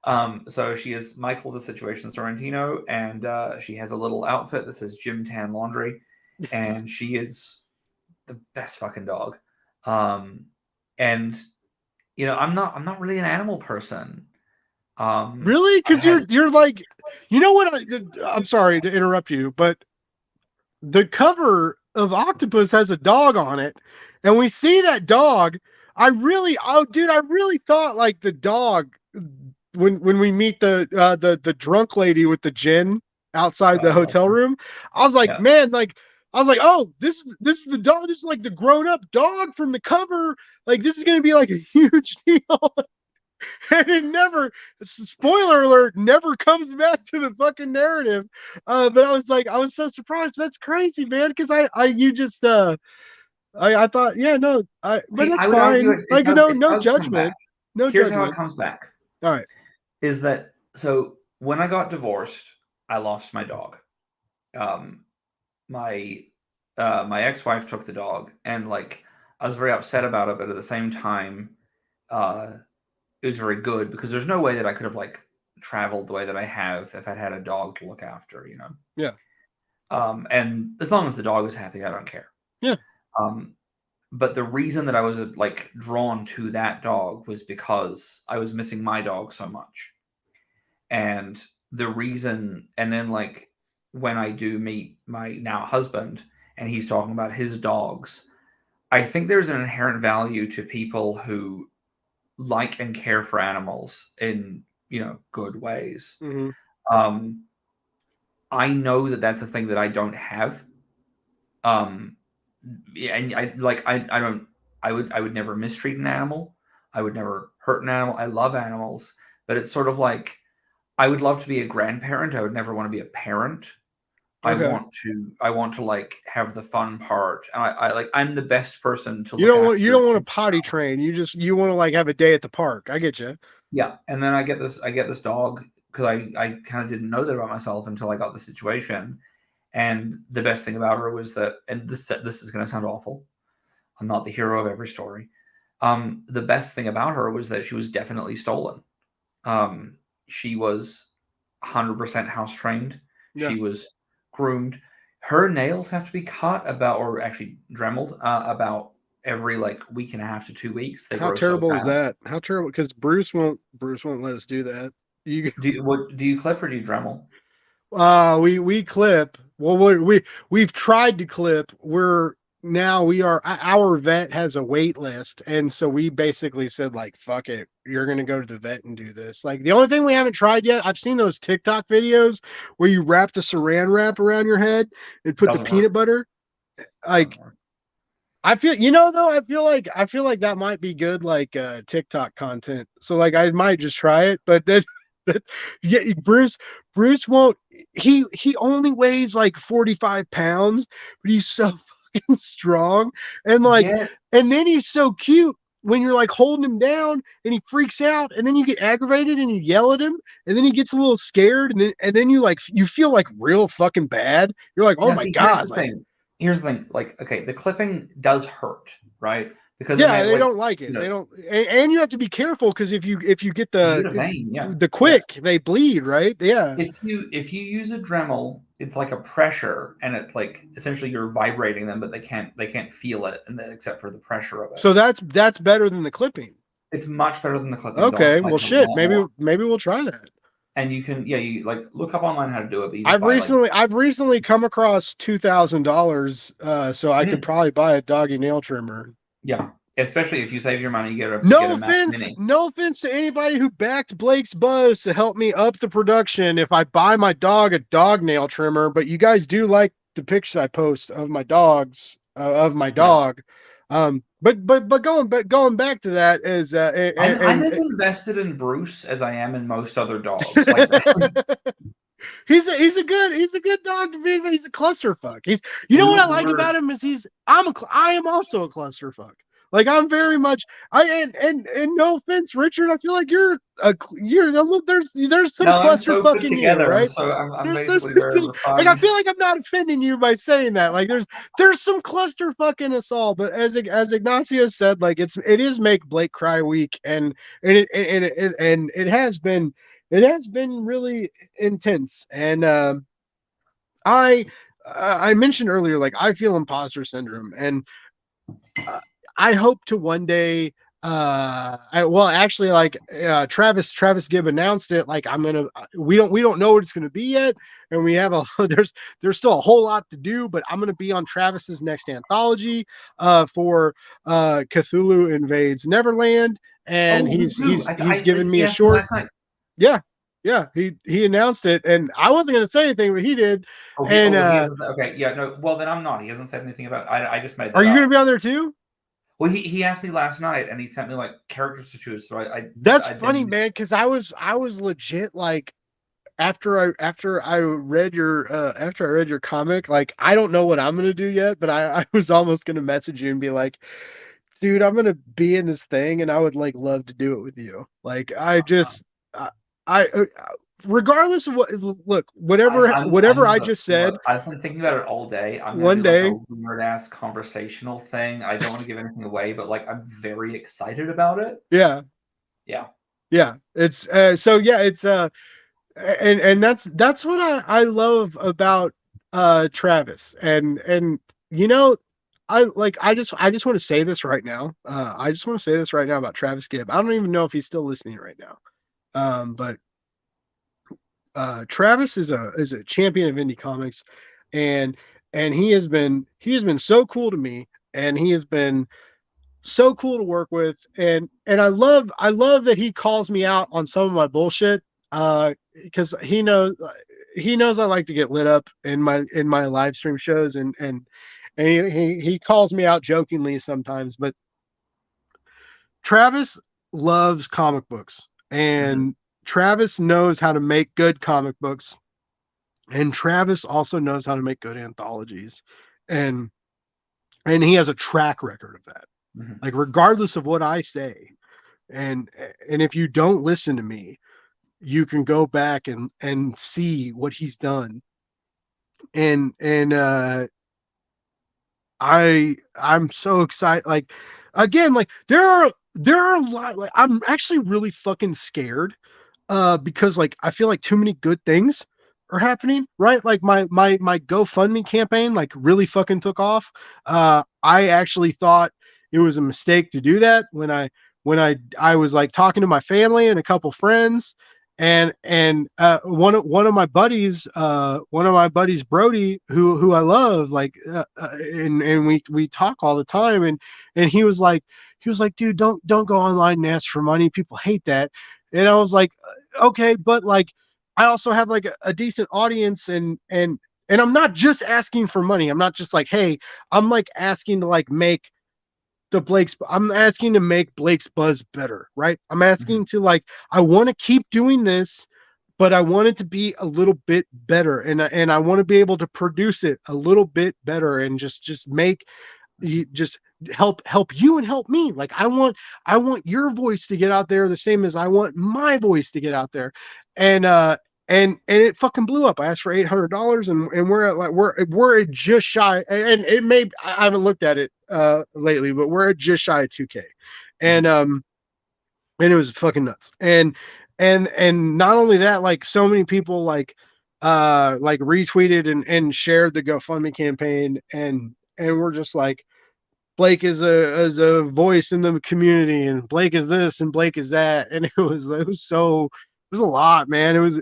So she is Michael the Situation Sorrentino, and she has a little outfit that says Gym Tan Laundry, and she is the best fucking dog. And I'm not really an animal person. Really? Because you're like, you know what? I'm sorry to interrupt you, but the cover of Octopus has a dog on it, and we see that dog. I really thought like the dog when we meet the drunk lady with the gin outside the hotel room. I was like, man, like I was like, oh, this is the dog. This is like the grown up dog from the cover. Like this is gonna be like a huge deal. And it never, spoiler alert, never comes back to the fucking narrative. But I was like, I was so surprised. That's crazy, man. Because I thought, yeah, no, but that's fine. Like, no judgment. No Here's judgment. how it comes back. All right. Is that so? When I got divorced, I lost my dog. My ex-wife took the dog, and like I was very upset about it, but at the same time, it was very good because there's no way that I could have like traveled the way that I have if I'd had a dog to look after, Yeah. And as long as the dog was happy, I don't care. Yeah. But the reason that I was like drawn to that dog was because I was missing my dog so much. And the reason, and then like when I do meet my now husband and he's talking about his dogs, I think there's an inherent value to people who like and care for animals in, good ways. Hmm. Um, I know that that's a thing that I don't have. Um, yeah, and I don't I would never mistreat an animal. I would never hurt an animal. I love animals, but it's sort of like I would love to be a grandparent. I would never want to be a parent. Okay. I want to like have the fun part. I like I'm the best person to You look don't want you after don't want to kids. potty train. You want to like have a day at the park. I get you. Yeah, and then I get this dog because I kind of didn't know that about myself until I got the situation. And the best thing about her was that, and this is going to sound awful. I'm not the hero of every story. The best thing about her was that she was definitely stolen. She was 100% house trained. Yeah. She was groomed. Her nails have to be cut about, or actually dremeled about every like week and a half to 2 weeks. They How grow so terrible is fast. that? How terrible? Because Bruce won't let us do that. You Do you clip or do you Dremel? we clip. Well, we've tried to clip. Our vet has a wait list, and so we basically said like, fuck it, you're gonna go to the vet and do this. Like the only thing we haven't tried yet, I've seen those TikTok videos where you wrap the saran wrap around your head and put the Doesn't work. peanut butter. Like Doesn't work. I feel, though, I feel like that might be good, like TikTok content. So like I might just try it, but then yeah, Bruce won't. He only weighs like 45 pounds, but he's so fucking strong, and like, Get and then he's so cute when you're like holding him down, and he freaks out, and then you get aggravated and you yell at him, and then he gets a little scared, and then you feel like real fucking bad. You're like, oh Now, my see, here's god, the like. thing. Here's the thing. Like, okay, the clipping does hurt, right? Because it Yeah, may they like don't like you it. know They don't, and you have to be careful because if you get if you get a vein, yeah, the yeah. quick, they bleed, right? Yeah. If you use a Dremel, it's like a pressure, and it's like essentially you're vibrating them, but they can't feel it, and then, except for the pressure of it. So that's better than the clipping. It's much better than the clipping. Okay, Dogs like well, it a shit. lot Maybe more. maybe we'll try that. And you can you like look up online how to do it, but you just buy like I've recently come across $2,000, so I could Mhm. probably buy a doggy nail trimmer. Yeah. Especially if you save your money, get a Mac Mini. No offense to anybody who backed Blake's Buzz to help me up the production if I buy my dog a dog nail trimmer, but you guys do like the pictures I post of my dogs, of my Yeah. dog. But going back to that is I'm as invested in Bruce as I am in most other dogs. Like he's a good dog to be, but he's a clusterfuck. You know what we I like were about him is I am also a clusterfuck. Like I'm very much and no offense, Richard. I feel like you're look. There's some no, I'm so clusterfuck put in you, together. right? I'm There's basically very like I refined. feel like I'm not offending you by saying that. Like there's some clusterfuck in us all. But as Ignacio said, like it is make Blake cry week, and it has been really intense. And I I mentioned earlier, like I feel imposter syndrome, and uh, I hope to one day. Well, actually, like Travis Gibb announced it. Like we don't know what it's gonna be yet, and we have a there's still a whole lot to do. But I'm gonna be on Travis's next anthology, for Cthulhu Invades Neverland, and Oh, me too. he's given me He a asked me short. last night. Yeah, yeah, he announced it, and I wasn't gonna say anything, but he did. And He hasn't okay, yeah, no, well then I'm not. He hasn't said anything about I just made are that you gonna up. be on there too? Well, he asked me last night and he sent me like characters to choose. So That's I funny, didn't man, because I was legit like after I read your comic, like I don't know what I'm gonna do yet, but I was almost gonna message you and be like, dude, I'm gonna be in this thing, and I would like love to do it with you. Like I regardless of what, look, whatever I'm I the just said, look, I've been thinking about it all day. I'm gonna one do like day, a weird ass conversational thing. I don't want to give anything away, but like I'm very excited about it. yeah, Yeah. yeah, it's so yeah, it's and that's what I love about Travis, and you know I just want to say this right now. I just want to say this right now about Travis Gibb. I don't even know if he's still listening right now. But Travis is a champion of indie comics, and he has been so cool to me. and he has been so cool to work with, and I love that he calls me out on some of my bullshit, because he knows I like to get lit up in my live stream shows, and he calls me out jokingly sometimes. But Travis loves comic books, and Travis knows how to make good comic books, and Travis also knows how to make good anthologies, and he has a track record of that. Like, regardless of what I say, and if you don't listen to me, you can go back and see what he's done. And I'm so excited. Like, again, like there are a lot. Like, I'm actually really fucking scared, because like I feel like too many good things are happening, right? Like my GoFundMe campaign like really fucking took off. I actually thought it was a mistake to do that when I was like talking to my family and a couple friends, and one of my buddies, Brody, who I love, like, and we talk all the time, and he was like, dude, don't go online and ask for money, people hate that. And I was like, okay, but like I also have like a decent audience, and I'm not just asking for money. I'm not just like, hey, I'm like asking to like make I'm asking to make Blake's Buzz better, right? I'm asking to like, I want to keep doing this, but I want it to be a little bit better, and I want to be able to produce it a little bit better, and just make you just help you and help me. Like, I want your voice to get out there the same as I want my voice to get out there. And it fucking blew up. I asked for $800, and we're at like we're at just shy, and it may, I haven't looked at it lately, but we're at just shy of 2K. And it was fucking nuts. And not only that, like, so many people like retweeted and shared the GoFundMe campaign, and we're just like, Blake is a voice in the community, and Blake is this, and Blake is that. And it was a lot, man. It was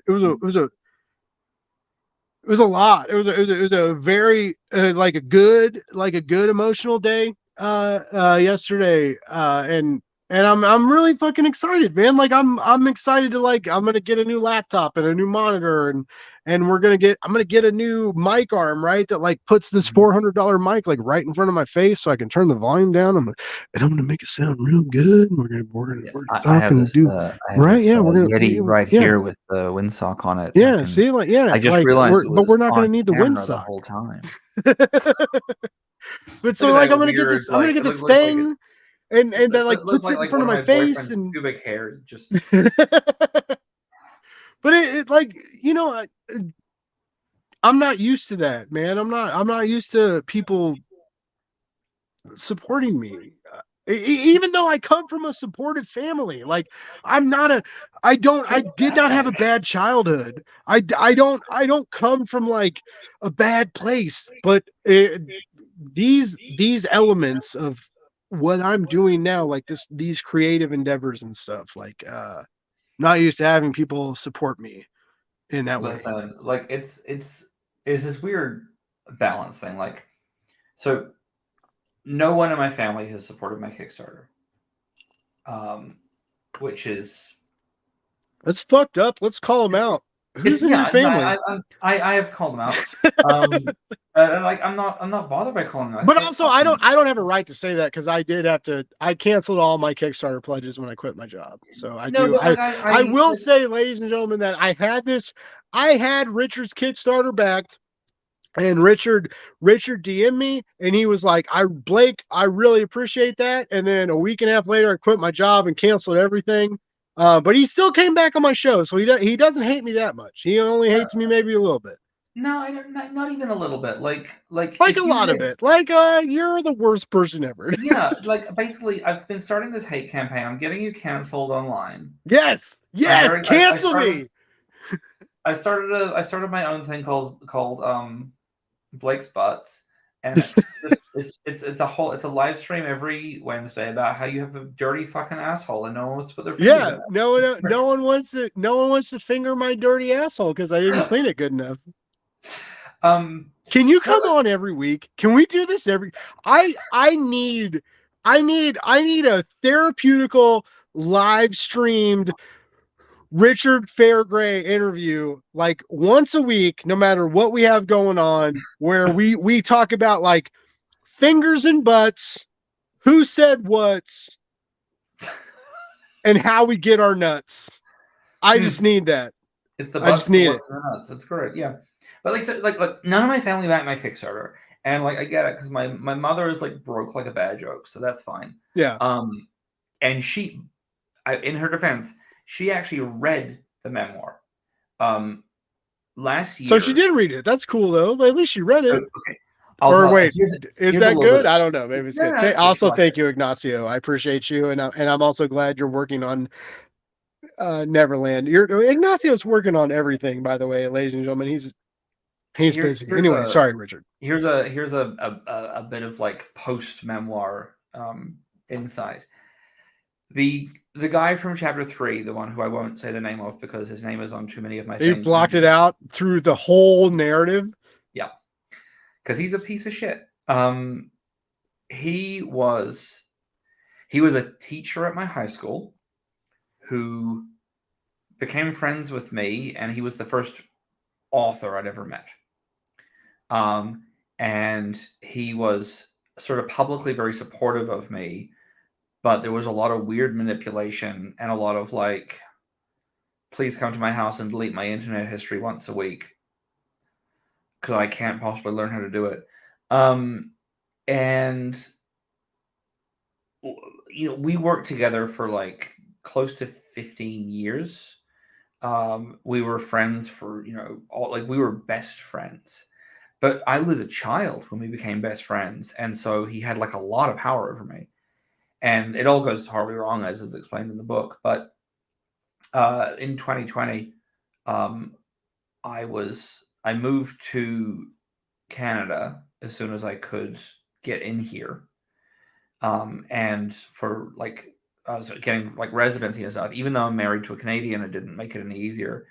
a lot. It was a very like a good emotional day yesterday, and I'm really fucking excited, man. Like, I'm excited to, like, I'm gonna get a new laptop and a new monitor, and I'm gonna get a new mic arm, right, that like puts this $400 mic like right in front of my face so I can turn the volume down. I'm gonna make it sound real good. And we're gonna I have and this, do I have right. this Yeah, we're gonna Yeti right yeah. here with the windsock on it. Yeah, see, like, yeah, I just like, realized but we're not going to need the camera the windsock. whole time. But so, Look at like, that I'm gonna get weird, this. I'm gonna like, get it this looks like thing, and that like looks puts it in like front one of of my my face, boyfriend's and pubic hair. Just but it like, I'm not used to that, man. I'm not used to people supporting me. Even though I come from a supportive family, like, I did not have a bad childhood. I don't come from like a bad place, but these elements of what I'm doing now, like these creative endeavors and stuff, like, not used to having people support me in that way. listen, like, it's this weird balance thing. Like, so no one in my family has supported my Kickstarter, which is That's fucked up. Let's call them out. Who's in your family? I have called them out. And like, I'm not bothered by calling them out. But also, I don't have a right to say that, because I canceled all my Kickstarter pledges when I quit my job. So I will say, ladies and gentlemen, that I had Richard's Kickstarter backed, and Richard DM'd me, and he was like, Blake, I really appreciate that. And then a week and a half later, I quit my job and canceled everything. But he still came back on my show, so he doesn't hate me that much. He only hates me maybe a little bit. No, not even a little bit. Like a lot of it. Like, you're the worst person ever. Yeah, like, basically, I've been starting this hate campaign. I'm getting you canceled online. Yes, cancel me. I started my own thing called Blake's Butts, and it's a live stream every Wednesday about how you have a dirty fucking asshole and no one wants to put their fingers in it. No one wants to finger my dirty asshole because I didn't clean it good enough. Can you come on every week? Can we do this every? I need a therapeutical live streamed Richard Fairgray interview like once a week, no matter what we have going on, where we talk about like fingers and butts, who said what's, and how we get our nuts. I just need that. It's the I butts, just need the it. butts, and the nuts. It's great, yeah. But like, so, like none of my family backed my Kickstarter, and like I get it because my mother is like broke like a bad joke, so that's fine. Yeah. And she, in her defense, she actually read the memoir. Last year. So she did read it. That's cool though. At least she read it. Okay. Or wait, is that good? I don't know. Maybe it's good. Also, thank you, Ignacio. I appreciate you, and I'm also glad you're working on Neverland. Ignacio's working on everything, by the way, ladies and gentlemen. He's busy. Anyway, sorry, Richard. Here's a bit of like post memoir insight. The guy from chapter 3, the one who I won't say the name of because his name is on too many of my things. You blocked it out through the whole narrative. Yeah, because he's a piece of shit. He was a teacher at my high school who became friends with me, and he was the first author I'd ever met. And he was sort of publicly very supportive of me, but there was a lot of weird manipulation and a lot of like, please come to my house and delete my internet history once a week because I can't possibly learn how to do it. And you know, we worked together for like close to 15 years. We were friends for, you know, we were best friends. But I was a child when we became best friends, and so he had like a lot of power over me. And it all goes horribly wrong, as is explained in the book. But in 2020, I moved to Canada as soon as I could get in here. And for like, I was getting like residency and stuff, even though I'm married to a Canadian, it didn't make it any easier.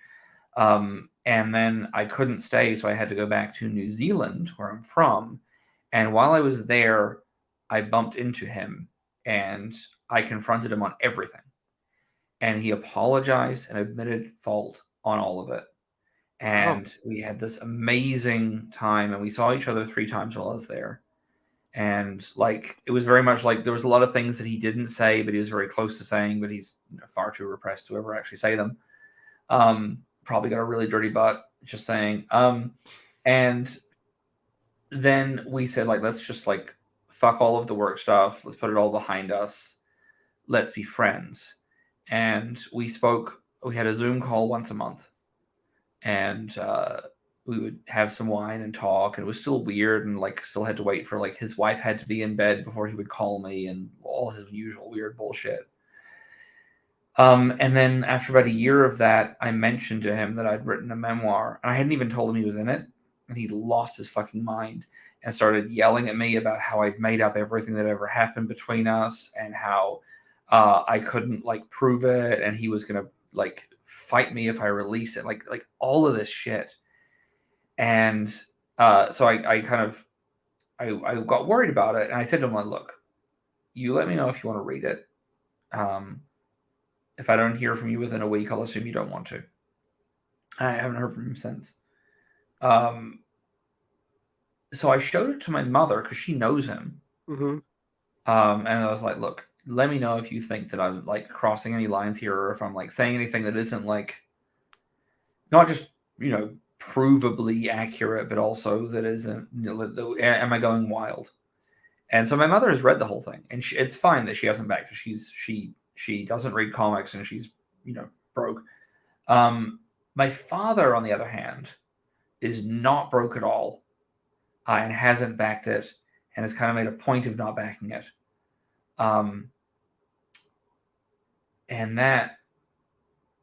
And then I couldn't stay, so I had to go back to New Zealand, where I'm from. And while I was there, I bumped into him and I confronted him on everything. And he apologized and admitted fault on all of it. And we had this amazing time, and we saw each other 3 times while I was there. And like, it was very much like there was a lot of things that he didn't say, but he was very close to saying, but he's far too repressed to ever actually say them. Probably got a really dirty butt, just saying. And then we said, like, let's just like fuck all of the work stuff. Let's put it all behind us. Let's be friends. And we spoke. We had a Zoom call once a month, and we would have some wine and talk. And it was still weird, and like still had to wait for like his wife had to be in bed before he would call me, and all his usual weird bullshit. And then after about a year of that, I mentioned to him that I'd written a memoir, and I hadn't even told him he was in it. And he lost his fucking mind and started yelling at me about how I'd made up everything that ever happened between us, and how I couldn't like prove it, and he was gonna like fight me if I release it, like all of this shit. And so I got worried about it, and I said to him, look, you let me know if you want to read it. If I don't hear from you within a week, I'll assume you don't want to. I haven't heard from him since. So I showed it to my mother because she knows him. Mm-hmm. And I was like, look, let me know if you think that I'm like crossing any lines here, or if I'm like saying anything that isn't like not just, provably accurate, but also that isn't, am I going wild? And so my mother has read the whole thing, and it's fine that she hasn't backed it. She doesn't read comics, and she's, broke. My father, on the other hand, is not broke at all, and hasn't backed it, and has kind of made a point of not backing it. And that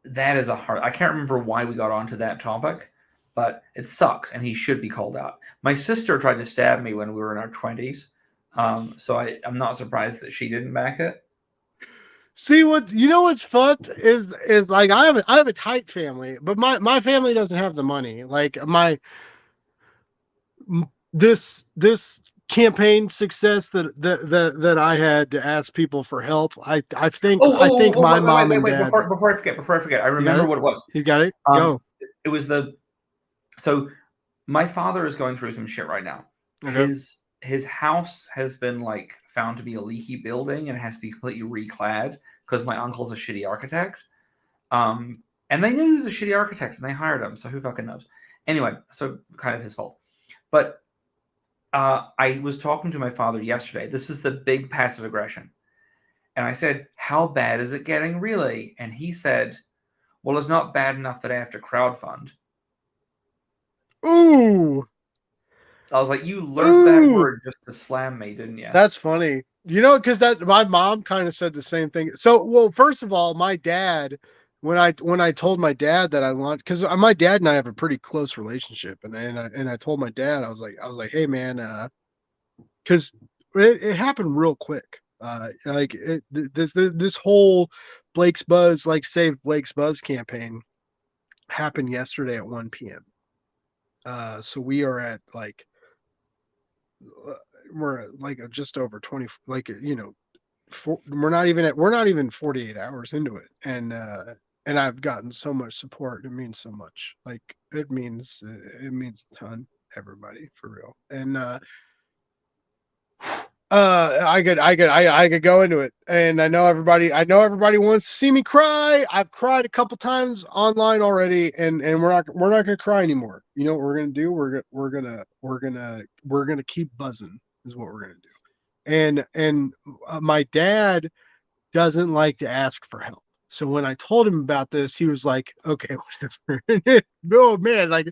is a hard. I can't remember why we got onto that topic, but it sucks, and he should be called out. My sister tried to stab me when we were in our 20s, so I'm not surprised that she didn't back it. See, what's fucked is like I have a tight family, but my family doesn't have the money. Like this campaign success that I had to ask people for help. I think my mom and Wait, dad. before I forget, I You got remember it. what it was. You got it. Um, Go. it was so my father is going through some shit right now. Okay. His house has been like found to be a leaky building and it has to be completely reclad because my uncle's a shitty architect. And they knew he was a shitty architect and they hired him, so who fucking knows? Anyway, so kind of his fault. But I was talking to my father yesterday. This is the big passive aggression. And I said, "How bad is it getting, really?" And he said, "Well, it's not bad enough that I have to crowdfund." Ooh. I was like, "You learned that Ooh. word just to slam me, didn't you?" That's funny. Because that my mom kind of said the same thing. So, well, first of all, my dad, when I told my dad that I want, because my dad and I have a pretty close relationship, and I told my dad, I was like, hey man, because it happened real quick. Like this whole Blake's Buzz, like Save Blake's Buzz campaign happened yesterday at 1 p.m. So we are at like uh, we're at like just over 20, like we're not even 48 hours into it, and I've gotten so much support. It means so much. Like it means a ton, everybody, for real. And I could go into it, and I know everybody wants to see me cry. I've cried a couple times online already, and we're not gonna cry anymore. You know what we're gonna do? We're gonna keep buzzing is what we're gonna do. And my dad doesn't like to ask for help. So when I told him about this, he was like, "Okay, whatever." No, man, like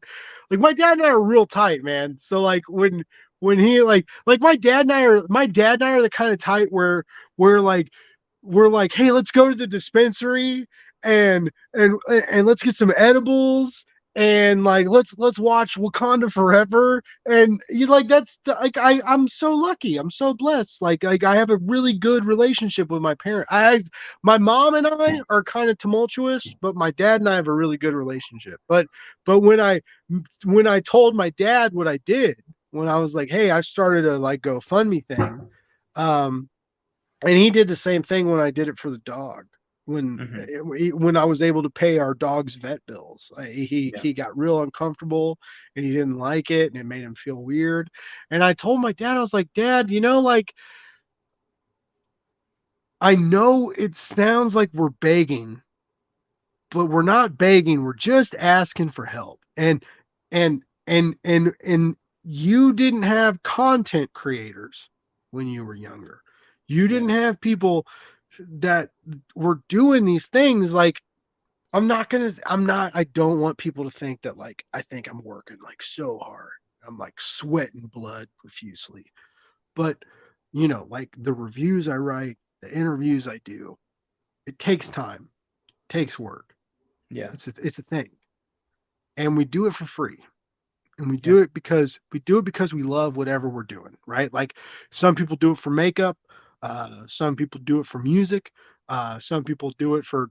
my dad and I are real tight, man. So like when he like my dad and I are the kind of tight where we're like we're like, "Hey, let's go to the dispensary and let's get some edibles and like let's watch Wakanda Forever." And you like like I'm so lucky. I'm so blessed. Like I have a really good relationship with my parent. My mom and I are kind of tumultuous, but my dad and I have a really good relationship. But when I told my dad what I did, when I was like, "Hey, I started a like GoFundMe thing," um, and he did the same thing when I did it for the dog. When Hmm. when I was able to pay our dog's vet bills, he Yeah. he got real uncomfortable and he didn't like it, and it made him feel weird. And I told my dad, I was like, "Dad, like I know it sounds like we're begging, but we're not begging. We're just asking for help. And you didn't have content creators when you were younger. You didn't Yeah. have people that were doing these things. Like I don't want people to think that like I think I'm working like so hard. I'm like sweating blood profusely. But like the reviews I write, the interviews I do, it takes time, takes work. Yeah. It's a thing. And we do it for free. And we Yeah. do it because we love whatever we're doing, right? Like some people do it for makeup, some people do it for music, some people do it for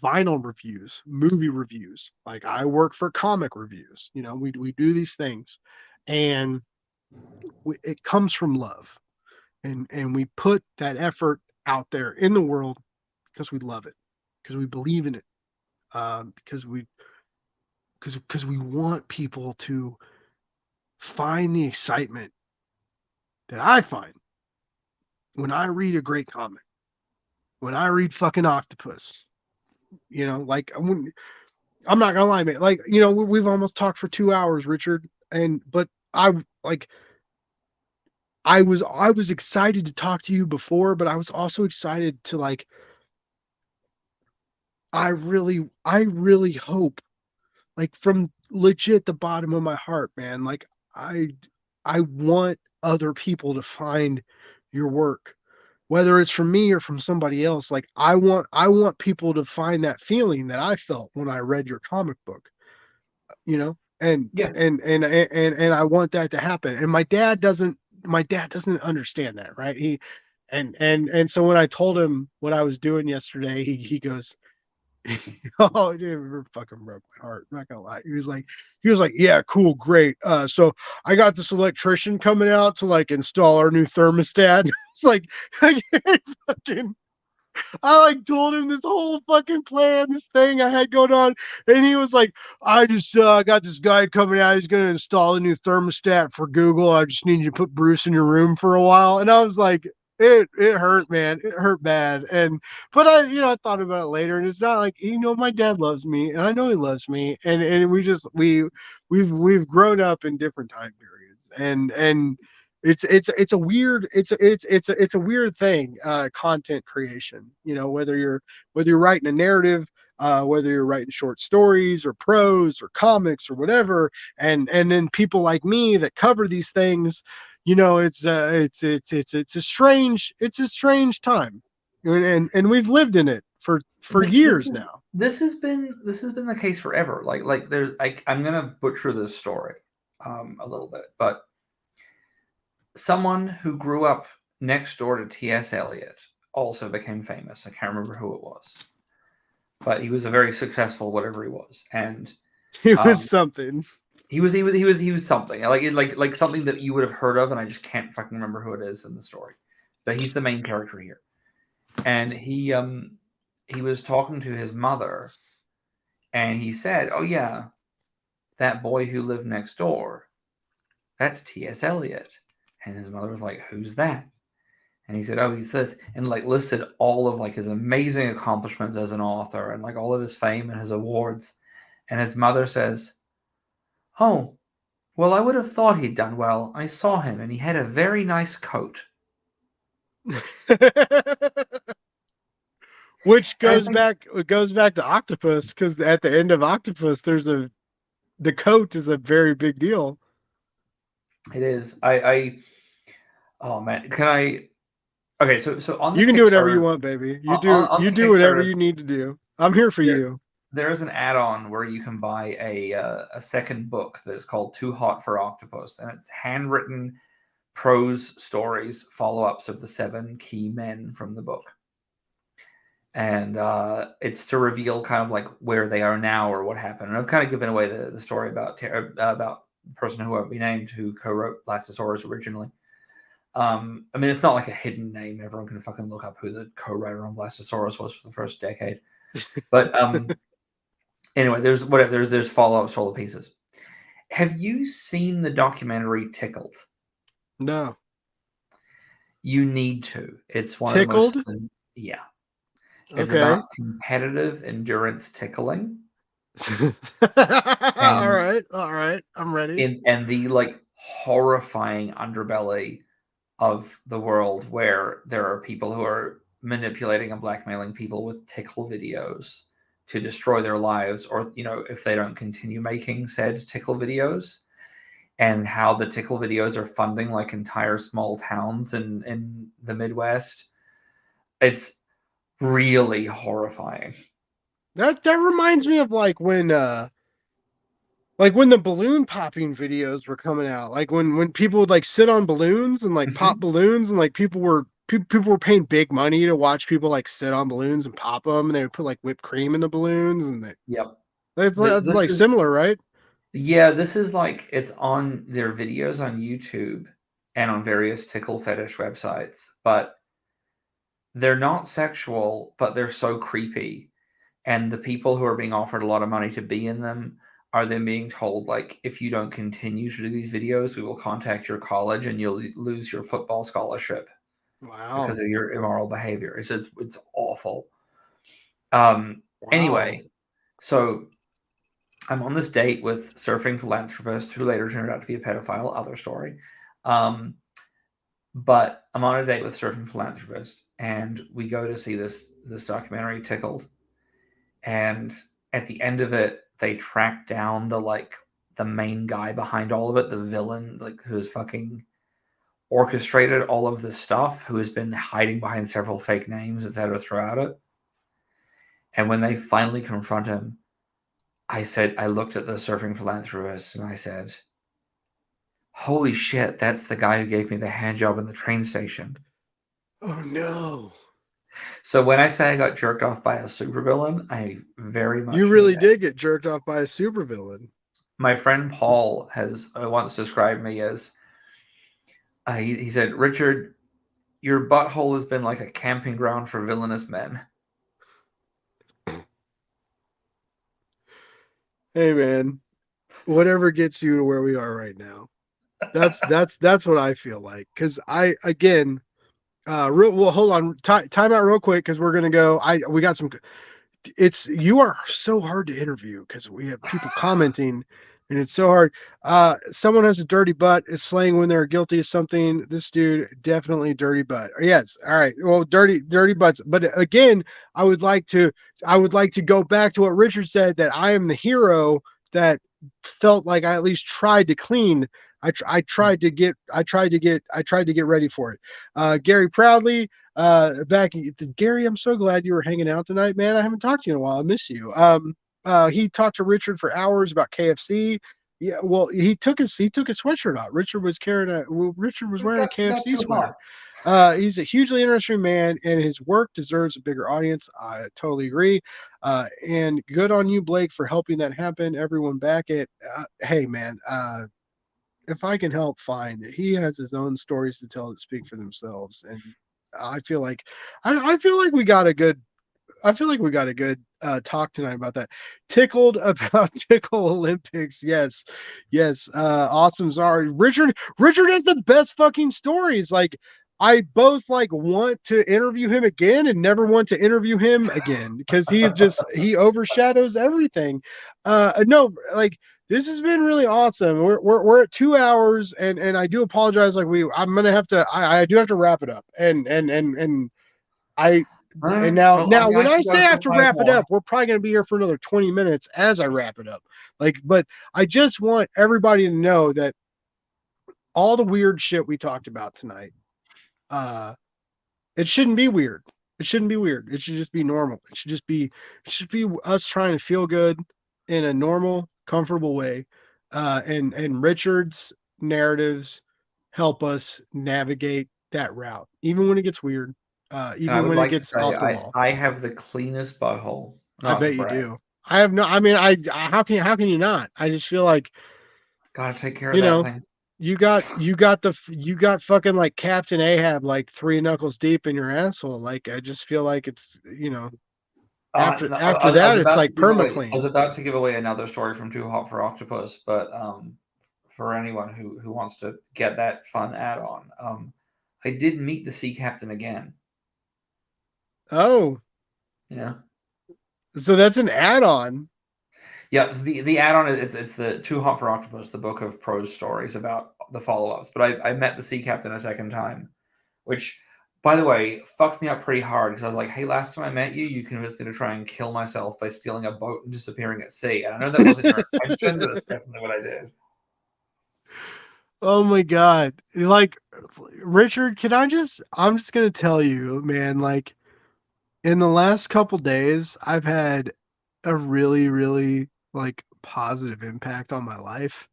vinyl reviews, movie reviews. Like I work for comic reviews. We do these things, and it comes from love, and we put that effort out there in the world because we love it, because we believe in it, because we want people to find the excitement that I find when I read a great comic, when I read fucking Octopus. Like I'm not gonna lie, man. Like we've almost talked for 2 hours, Richard, and but I like I was excited to talk to you before, but I was also excited to like I really hope, like from legit the bottom of my heart, man. Like I I want other people to find your work, whether it's from me or from somebody else. Like I want people to find that feeling that I felt when I read your comic book, you know? And Yeah. and I want that to happen. And my dad doesn't understand that, right? So when I told him what I was doing yesterday, he goes, Oh, dude, it fucking broke my heart. I'm not gonna lie. He was like, yeah, cool, great. So I got this electrician coming out to like install our new thermostat. It's like, I fucking, I like told him this whole fucking plan, this thing I had going on, and he was like, I just got this guy coming out. He's gonna install a new thermostat for Google. I just need you to put Bruce in your room for a while. And I was like, it hurt, man. It hurt bad. And but I thought about it later, and it's not like my dad loves me, and I know he loves me, and we've grown up in different time periods, and it's a weird it's a weird thing, content creation, whether you're writing a narrative, whether you're writing short stories or prose or comics or whatever, and then people like me that cover these things, it's a strange time, and we've lived in it for years now. This has been the case forever. Like there's I'm gonna butcher this story a little bit, but someone who grew up next door to T.S. Eliot also became famous. I can't remember who it was, but he was a very successful whatever he was, and He was something. He was something like something that you would have heard of, and I just can't fucking remember who it is in the story. But he's the main character here, and he was talking to his mother, and he said, "Oh yeah, that boy who lived next door, that's T.S. Eliot." And his mother was like, "Who's that?" And he said, "Oh, he's this," and like listed all of like his amazing accomplishments as an author and like all of his fame and his awards. And his mother says, "Oh, well, I would have thought he'd done well. I saw him and he had a very nice coat." Which goes back to Octopus, because at the end of Octopus, the coat is a very big deal. It is. Oh man, can I? Okay, so on the you can do whatever you want, baby. You do whatever you need to do. I'm here for you. There is an add-on where you can buy a second book that is called Too Hot for Octopus, and it's handwritten prose stories, follow-ups of the 7 key men from the book. And it's to reveal kind of like where they are now or what happened. And I've kind of given away the story about the person who won't be named, who co-wrote Blastosaurus originally. I mean, it's not like a hidden name. Everyone can fucking look up who the co-writer on Blastosaurus was for the first decade. But anyway, there's follow-ups for all the pieces. Have you seen the documentary Tickled? No. You need to. It's one Tickled? of the most, yeah. It's about competitive endurance tickling. All right. I'm ready. And the like horrifying underbelly of the world, where there are people who are manipulating and blackmailing people with tickle videos to destroy their lives, or if they don't continue making said tickle videos, and how the tickle videos are funding like entire small towns in the Midwest. It's really horrifying. That reminds me of like when the balloon popping videos were coming out, like when people would like sit on balloons and like pop balloons, and like people were paying big money to watch people like sit on balloons and pop them, and they would put like whipped cream in the balloons, and that's like similar, right? Yeah, this is like, it's on their videos on YouTube and on various tickle fetish websites, but they're not sexual, but they're so creepy. And the people who are being offered a lot of money to be in them are then being told, like, if you don't continue to do these videos, we will contact your college and you'll lose your football scholarship. Wow. Because of your immoral behavior. It's awful. Anyway, so I'm on this date with surfing philanthropist who later turned out to be a pedophile. Other story. But I'm on a date with surfing philanthropist, and we go to see this documentary Tickled. And at the end of it, they track down the main guy behind all of it, the villain, like, who has fucking orchestrated all of this stuff, who has been hiding behind several fake names, etc. throughout it. And when they finally confront him, I looked at the surfing philanthropist and I said, "Holy shit, that's the guy who gave me the hand job in the train station." Oh no. So when I say I got jerked off by a supervillain, I very much You mean really it. did get jerked off by a supervillain. My friend Paul has once described me as he said, Richard, your butthole has been like a camping ground for villainous men. Hey man, whatever gets you to where we are right now. That's what I feel like. Cause I again, well, hold on, time out real quick because we're gonna go. We got some. It's you are so hard to interview because we have people commenting, and it's so hard. Someone has a dirty butt is slaying when they're guilty of something. This dude definitely dirty butt. Yes, all right. Well, dirty butts. But again, I would like to go back to what Richard said that I am the hero that felt like I at least tried to clean. I tried to get ready for it. Gary Proudly, back Gary, I'm so glad you were hanging out tonight, man. I haven't talked to you in a while. I miss you. He talked to Richard for hours about KFC. Yeah, well, he took his sweatshirt out. Richard was wearing a It got KFC too sweater. hot. He's a hugely interesting man, and his work deserves a bigger audience. I totally agree. And good on you, Blake, for helping that happen. Everyone back at hey, man. If I can help, fine. He has his own stories to tell that speak for themselves, and I feel like I feel like we got a good talk tonight about that. Tickled about Tickle Olympics. Yes. Yes. Awesome. Sorry. Richard has the best fucking stories. Like I both like want to interview him again and never want to interview him again because he overshadows everything. No, like this has been really awesome. We're at 2 hours and I do apologize. Like I'm gonna have to I do have to wrap it up and I All and right. now, Well, I when I actually say got I some have to five wrap it more. up, we're probably going to be here for another 20 minutes as I wrap it up. But I just want everybody to know that all the weird shit we talked about tonight, uh, it shouldn't be weird. It shouldn't be weird. It should just be normal. It should be us trying to feel good in a normal, comfortable way. And Richard's narratives help us navigate that route, even when it gets weird, And I even would when it like to gets say off the wall. I have the cleanest butthole. I Not to bet you brag. do. I have no. I mean, how can you not? I just feel like Gotta take care of you that know thing. you got fucking like Captain Ahab like 3 knuckles deep in your asshole. Like I just feel like it's after No, I that was it's about to like give away. I permaclean. was about to give away another story from Too Hot for Octopus, but for anyone who wants to get that fun add-on, I did meet the sea captain again. Oh, Yeah, so that's an add-on. yeah. The add-on is it's the Too Hot for Octopus, the book of prose stories about the follow-ups. But I met the sea captain a second time, which, by the way, fucked me up pretty hard because I was like, "Hey, last time I met you, you convinced me to try and kill myself by stealing a boat and disappearing at sea." And I know that wasn't your intention, but it's definitely what I did. Oh my god. Like Richard, I'm just going to tell you, man, like in the last couple days, I've had a really, really like positive impact on my life.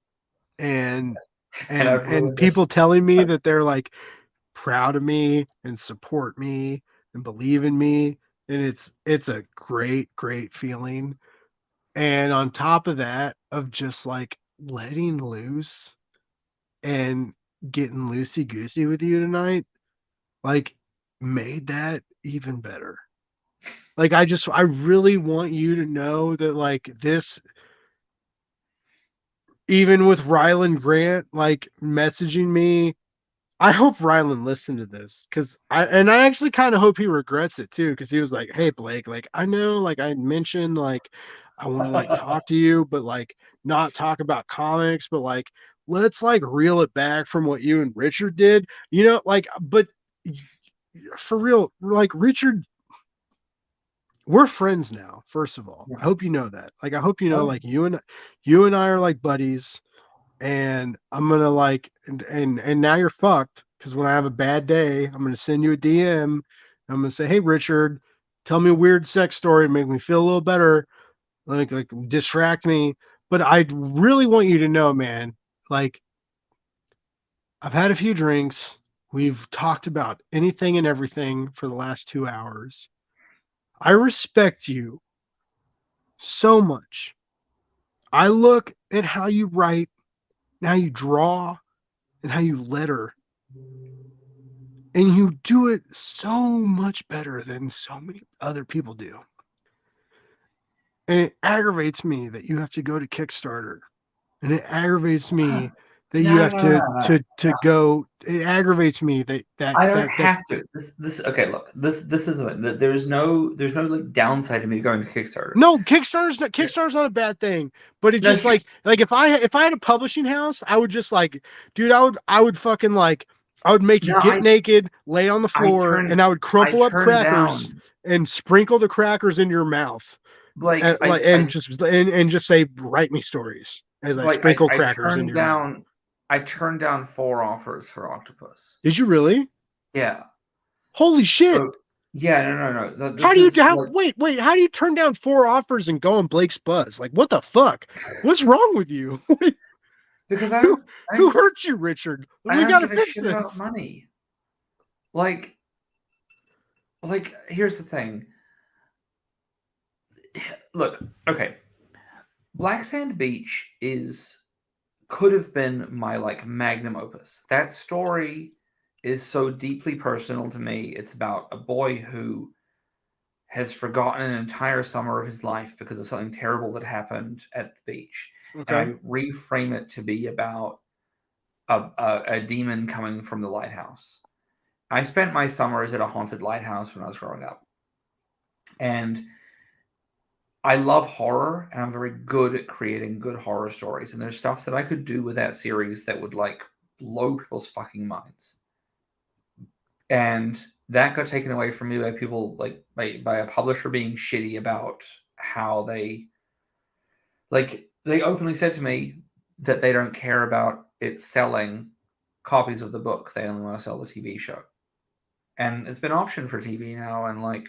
And And I've and ruined it. people telling me that they're like proud of me and support me and believe in me. And it's a great feeling. And on top of that, of just like letting loose and getting loosey goosey with you tonight, like made that even better. Like I really want you to know that like this, even with Ryland Grant like messaging me, I hope Ryland listened to this because I actually kind of hope he regrets it too because he was like, "Hey Blake, like I know like I mentioned like I want to like talk to you, but like not talk about comics, but like let's like reel it back from what you and Richard did, like but for real, like Richard, we're friends now. First of all, Yeah. I hope you know that. Like I hope you know Oh, like you and I are like buddies and I'm gonna like and now you're fucked because when I have a bad day, I'm gonna send you a DM. I'm gonna say, hey Richard, tell me a weird sex story, make me feel a little better, like distract me. But I really want you to know, man, like I've had a few drinks. We've talked about anything and everything for the last 2 hours. I respect you so much. I look at how you write, and how you draw, and how you letter, and you do it so much better than so many other people do. And it aggravates me that you have to go to Kickstarter, and it aggravates me that you No, have no, no, no, to go. It aggravates me I don't have to. This okay. Look, this is the thing. There's no like downside to me going to Kickstarter. No, Kickstarter's not a bad thing, but it's No, just like if I had a publishing house, I would just like, dude, I would fucking like, I would make you No, get naked, lay on the floor, and I would crumple up turned crackers down and sprinkle the crackers into your mouth, like and just say, write me stories as I sprinkle crackers into your mouth. I turned down 4 offers for Octopus. Did you really? Yeah. Holy shit! So, yeah, no. Wait? How do you turn down 4 offers and go on Blake's Buzz? Like, what the fuck? What's wrong with you? Because who hurt you, Richard? We gotta fix this. About money. Like, here's the thing. Look, okay. Black Sand Beach could have been my like magnum opus. That story is so deeply personal to me. It's about a boy who has forgotten an entire summer of his life because of something terrible that happened at the beach. Okay. And I reframe it to be about a demon coming from the lighthouse. I spent my summers at a haunted lighthouse when I was growing up. And I love horror, and I'm very good at creating good horror stories. And there's stuff that I could do with that series that would like blow people's fucking minds. And that got taken away from me by people like by a publisher being shitty about how they openly said to me that they don't care about it selling copies of the book. They only want to sell the TV show. And it's been optioned for TV now, and like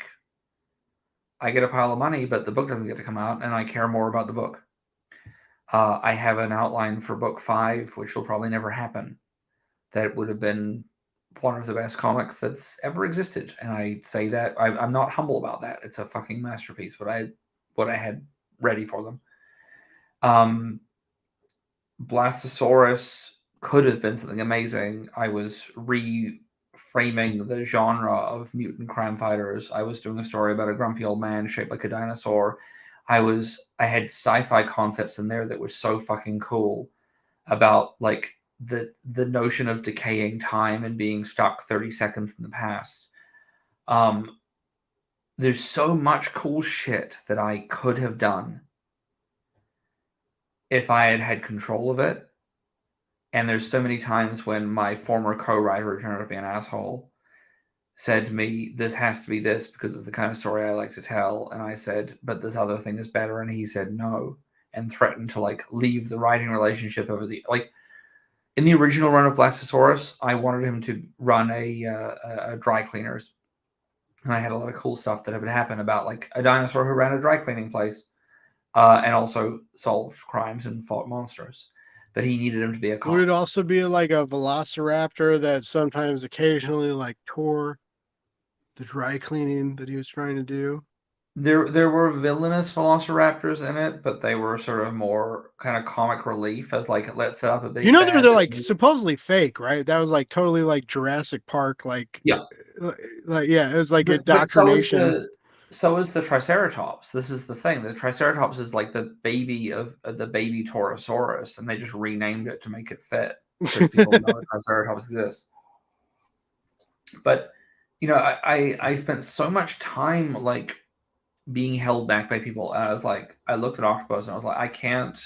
I get a pile of money, but the book doesn't get to come out, and I care more about the book. I have an outline for book 5, which will probably never happen. That would have been one of the best comics that's ever existed. And I say that I'm not humble about that. It's a fucking masterpiece, what I had ready for them. Blastosaurus could have been something amazing. I was reframing the genre of mutant crime fighters. I was doing a story about a grumpy old man shaped like a dinosaur. I had sci-fi concepts in there that were so fucking cool about like the notion of decaying time and being stuck 30 seconds in the past. There's so much cool shit that I could have done if I had had control of it. And there's so many times when my former co-writer, turned out to be an asshole, said to me, this has to be this because it's the kind of story I like to tell. And I said, but this other thing is better. And he said no, and threatened to like leave the writing relationship over the like. In the original run of Blastosaurus, I wanted him to run a dry cleaners. And I had a lot of cool stuff that would happen about like a dinosaur who ran a dry cleaning place and also solved crimes and fought monsters. But he needed him to be a cop. Would it also be like a velociraptor that sometimes occasionally like tore the dry cleaning that he was trying to do? There were villainous velociraptors in it, but they were sort of more kind of comic relief as like, let's set up a big. You know, they're like supposedly fake, right? That was like totally like Jurassic Park, like yeah, it was like indoctrination. So is the Triceratops. This is the thing. The Triceratops is like the baby of the baby Torosaurus, and they just renamed it to make it fit because people know the Triceratops exists. But you know, I spent so much time like being held back by people, and I was like, I looked at Octopus and I was like, I can't.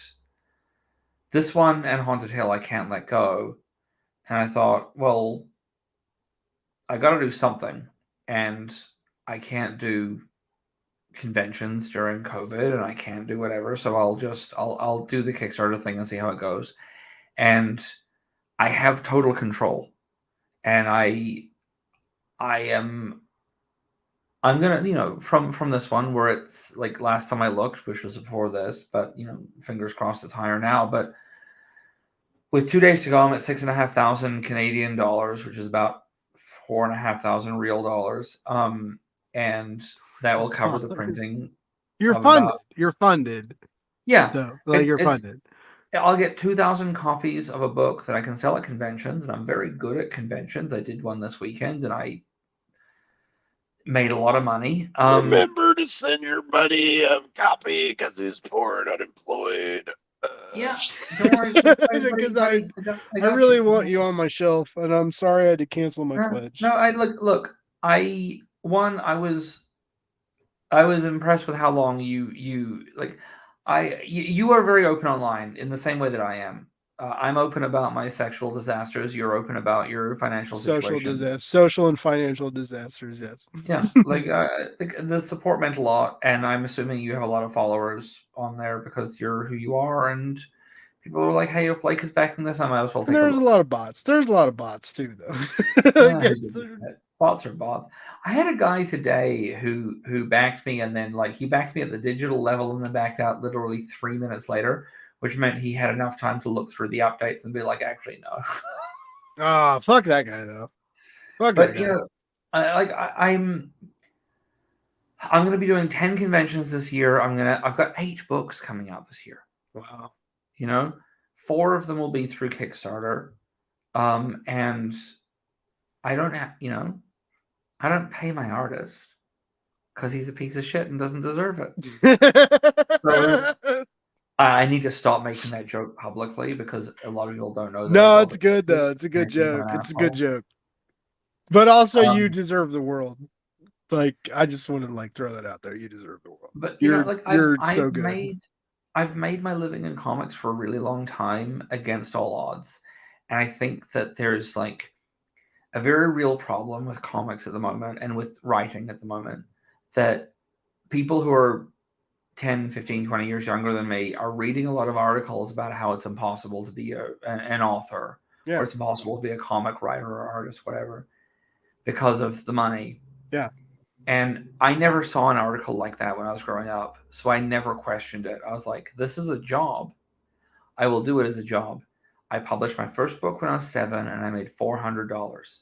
This one and Haunted Hill, I can't let go. And I thought, well, I got to do something, and I can't do conventions during COVID, and I can't do whatever. So I'll do the Kickstarter thing and see how it goes. And I have total control, and I'm gonna, you know, from this one where it's like last time I looked, which was before this, but you know, fingers crossed it's higher now. But with 2 days to go, I'm at 6,500 Canadian dollars, which is about $4,500 real dollars. And that will cover the printing. You're of funded. about- You're funded. Yeah. So, like, you're funded. I'll get 2,000 copies of a book that I can sell at conventions, and I'm very good at conventions. I did one this weekend, and I made a lot of money. Remember to send your buddy a copy because he's poor and unemployed. Yeah, don't worry. Because I really want you on my shelf, and I'm sorry I had to cancel my pledge. No, I look. I was impressed with how long you like. You are very open online in the same way that I am. I'm open about my sexual disasters. You're open about your financial situation. Social and financial disasters. Yes. Yeah, like the support meant a lot, and I'm assuming you have a lot of followers on there because you're who you are, and people are like, "Hey, if Blake is backing this, I might as well take." There's a lot of bots. There's a lot of bots too, though. Bots are bots. I had a guy today who backed me, and then he backed me at the digital level, and then backed out literally 3 minutes later, which meant he had enough time to look through the updates and be like, "Actually, no." Ah, fuck that guy though. Fuck But that guy. I'm going to be doing 10 conventions this year. I've got 8 books coming out this year. Wow. 4 of them will be through Kickstarter. And I don't have, I don't pay my artist because he's a piece of shit and doesn't deserve it. So, I need to stop making that joke publicly because a lot of people don't know that. No, it's good though. It's a good joke. It's a good joke. But also, you deserve the world. Like, I just want to throw that out there. You deserve the world. But you're so good. I've made my living in comics for a really long time against all odds, and I think that there's a very real problem with comics at the moment and with writing at the moment, that people who are 10, 15, 20 years younger than me are reading a lot of articles about how it's impossible to be an author, or it's impossible to be a comic writer or artist, whatever, because of the money. Yeah. And I never saw an article like that when I was growing up, so I never questioned it. I was like, this is a job. I will do it as a job. I published my first book when I was 7, and I made $400.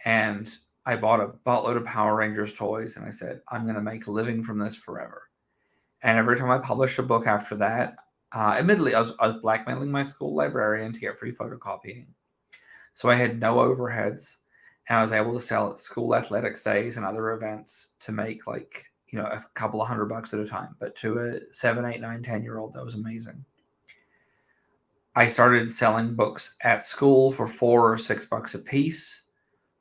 And I bought a buttload of Power Rangers toys, and I said, I'm going to make a living from this forever. And every time I published a book after that, admittedly, I was blackmailing my school librarian to get free photocopying. So I had no overheads, and I was able to sell at school athletics days and other events to make a couple of $100 at a time. But to a 7, 8, 9, 10-year-old, that was amazing. I started selling books at school for $4 or $6 a piece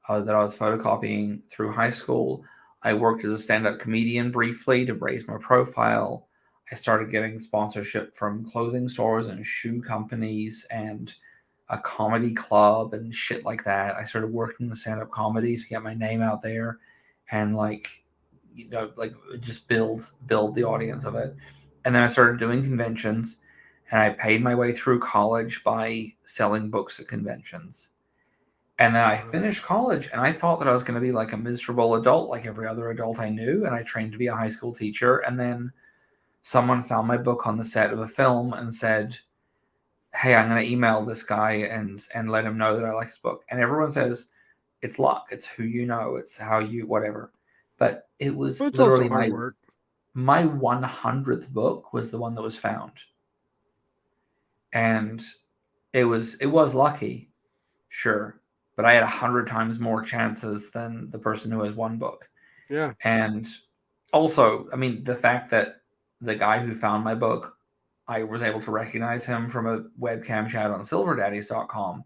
that I was photocopying through high school. I worked as a stand-up comedian briefly to raise my profile. I started getting sponsorship from clothing stores and shoe companies and a comedy club and shit like that. I started working the stand-up comedy to get my name out there and just build the audience of it. And then I started doing conventions, and I paid my way through college by selling books at conventions. And then I finished college, and I thought that I was going to be like a miserable adult, like every other adult I knew. And I trained to be a high school teacher. And then someone found my book on the set of a film and said, hey, I'm going to email this guy and let him know that I like his book. And everyone says, it's luck. It's who you know. It's how you, whatever. But it was literally my 100th book was the one that was found. And it was lucky, sure. But I had 100 times more chances than the person who has one book. Yeah. And also, I mean, the fact that the guy who found my book, I was able to recognize him from a webcam chat on silverdaddies.com,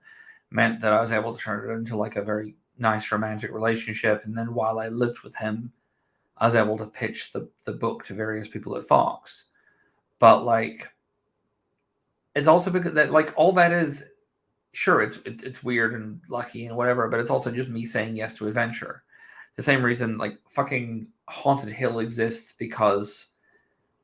meant that I was able to turn it into a very nice romantic relationship. And then while I lived with him, I was able to pitch the book to various people at Fox. But it's also because that all that is, sure, it's weird and lucky and whatever, but it's also just me saying yes to adventure. The same reason fucking Haunted Hill exists because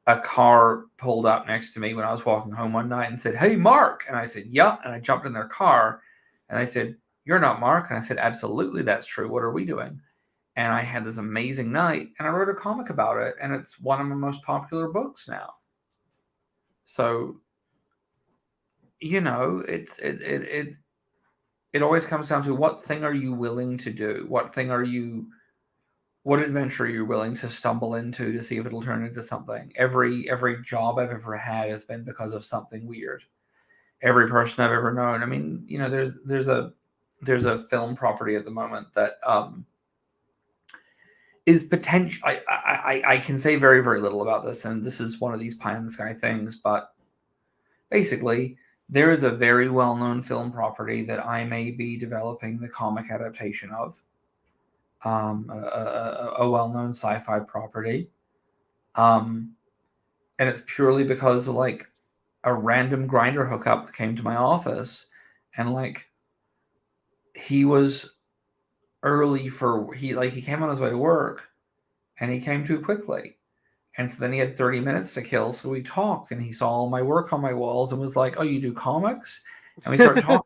a car pulled up next to me when I was walking home one night and said, hey, Mark. And I said, yeah. And I jumped in their car and they said, you're not Mark. And I said, absolutely, that's true. What are we doing? And I had this amazing night and I wrote a comic about it. And it's one of my most popular books now. So, it's it always comes down to what thing are you willing to do? What adventure are you willing to stumble into to see if it'll turn into something? Every job I've ever had has been because of something weird. Every person I've ever known. I mean, there's a film property at the moment that is potential. I can say very, very little about this, and this is one of these pie in the sky things, but basically there is a very well-known film property that I may be developing the comic adaptation of. A well-known sci-fi property. And it's purely because like a random grinder hookup that came to my office, and like he was early he came on his way to work and he came too quickly. And so then he had 30 minutes to kill. So we talked and he saw all my work on my walls and was like, "Oh, you do comics?" And we started talking.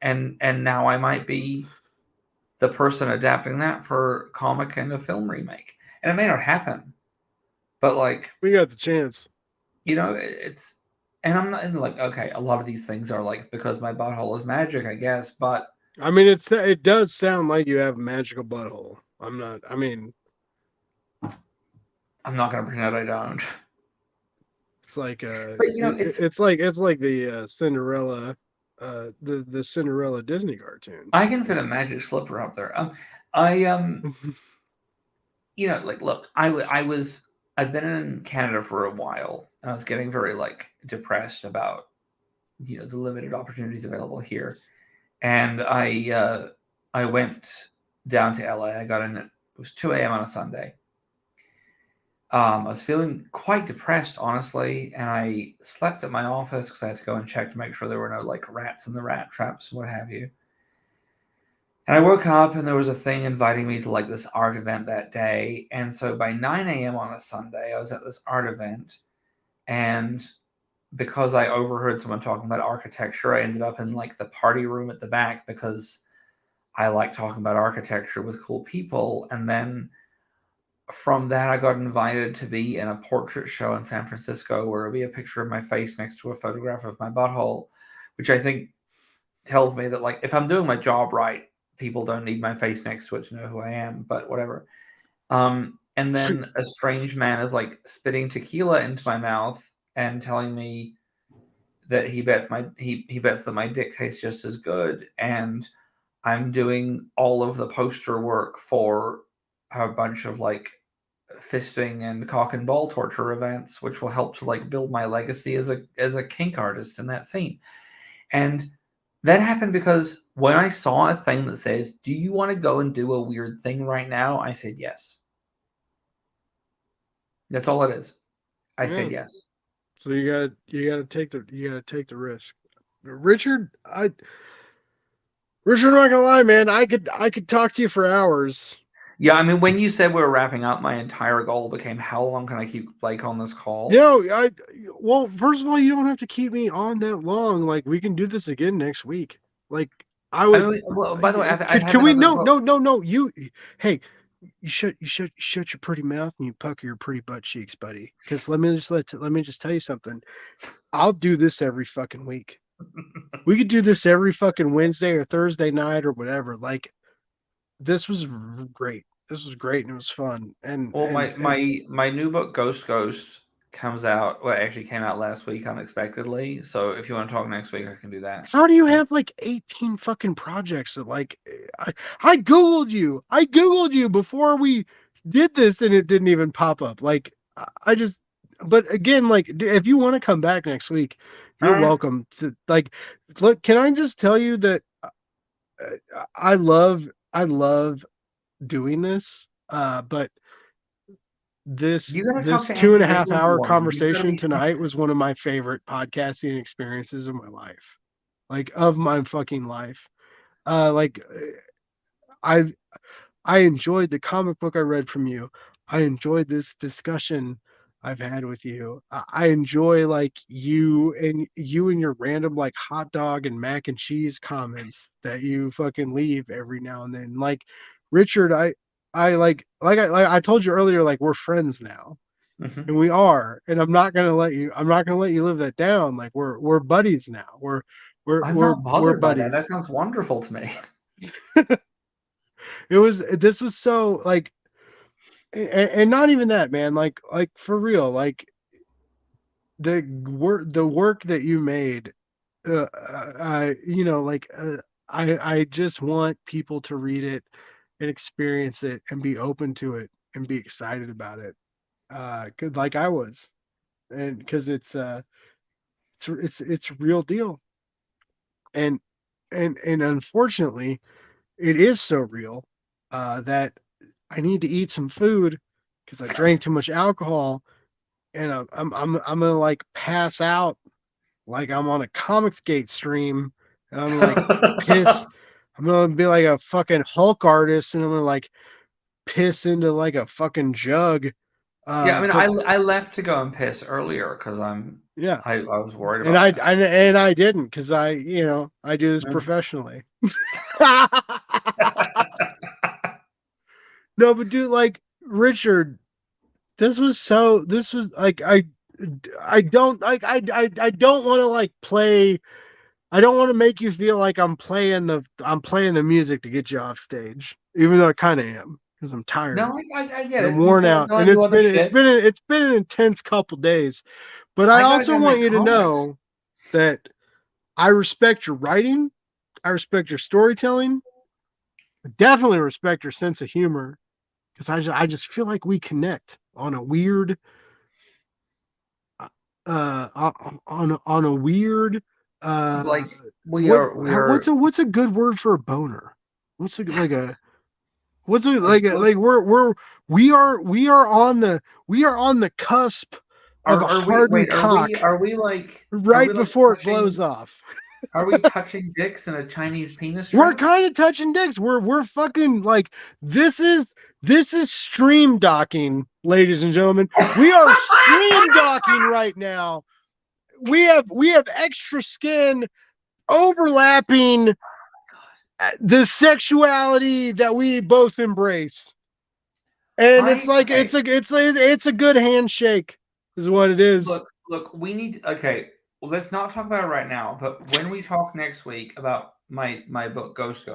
And now I might be the person adapting that for comic and a film remake. And it may not happen, but like, we got the chance. It's, and I'm not like, okay, a lot of these things are like because my butthole is magic, I guess, but I mean, it does sound like you have a magical butthole. I'm not going to pretend I don't. It's like but it's like the Cinderella, the Cinderella Disney cartoon. I can fit a magic slipper up there. Look, I've been in Canada for a while, and I was getting very like depressed about the limited opportunities available here, and I went down to LA. I got in it was 2 a.m. on a Sunday. I was feeling quite depressed, honestly, and I slept at my office because I had to go and check to make sure there were no like rats in the rat traps and what have you. And I woke up and there was a thing inviting me to like this art event that day. And so by 9 a.m. on a Sunday, I was at this art event. And because I overheard someone talking about architecture, I ended up in like the party room at the back because I like talking about architecture with cool people. And then from that, I got invited to be in a portrait show in San Francisco where it'll be a picture of my face next to a photograph of my butthole, which I think tells me that like if I'm doing my job right, people don't need my face next to it to know who I am, but whatever. And then a strange man is like spitting tequila into my mouth and telling me that he bets that my dick tastes just as good. And I'm doing all of the poster work for a bunch of like fisting and cock and ball torture events, which will help to like build my legacy as a kink artist in that scene. And that happened because when I saw a thing that said, "Do you want to go and do a weird thing right now?" I said yes. That's all it is. I said yes. So you gotta take the risk. Richard, I'm not gonna lie, man. I could talk to you for hours. Yeah, I mean, when you said we were wrapping up, my entire goal became how long can I keep Blake on this call? Well, first of all, you don't have to keep me on that long. Like we can do this again next week. Like I would. I mean, well, by the way, can we? No. Hey, you shut your pretty mouth and you pucker your pretty butt cheeks, buddy. Because let me just tell you something. I'll do this every fucking week. We could do this every fucking Wednesday or Thursday night or whatever. Like this was great. This was great and it was fun. And my new book Ghost comes out. Well, it actually came out last week unexpectedly. So if you want to talk next week, I can do that. How do you have like 18 fucking projects that like I googled you before we did this and it didn't even pop up. Like but again, like if you want to come back next week, you're welcome to. Like, look, can I just tell you that I love doing this, but this 2.5 hour conversation tonight was one of my favorite podcasting experiences of my life, like of my fucking life. I enjoyed the comic book I read from you. I enjoyed this discussion I've had with you. I enjoy like you and your random like hot dog and mac and cheese comments that you fucking leave every now and then. Like Richard, I told you earlier, like we're friends now. Mm-hmm. And we are, and I'm not gonna let you live that down. Like we're buddies now. We're I'm we're not we're bothered by that. That buddies. sounds wonderful to me. This was so like, and not even that, man. Like for real, like the work that you made. You know, like I just want people to read it and experience it and be open to it and be excited about it. 'Cause like I was, and because it's real deal, and and unfortunately, it is so real that I need to eat some food because I drank too much alcohol, and I'm gonna like pass out like I'm on a Comicsgate stream, and I'm like piss. I'm gonna be like a fucking Hulk artist, and I'm gonna like piss into like a fucking jug. Yeah, I mean, But I left to go and piss earlier because yeah, I was worried and about that. I didn't because I do this Mm. professionally. No, but dude, like Richard, this was like I don't like I don't want to like play. I don't want to make you feel like I'm playing the music to get you off stage, even though I kind of am because I'm tired No, I get and I'm it. You've worn got to out, go and and do other shit. it's been an intense couple days. But I I gotta also go want make you to comics. know that I respect your writing, I respect your storytelling, I definitely respect your sense of humor because I just feel like we connect on a weird on a weird uh Like we are. what's a good word for a boner? What's a like a what's a Look, like we are on the cusp of a are we? hardened Wait, cock are we right like before it blows touching? off. Are we touching dicks in a Chinese penis We're trap? kind of touching dicks. We're fucking like this is this is stream docking, ladies and gentlemen. We are stream docking right now. We have extra skin overlapping the sexuality that we both embrace. And it's I like okay. it's a good handshake is what it is. Look. We need. Okay, well, let's not talk about it right now. But when we talk next week about my book Ghost,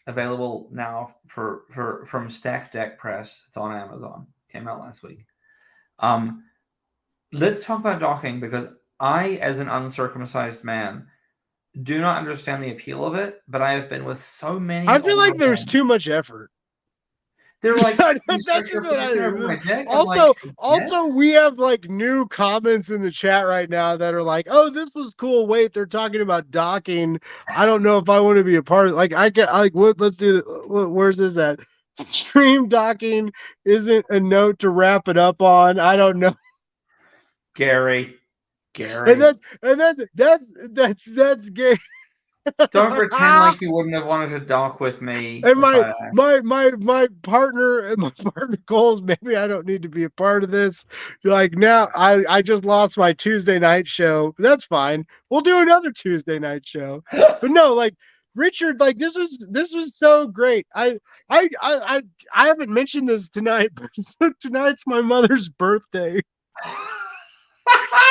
available now for from Stack Deck Press. It's on Amazon. Came out last week. Um, let's talk about docking because I, as an uncircumcised man, do not understand the appeal of it. But I have been with so many I feel older like there's men. too much effort. They're like, "You That's stretch just your what penis in over I my dick." I'm like, also "Yes." we have like new comments in the chat right now that are like, oh, this was cool. Wait, they're talking about docking. I don't know if I want to be a part of like I get like what let's do where's this at? Stream docking isn't a note to wrap it up on. I don't know. Gary, And Gary, that's gay. don't pretend like you wouldn't have wanted to dock with me And if I asked. my partner my partner goals, maybe I don't need to be a part of this. Like now I just lost my Tuesday night show. That's fine. We'll do another Tuesday night show. But no, like Richard, like this was so great. I haven't mentioned this tonight, but tonight's my mother's birthday.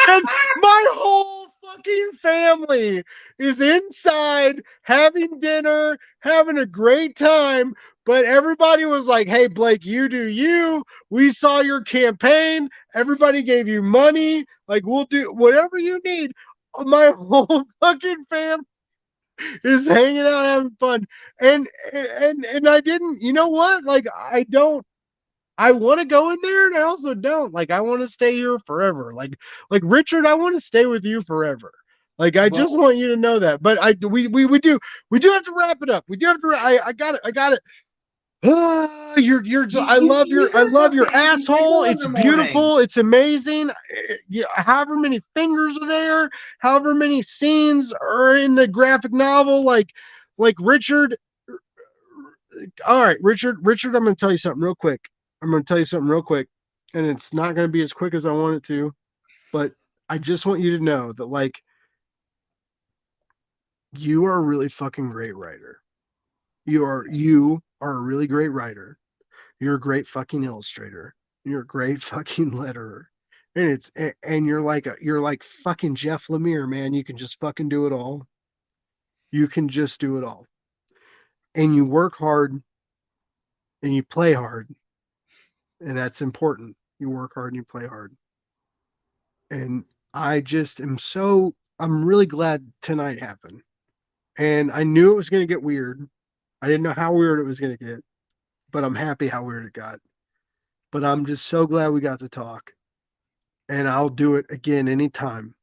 And my whole fucking family is inside having dinner, having a great time. But everybody was like, hey, Blake, you do you. We saw your campaign. Everybody gave you money. Like, we'll do whatever you need. My whole fucking fam is hanging out, having fun. And I didn't, you know what? Like, I want to go in there and I also don't. Like I want to stay here forever. Like Richard, I want to stay with you forever. Like I just Well, want you to know that. But we do have to wrap it up. We do have to I got it. I got it. You're I gotta love talk your to Andy asshole. Diggle in It's the morning. beautiful. It's amazing. Yeah, however many fingers are there, however many scenes are in the graphic novel, like Richard. All right, Richard, I'm going to tell you something real quick. I'm going to tell you something real quick, and it's not going to be as quick as I want it to, but I just want you to know that like you are a really fucking great writer. You are a really great writer. You're a great fucking illustrator. You're a great fucking letterer. and you're like fucking Jeff Lemire, man. You can just fucking do it all. You can just do it all. And you work hard and you play hard. And that's important. You work hard and you play hard. And I just I'm really glad tonight happened. And I knew it was going to get weird. I didn't know how weird it was going to get, but I'm happy how weird it got. But I'm just so glad we got to talk. And I'll do it again anytime.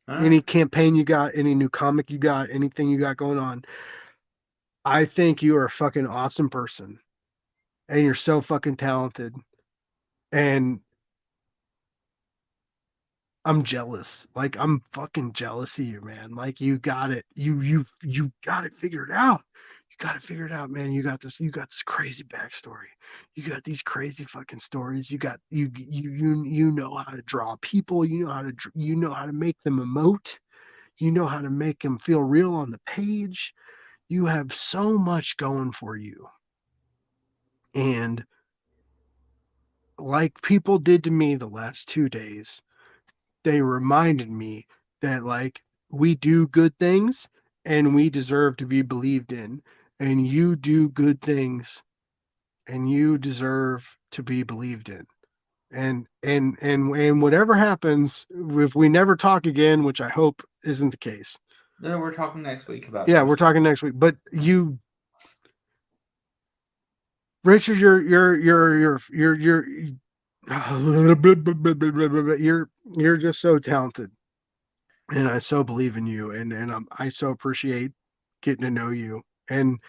Any campaign you got, any new comic you got, anything you got going on. I think you are a fucking awesome person. And you're so fucking talented. And I'm jealous. Like, I'm fucking jealous of you, man. Like, you got it. You got it figured out. You got it figured out, man. You got this crazy backstory. You got these crazy fucking stories. You know how to draw people. You know how to make them emote. You know how to make them feel real on the page. You have so much going for you. And like people did to me the last 2 days, they reminded me that, like, we do good things and we deserve to be believed in. And you do good things and you deserve to be believed in. And whatever happens, if we never talk again, which I hope isn't the case. No, we're talking next week about. Yeah, we're talking next week. But you, Richard, you're just so talented, and I so believe in you, and I so appreciate getting to know you. And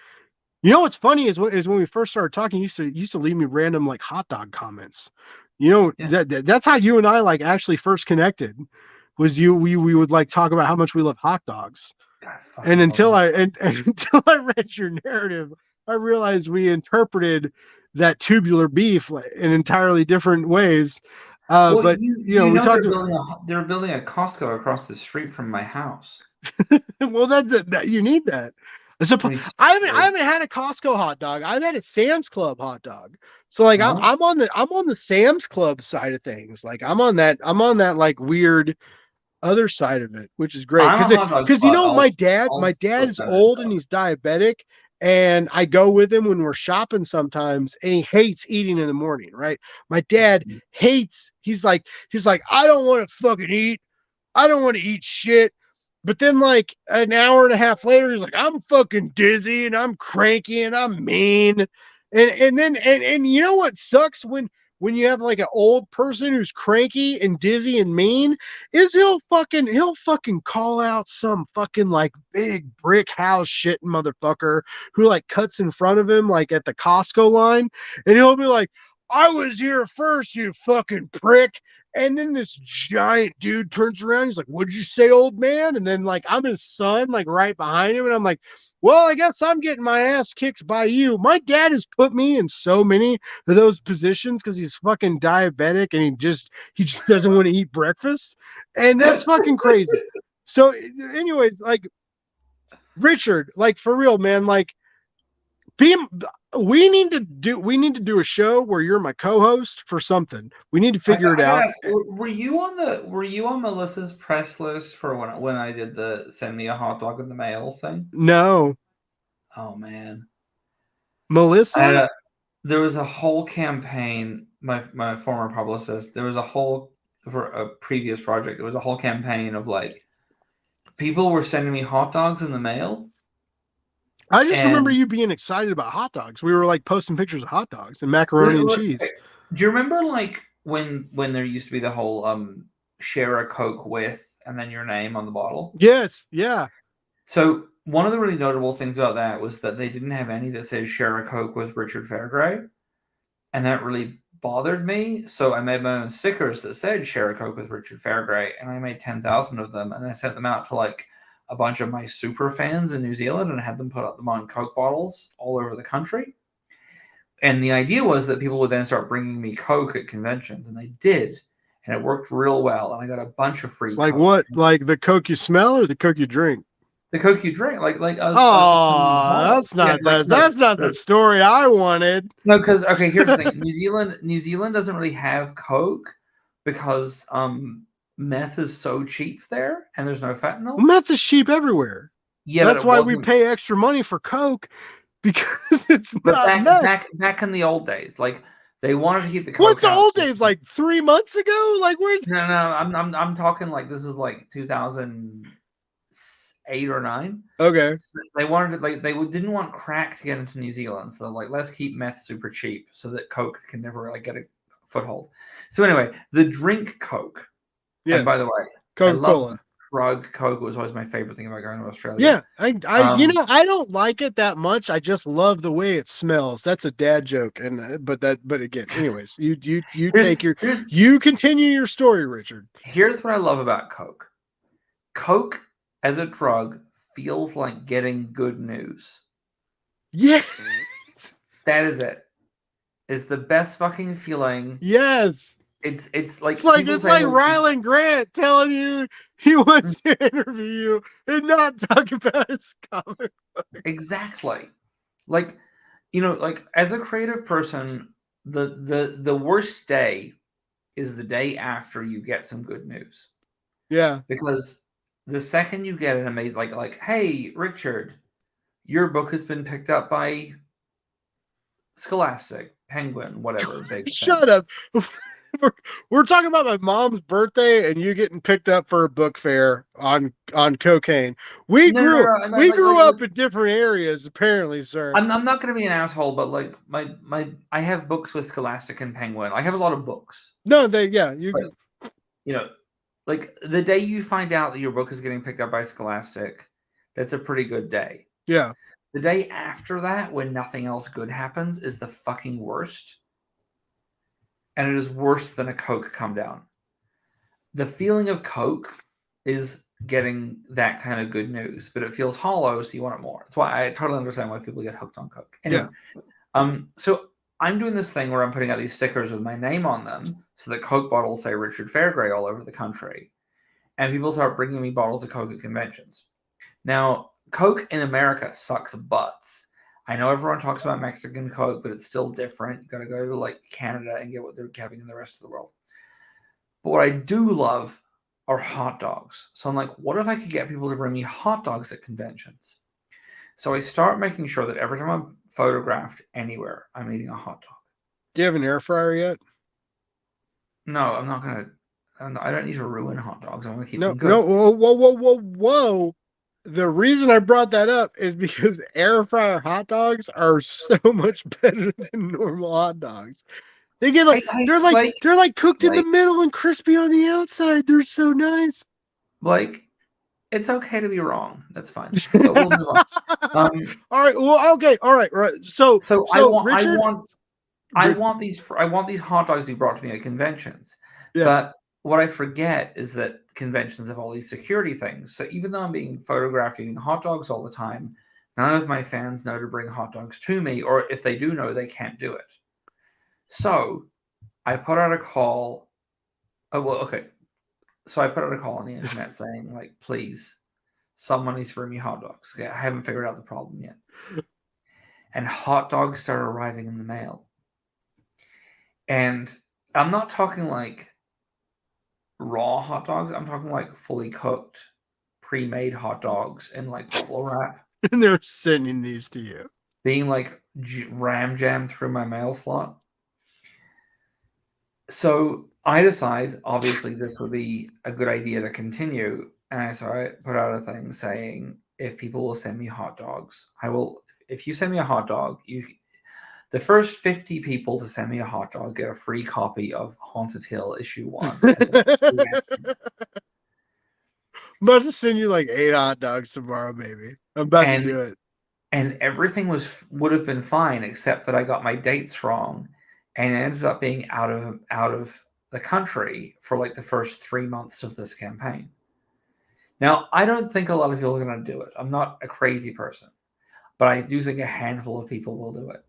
you know what's funny is when we first started talking, you used to leave me random like hot dog comments. You know, Yeah. that's how you and I like actually first connected. Was we would like talk about how much we love hot dogs. God, And until until I read your narrative, I realized we interpreted that tubular beef in entirely different ways. Well, But we talked. They're building a Costco across the street from my house. Well, that you need that. I haven't had a Costco hot dog. I've had a Sam's Club hot dog. So like I'm on the Sam's Club side of things. Like I'm on that like weird other side of it, which is great because my dad is old and he's diabetic, and I go with him when we're shopping sometimes, and he hates eating in the morning, right? My dad hates, he's like I don't want to fucking eat, I don't want to eat shit. But then like an hour and a half later, he's like, I'm fucking dizzy and I'm cranky and I'm mean. And then you know what sucks when you have like an old person who's cranky and dizzy and mean is he'll fucking call out some fucking like big brick house shitting motherfucker who like cuts in front of him like at the Costco line, and he'll be like, I was here first, you fucking prick. And then this giant dude turns around. He's like, what'd you say, old man? And then like I'm his son, like right behind him. And I'm like, well, I guess I'm getting my ass kicked by you. My dad has put me in so many of those positions because he's fucking diabetic and he just doesn't want to eat breakfast. And that's fucking crazy. So anyways, like Richard, like for real, man, like we need to do a show where you're my co-host for something. We need to figure it out. Were you on Melissa's press list for when I did the send me a hot dog in the mail thing? No. Oh man, Melissa. There was a whole campaign. My former publicist. There was a whole for a previous project. There was a whole campaign of like people were sending me hot dogs in the mail. I just remember you being excited about hot dogs. We were like posting pictures of hot dogs and macaroni and cheese. Do you remember like when there used to be the whole share a Coke with and then your name on the bottle? Yes, yeah. So one of the really notable things about that was that they didn't have any that said share a Coke with Richard Fairgray. And that really bothered me. So I made my own stickers that said share a Coke with Richard Fairgray, and I made 10,000 of them, and I sent them out to like a bunch of my super fans in New Zealand and had them put them on Coke bottles all over the country. And the idea was that people would then start bringing me Coke at conventions, and they did. And it worked real well. And I got a bunch of free like Coke. What? Like the Coke you smell or the Coke you drink? The Coke you drink, like us. That's not the story I wanted. No, because here's the thing: New Zealand doesn't really have Coke, because meth is so cheap there, and there's no fentanyl. Meth is cheap everywhere. Yeah, That's but why we pay extra money for Coke, because it's not meth. back in the old days, like they wanted to keep the Coke. What's the out. old days? Like 3 months ago? Like where's? No, I'm talking like this is like 2008 or 9. Okay. So they wanted to, like, they didn't want crack to get into New Zealand, so like let's keep meth super cheap so that Coke can never like get a foothold. So anyway, the drink Coke. Yes. And by the way, Coca-Cola. Drug Coke was always my favorite thing about going to Australia. Yeah, I don't like it that much. I just love the way it smells. That's a dad joke, and but again, anyways, you continue your story, Richard. Here's what I love about Coke. Coke as a drug feels like getting good news. Yeah, that is it. It's the best fucking feeling. Yes. It's like Ryland Grant telling you he wants to interview you and not talk about his comic book. Exactly. Like, like as a creative person, the worst day is the day after you get some good news. Yeah. Because the second you get an amazing like, hey, Richard, your book has been picked up by Scholastic, Penguin, whatever. Big Shut up. We're talking about my mom's birthday and you getting picked up for a book fair on cocaine. We grew up in different areas, apparently, sir. I'm not going to be an asshole, but like I have books with Scholastic and Penguin. I have a lot of books. No, like the day you find out that your book is getting picked up by Scholastic, that's a pretty good day. Yeah. The day after that, when nothing else good happens, is the fucking worst. And it is worse than a Coke come down. The feeling of Coke is getting that kind of good news, but it feels hollow, so you want it more. That's why I totally understand why people get hooked on Coke. Anyway, so I'm doing this thing where I'm putting out these stickers with my name on them, so that Coke bottles say Richard Fairgray all over the country, and people start bringing me bottles of Coke at conventions. Now, Coke in America sucks butts. I know everyone talks about Mexican Coke, but it's still different. You got to go to like Canada and get what they're having in the rest of the world. But what I do love are hot dogs. So I'm like, what if I could get people to bring me hot dogs at conventions? So I start making sure that every time I'm photographed anywhere, I'm eating a hot dog. Do you have an air fryer yet? No, I'm not going to. I don't need to ruin hot dogs. I want to keep them good. No, whoa. The reason I brought that up is because air fryer hot dogs are so much better than normal hot dogs. They get they're like cooked in the middle and crispy on the outside. They're so nice. Like, it's okay to be wrong. That's fine. But we'll move on. All right. Well, okay. All right. Right. So I want these hot dogs to be brought to me at conventions. Yeah. But what I forget is that conventions have all these security things. So even though I'm being photographed eating hot dogs all the time, none of my fans know to bring hot dogs to me, or if they do know, they can't do it. So I put out a call. Oh, well, okay. So I put out a call on the internet saying, like, please, someone needs to bring me hot dogs. Yeah, I haven't figured out the problem yet. And hot dogs started arriving in the mail. And I'm not talking like raw hot dogs. I'm talking like fully cooked, pre-made hot dogs in like bubble wrap. And they're sending these to you. Being like ram jammed through my mail slot. So I decide, obviously, this would be a good idea to continue. And so I put out a thing saying, if people will send me hot dogs, I will. If you send me a hot dog, the first 50 people to send me a hot dog get a free copy of Haunted Hill issue 1. I'm about to send you like 8 hot dogs tomorrow, baby. I'm about to do it. And everything would have been fine, except that I got my dates wrong, and ended up being out of the country for like the first 3 months of this campaign. Now, I don't think a lot of people are going to do it. I'm not a crazy person, but I do think a handful of people will do it.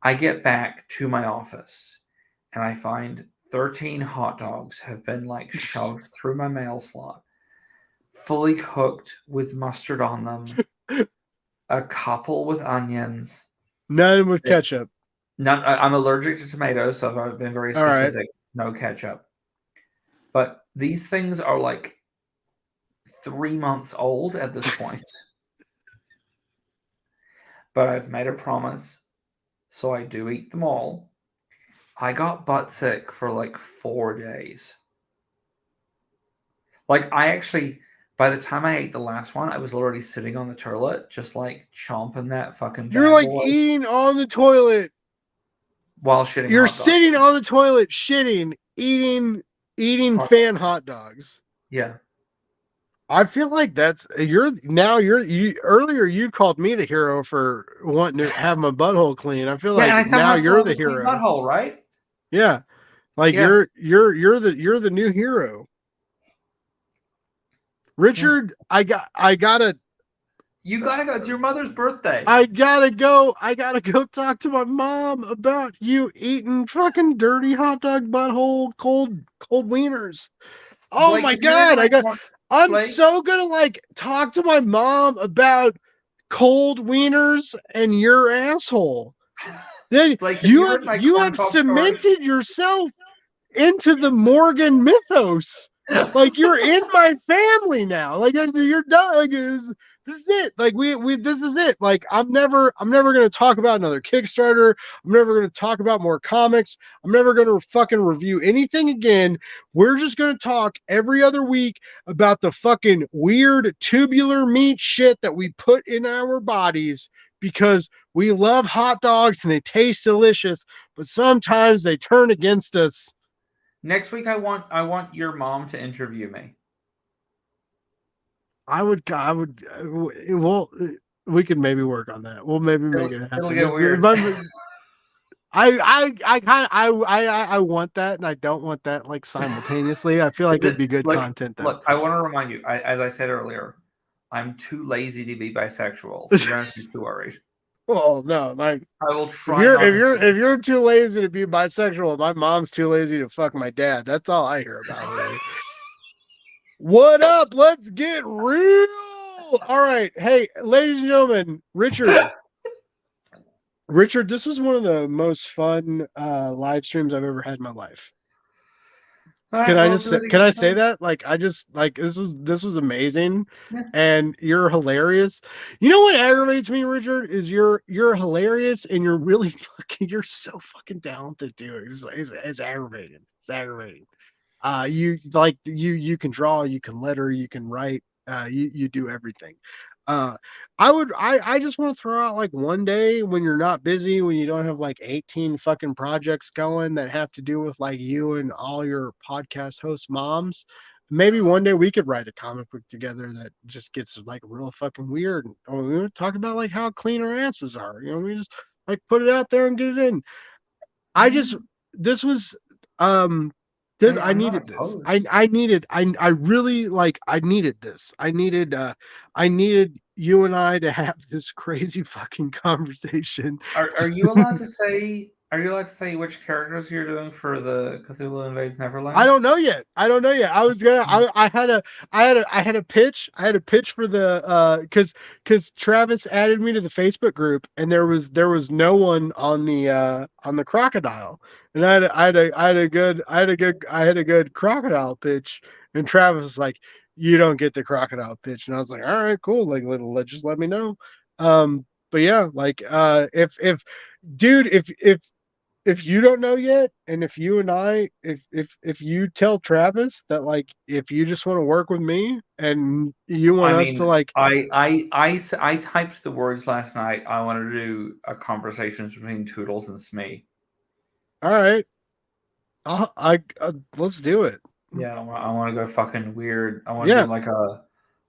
I get back to my office and I find 13 hot dogs have been like shoved through my mail slot, fully cooked with mustard on them, a couple with onions. None with ketchup. None. I'm allergic to tomatoes, so I've been very specific. Right. No ketchup. But these things are like 3 months old at this point. But I've made a promise, so I do eat them all. I got butt sick for like 4 days. Like, I actually, by the time I ate the last one, I was already sitting on the toilet, just like chomping that fucking You're bad like boy eating on the toilet. while shitting You're hot dogs. sitting on the toilet, shitting, eating Hot fan hot dogs. Yeah. I feel like you earlier you called me the hero for wanting to have my butthole clean. I feel Yeah, and I like somehow now still you're have the a clean hero. butthole, right? Yeah. Like Yeah. you're the new hero. Richard, I gotta You gotta go. It's your mother's birthday. I gotta go talk to my mom about you eating fucking dirty hot dog butthole cold wieners. Oh Blake, my if you're in, god, like, I'm Blake? so gonna like talk to my mom about cold wieners and your asshole. Then Blake, if you were in my you corn have pop story- cemented yourself into the Morgan mythos. Like you're in my family now. Like you're done. Like this is it. Like we this is it. Like I'm never gonna talk about another Kickstarter. I'm never gonna talk about more comics. I'm never gonna fucking review anything again. We're just gonna talk every other week about the fucking weird tubular meat shit that we put in our bodies because we love hot dogs and they taste delicious, but sometimes they turn against us. Next week, I want your mom to interview me. I would. Well, we could maybe work on that. We'll maybe make it happen. It'll get weird. I want that, and I don't want that like simultaneously. I feel like it'd be good content though. Look, I want to remind you, as I said earlier, I'm too lazy to be bisexual, so you don't have to be too worried. Well, no, like I will try. If you're too lazy to be bisexual, my mom's too lazy to fuck my dad. That's all I hear about her. What up? Let's get real. All right. Hey, ladies and gentlemen, Richard, this was one of the most fun live streams I've ever had in my life. Can I say that? Like I just like this was amazing, and you're hilarious. You know what aggravates me, Richard, is you're hilarious and you're really you're so fucking talented, dude. It's aggravating. It's aggravating. You can draw, you can letter, you can write, you do everything. I just want to throw out like one day when you're not busy, when you don't have like 18 fucking projects going that have to do with like you and all your podcast host moms. Maybe one day we could write a comic book together that just gets like real fucking weird. Or we would talk about like how clean our asses are. You know, we just like put it out there and get it in. I needed this. I really like I needed this. I needed you and I to have this crazy fucking conversation. Are you allowed to say which characters you're doing for the Cthulhu Invades Neverland? I don't know yet. I was gonna I had a pitch. I had a pitch for the because Travis added me to the Facebook group and there was no one on the crocodile. And I had a good crocodile pitch, and Travis was like, "You don't get the crocodile pitch," and I was like, "All right, cool. Like, just let me know." But yeah, like, if you don't know yet, and if you and I, if you tell Travis that like if you just want to work with me and you want us to like, I typed the words last night. I want to do a conversations between Toodles and Smee. All right, let's do it. Yeah, I want to go fucking weird. I want to do like a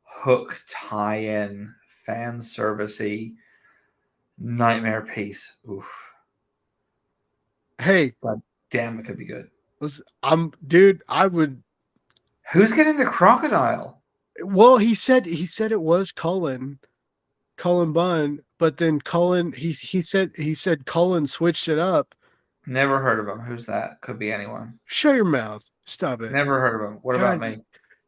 hook tie-in, fan servicey nightmare piece. Oof. Hey, but damn, it could be good. Dude, I would. Who's getting the crocodile? Well, he said it was Cullen Bunn, but then Cullen he said Cullen switched it up. Never heard of him. Who's that? Could be anyone. Shut your mouth. Stop it. Never heard of him. What about me?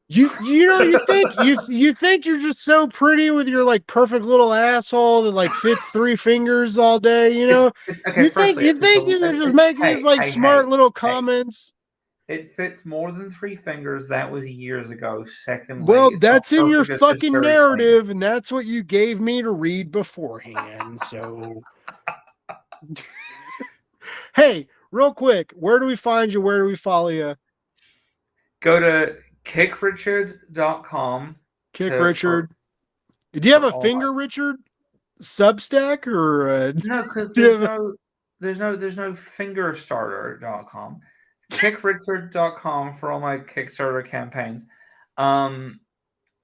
You think you're just so pretty with your like perfect little asshole that like fits 3 fingers all day, you know? Okay, you think you can just make these like smart little comments. It fits more than 3 fingers. That was years ago. Secondly, Well, it's not that's in your perfect. It's just fucking very clean. narrative, and that's what you gave me to read beforehand. So, hey, real quick, where do we find you? Where do we follow you? Go to kickrichard.com Kick Richard. Do you have for a all finger, Richard? Substack or no, because do you there's have no fingerstarter.com. Kickrichard.com for all my Kickstarter campaigns. I'm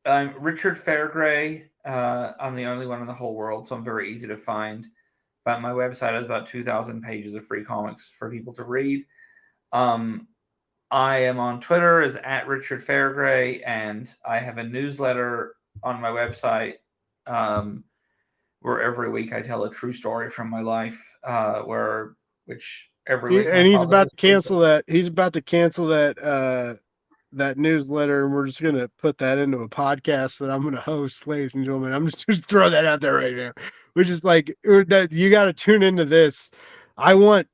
Richard Fairgray. I'm the only one in the whole world, so I'm very easy to find. But my website has about 2,000 pages of free comics for people to read. I am on Twitter as @Richard Fairgray, and I have a newsletter on my website where every week I tell a true story from my life. Which every week and he's about to cancel that. He's about to cancel that that newsletter, and we're just gonna put that into a podcast that I'm gonna host, ladies and gentlemen. I'm just throw that out there right now. Which is like that you got to tune into this. I want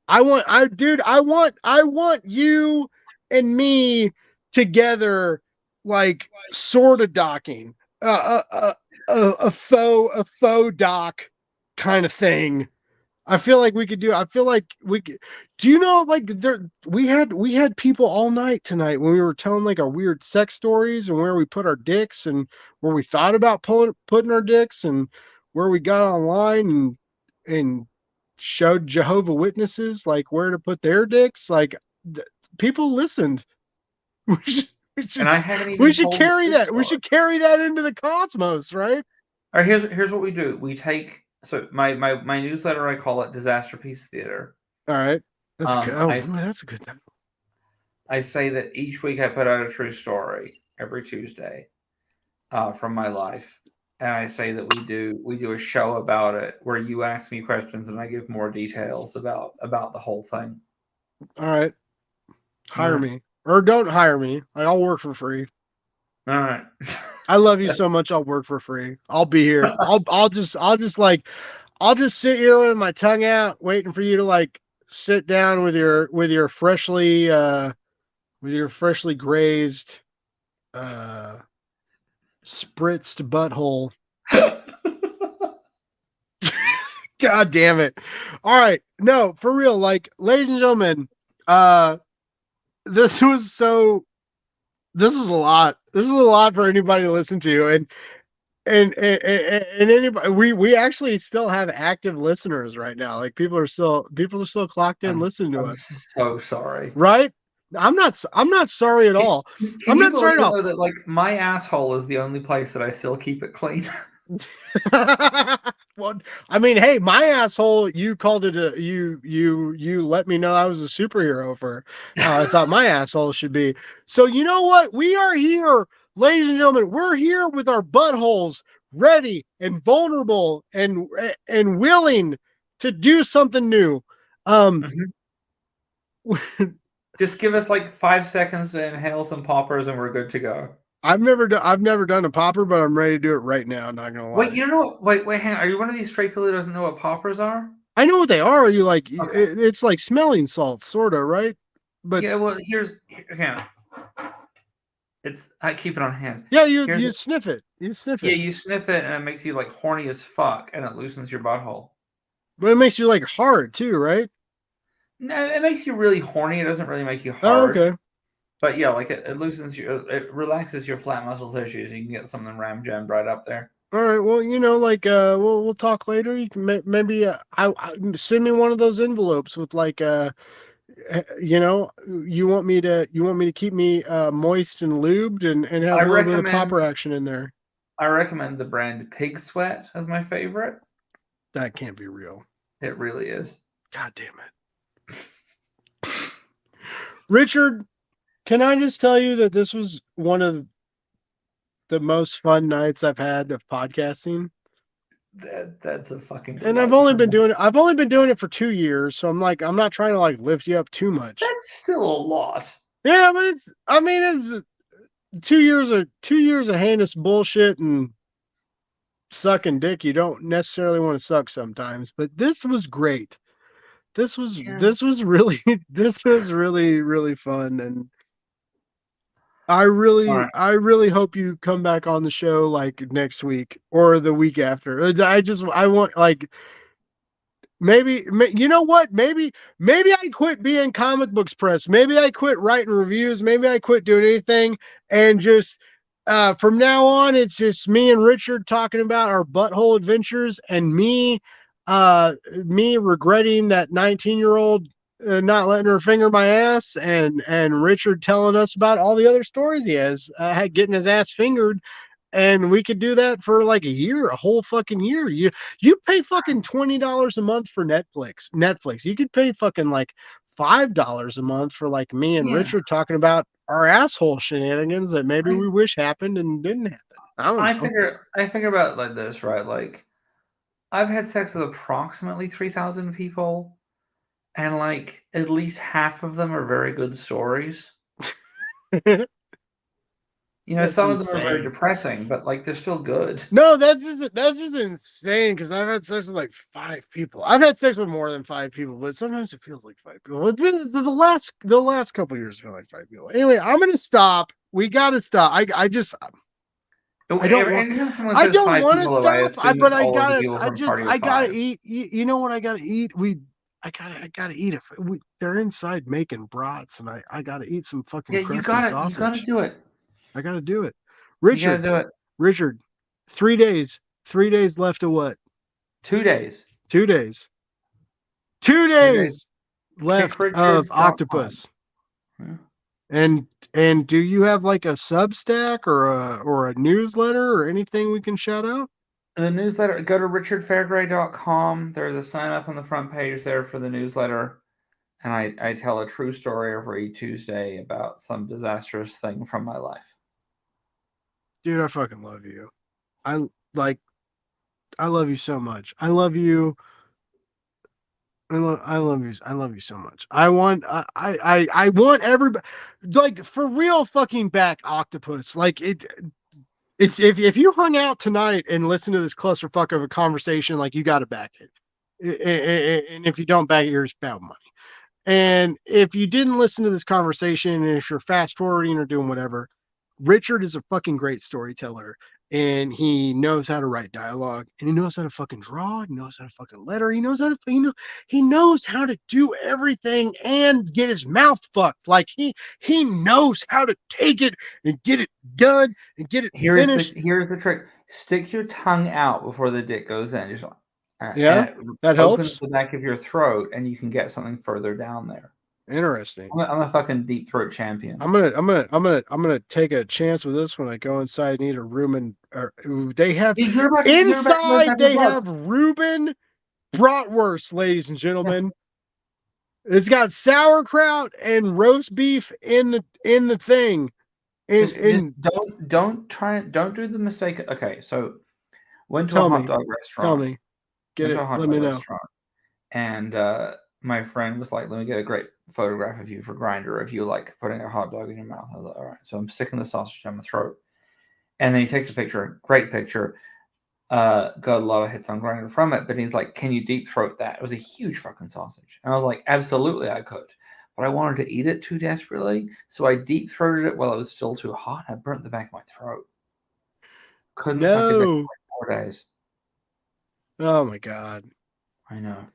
you and me together, like sort of docking, a faux doc kind of thing. I feel like we could do. I feel like we could. Do you know, like we had people all night tonight when we were telling like our weird sex stories and where we put our dicks and where we thought about putting our dicks and where we got online and showed Jehovah Witnesses like where to put their dicks. Like people listened. and I haven't even we should told carry this that. We should carry that into the cosmos, right? All right, here's what we do. We take my newsletter. I call it Disaster Piece Theater. All right, that's good. Oh, boy, that's a good title. I say that each week I put out a true story every Tuesday from my life, and I say that we do a show about it where you ask me questions and I give more details about the whole thing. All right, hire me or don't hire me. I'll work for free. All right. I love you so much. I'll work for free. I'll be here. I'll just sit here with my tongue out, waiting for you to like sit down with your freshly grazed, spritzed butthole. God damn it! All right, no, for real. Like, ladies and gentlemen, this was a lot. This is a lot for anybody to listen to, and anybody. We actually still have active listeners right now. Like people are still clocked in listening to us. So sorry. Right? I'm not sorry at all. I'm not sorry at all. That like my asshole is the only place that I still keep it clean. Well, I mean, hey, my asshole, you called it you let me know I was a superhero for how I thought my asshole should be. So you know what? We are here, ladies and gentlemen. We're here with our buttholes ready and vulnerable and willing to do something new. Just give us like 5 seconds to inhale some poppers and we're good to go. I've never done a popper, but I'm ready to do it right now. I'm not gonna lie. Wait, you know what? Wait, hang on. Are you one of these straight people who doesn't know what poppers are? I know what they are. You like it's like smelling salts, sort of, right? But yeah, well, okay. I keep it on hand. Yeah, you sniff it. You sniff it. Yeah, you sniff it, and it makes you like horny as fuck, and it loosens your butthole. But it makes you like hard too, right? No, it makes you really horny. It doesn't really make you hard. Oh, okay. But yeah, like it loosens it relaxes your flat muscle tissues. You can get something ram jammed right up there. All right. Well, like we'll talk later. You can maybe I send me one of those envelopes with like you want me to keep me moist and lubed and have a little bit of popper action in there. I recommend the brand Pig Sweat as my favorite. That can't be real. It really is. God damn it. Richard, can I just tell you that this was one of the most fun nights I've had of podcasting? That's a fucking. And I've only been doing it for 2 years, so I'm not trying to like lift you up too much. That's still a lot. Yeah, but it's 2 years of heinous bullshit and sucking dick you don't necessarily want to suck sometimes. But this was great. This was really really fun, and I All really, right. I really hope you come back on the show like next week or the week after. I want like you know what? Maybe I quit being comic books press. Maybe I quit writing reviews. Maybe I quit doing anything and just from now on it's just me and Richard talking about our butthole adventures and me regretting that 19-year-old not letting her finger my ass and Richard telling us about all the other stories he has had getting his ass fingered, and we could do that for like a year, a whole fucking year. You pay fucking $20 a month for Netflix. You could pay fucking like $5 a month for like me and Yeah. Richard talking about our asshole shenanigans that maybe we wish happened and didn't happen. I don't know. I figure about it like this, right? Like I've had sex with approximately 3,000 people, and like at least half of them are very good stories. You know, That's some of them are very insane. depressing, but like they're still good. No, that's just insane because I've had sex with like 5 people. I've had sex with more than 5 people, but sometimes it feels like 5 people. It's been the last couple of years feel like 5 people. Anyway, I'm gonna stop. We gotta stop. I don't want Anytime someone I says don't five want to people, I stop. assume But it's I all of the gotta. people from Party of I gotta Five. eat. You know what I gotta eat? I gotta eat it. They're inside making brats, and I gotta eat some fucking Yeah, crusty you gotta sausage. do it. I gotta do it. You gotta Richard, do it. Richard, 3 days. 3 days left of what? 2 days. 2 days. Two 2 days. days left of Kickrichard.com. Octopus. Yeah. And do you have like a Substack or a newsletter or anything we can shout out? The newsletter, go to richardfairgray.com. There's a sign up on the front page there for the newsletter. And I tell a true story every Tuesday about some disastrous thing from my life. Dude, I fucking love you. I like I love you so much. I love you. I love you. I love you so much. I want everybody like for real fucking back Octopus. Like if you hung out tonight and listened to this clusterfuck of a conversation, like you got to back it. And if you don't back it, you're just bad money. And if you didn't listen to this conversation, and if you're fast forwarding or doing whatever, Richard is a fucking great storyteller, and he knows how to write dialogue, and he knows how to fucking draw, he knows how to fucking letter, he knows how to do everything and get his mouth fucked. Like he knows how to take it and get it done and get it finished. Here's the trick. Stick your tongue out before the dick goes in. Just Yeah, and it that opens helps. the back of your throat, and you can get something further down there. Interesting. I'm a fucking deep throat champion. I'm gonna take a chance with this when I go inside and eat a Reuben. Or they have Yeah, you're about to go inside. back with They both. have Reuben bratwurst, ladies and gentlemen. It's got sauerkraut and roast beef in the thing. Just don't do the mistake. Okay, so went to a Tell hot me, dog tell restaurant. me, get Went to it. a hot Let dog me know. restaurant, and my friend was like, "Let me get a great photograph of you for Grinder of you like putting a hot dog in your mouth." I was like, "All right." So I'm sticking the sausage down my throat, and then he takes a picture. Great picture. Got a lot of hits on Grinder from it, but he's like, "Can you deep throat that?" It was a huge fucking sausage, and I was like, "Absolutely, I could." But I wanted to eat it too desperately, so I deep throated it while it was still too hot. I burnt the back of my throat. Couldn't suck it down No. for like 4 days. Oh my God. I know.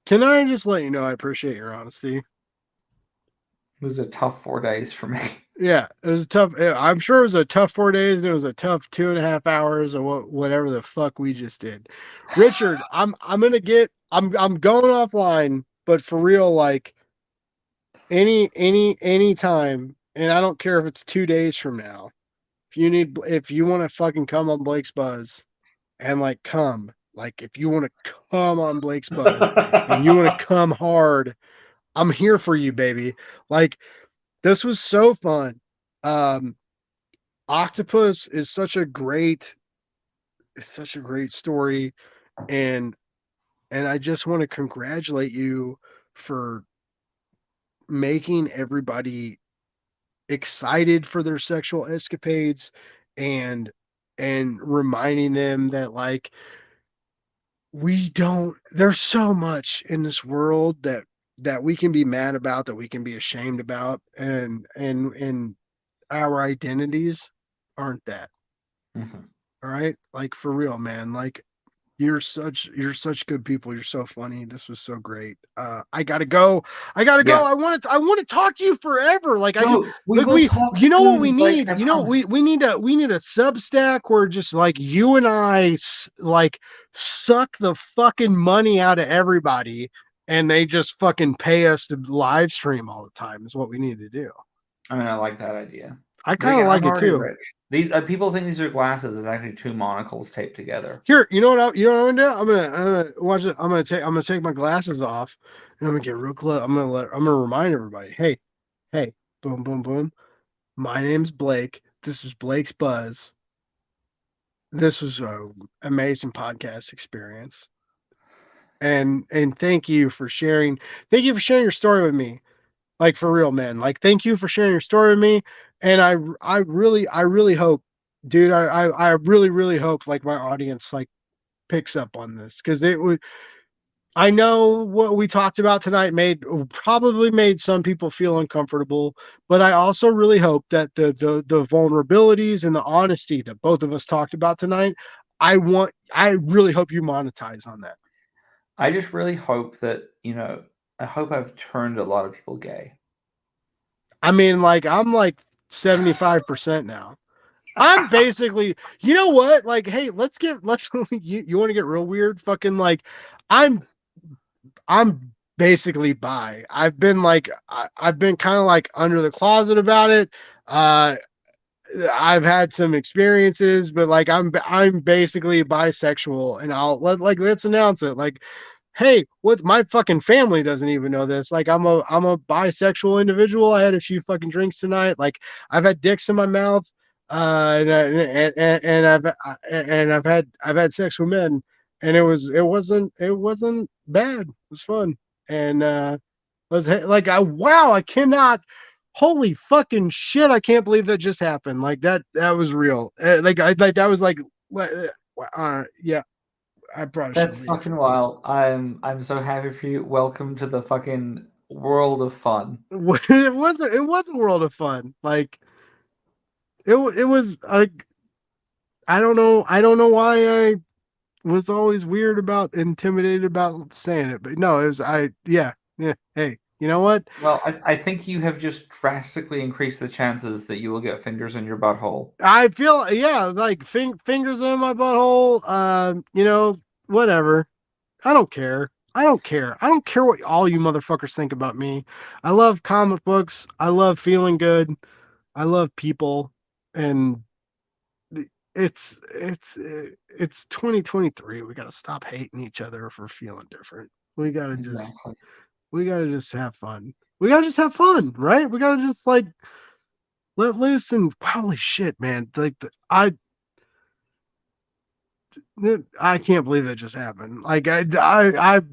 Can I just let you know I appreciate your honesty? It was a tough 4 days for me. Yeah, it was tough. I'm sure it was a tough 4 days, and it was a tough 2.5 hours, or whatever the fuck we just did. Richard, I'm going offline, but for real, like any time, and I don't care if it's 2 days from now. If you want to fucking come on Blake's Buzz, and like if you want to come on Blake's Buzz, and you want to come hard, I'm here for you, baby. Like this was so fun. Um, Octopus is such a great story, and I just want to congratulate you for making everybody excited for their sexual escapades and reminding them that like we don't there's so much in this world that we can be mad about, that we can be ashamed about, and our identities aren't that. Mhm. All right, like for real, man. Like you're such good people. You're so funny. This was so great. I gotta go. I gotta go. Yeah. I want to talk to you forever. Like I just No, we like will talk you know what we soon. Like, need? I You know promise. we need a Substack where just like you and I like suck the fucking money out of everybody and they just fucking pay us to live stream all the time is what we need to do. I mean, I like that idea. I But kind of again, like I'm it already too. rich. These people think these are glasses. It's actually two monocles taped together. Here, you know what? You know what I'm gonna do? I'm gonna watch it. I'm gonna take my glasses off, and I'm gonna get real close. I'm gonna remind everybody. Hey, hey, boom, boom, boom. My name's Blake. This is Blake's Buzz. This was an amazing podcast experience, and thank you for sharing. Thank you for sharing your story with me. Like for real, man. Like thank you for sharing your story with me. And I really hope, dude. I really hope like my audience like picks up on this because it would. I know what we talked about tonight probably made some people feel uncomfortable, but I also really hope that the vulnerabilities and the honesty that both of us talked about tonight, I really hope you monetize on that. I just really hope that, I hope I've turned a lot of people gay. I mean, like I'm like 75% now. I'm basically, you know what? Like, hey, let's you want to get real weird? Fucking like, I'm basically bi. I've been kind of like under the closet about it. Uh, I've had some experiences, but like I'm basically bisexual, and let's announce it. Like, hey, what my fucking family doesn't even know this. Like, I'm a bisexual individual. I had a few fucking drinks tonight. Like, I've had dicks in my mouth, and I've had sex with men, and it wasn't bad. It was fun, and was like wow, I cannot. Holy fucking shit! I can't believe that just happened. Like that was real. Like that was like, yeah. I probably That's should leave. fucking wild. I'm so happy for you. Welcome to the fucking world of fun. It was a world of fun. Like it was like I don't know why I was always weird about intimidated about saying it, but no, it was yeah. Hey, you know what? Well, I think you have just drastically increased the chances that you will get fingers in your butthole. I feel like fingers in my butthole. Whatever. I don't care. I don't care. I don't care what all you motherfuckers think about me. I love comic books. I love feeling good. I love people, and it's 2023. We gotta stop hating each other for feeling different. Exactly. We gotta just have fun. We gotta just have fun, right? We gotta just like let loose and holy shit, man! I can't believe that just happened. Like I've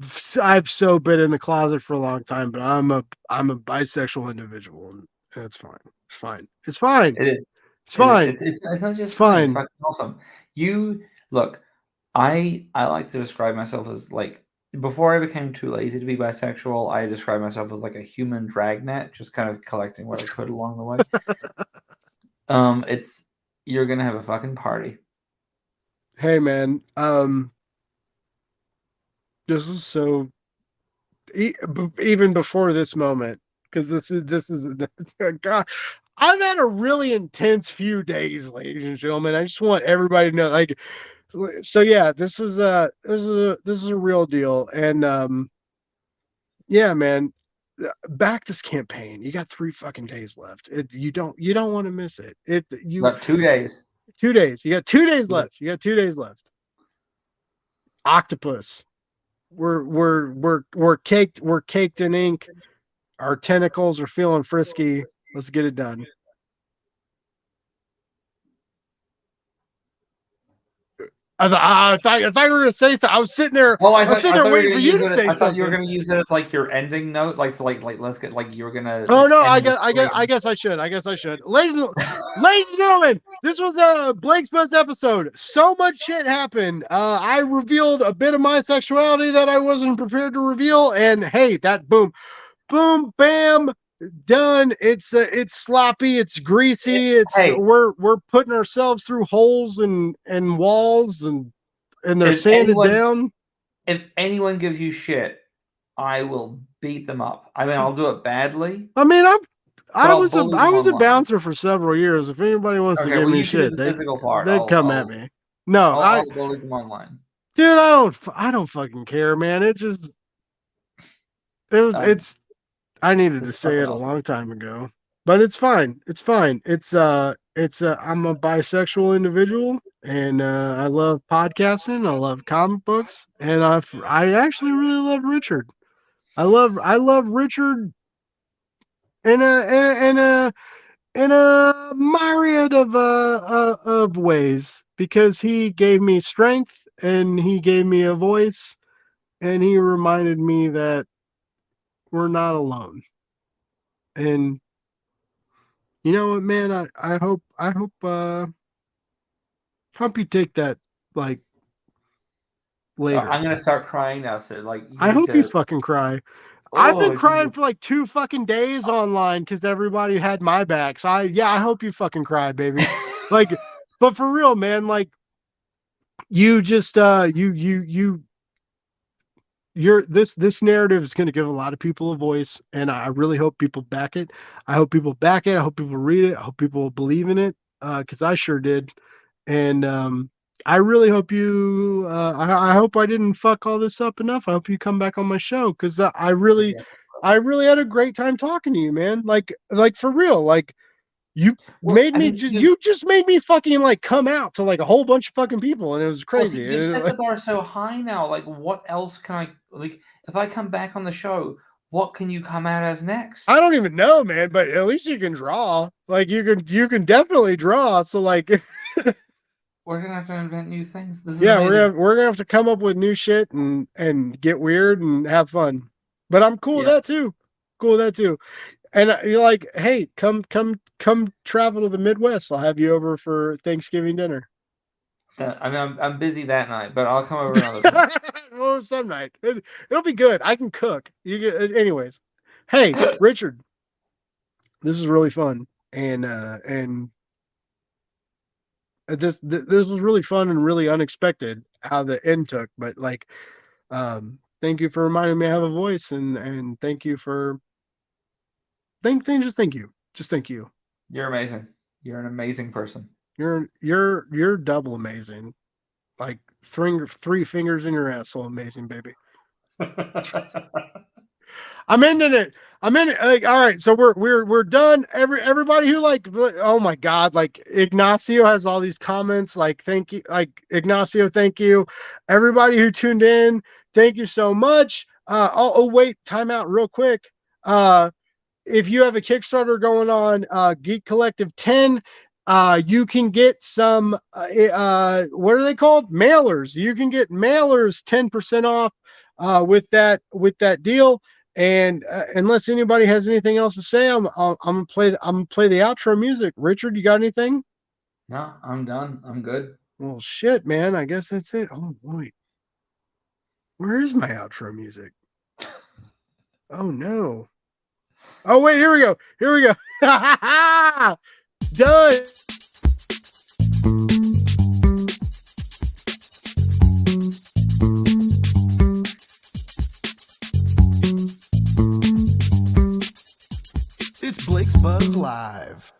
so been in the closet for a long time, but I'm a bisexual individual, and it's fine. It's fine. It's fine. It is. It's It is. fine. It's not It's just fine. It's fine. fucking awesome. You look. I like to describe myself as like before I became too lazy to be bisexual. I described myself as like a human dragnet, just kind of collecting what I could along the way. It's you're gonna have a fucking party. Hey man, this was so even before this moment because this is God. I've had a really intense few days, ladies and gentlemen. I just want everybody to know, like, so yeah, this is a real deal, and yeah, man, back this campaign. You got 3 fucking days left. You don't want to miss it. Got 2 days. 2 days. You got 2 days left. You got 2 days left. Octopus. We're caked. We're caked in ink. Our tentacles are feeling frisky. Let's get it done. I thought you were gonna say something. I was sitting there. Oh, I was sitting there waiting for you to say I thought you were something. gonna use it as like your ending note, like let's get like you were gonna. Oh like, no, end the story. I guess I should. Ladies and gentlemen, this was Blake's best episode. So much shit happened. I revealed a bit of my sexuality that I wasn't prepared to reveal, and hey, that boom, bam, done. It's sloppy. It's greasy. It's Hey. we're putting ourselves through holes and walls and they're If sanded down. If anyone gives you shit, I will beat them up. I mean, I'll do it badly. I mean, I I'll was a bully them online. bouncer for several years. If anybody wants to Okay, give well, me you can do shit, the physical part. they'd come at me. No, I'll bully them online. dude, I don't fucking care, man. It's I needed to say it a long time ago, but it's fine. It's fine. I'm a bisexual individual, and I love podcasting. I love comic books, and I actually really love Richard. I love Richard in a myriad of ways because he gave me strength and he gave me a voice and he reminded me that we're not alone. And you know what, man, I hope you take that like later. I'm gonna start crying now, so like I hope you fucking cry. I've been crying for like 2 fucking days online because everybody had my back. So I hope you fucking cry, baby. Like, but for real, man, like you just this narrative is going to give a lot of people a voice, and I really hope people back it. I hope people back it. I hope people read it. I hope people believe in it, because I sure did. And I really hope you. I hope I didn't fuck all this up enough. I hope you come back on my show because I really had a great time talking to you, man. Like for real, like. You just made me fucking like come out to like a whole bunch of fucking people, and it was crazy. Well, see, you set the bar so high now. Like, what else can I like? If I come back on the show, what can you come out as next? I don't even know, man. But at least you can draw. Like you can definitely draw. So like, we're gonna have to invent new things. This is we're gonna have to come up with new shit and get weird and have fun. But I'm cool with that too. Cool with that too. And you're like, hey, come travel to the Midwest. I'll have you over for Thanksgiving dinner. I mean, I'm busy that night, but I'll come over another time. Well, some night. It'll be good. I can cook. Anyways. Hey, Richard, this is really fun, and this was really fun and really unexpected how the end took. But like, thank you for reminding me I have a voice, and thank you for. Thank you. Just thank you. You're amazing. You're an amazing person. You're double amazing. Like three fingers in your asshole, amazing, baby. I'm ending it. Like, all right, so we're done. Everybody who like, oh my god, like Ignacio has all these comments. Like, thank you, like Ignacio, thank you. Everybody who tuned in, thank you so much. Oh wait, time out real quick. If you have a Kickstarter going on, Geek Collective 10, you can get some, what are they called? Mailers. You can get mailers 10% off with that deal. And unless anybody has anything else to say, I'm gonna play the outro music. Richard, you got anything? No, I'm done. I'm good. Well, shit, man. I guess that's it. Oh, wait. Where is my outro music? Oh no. Oh, wait, here we go. Done. It's Blake's Buzz Live.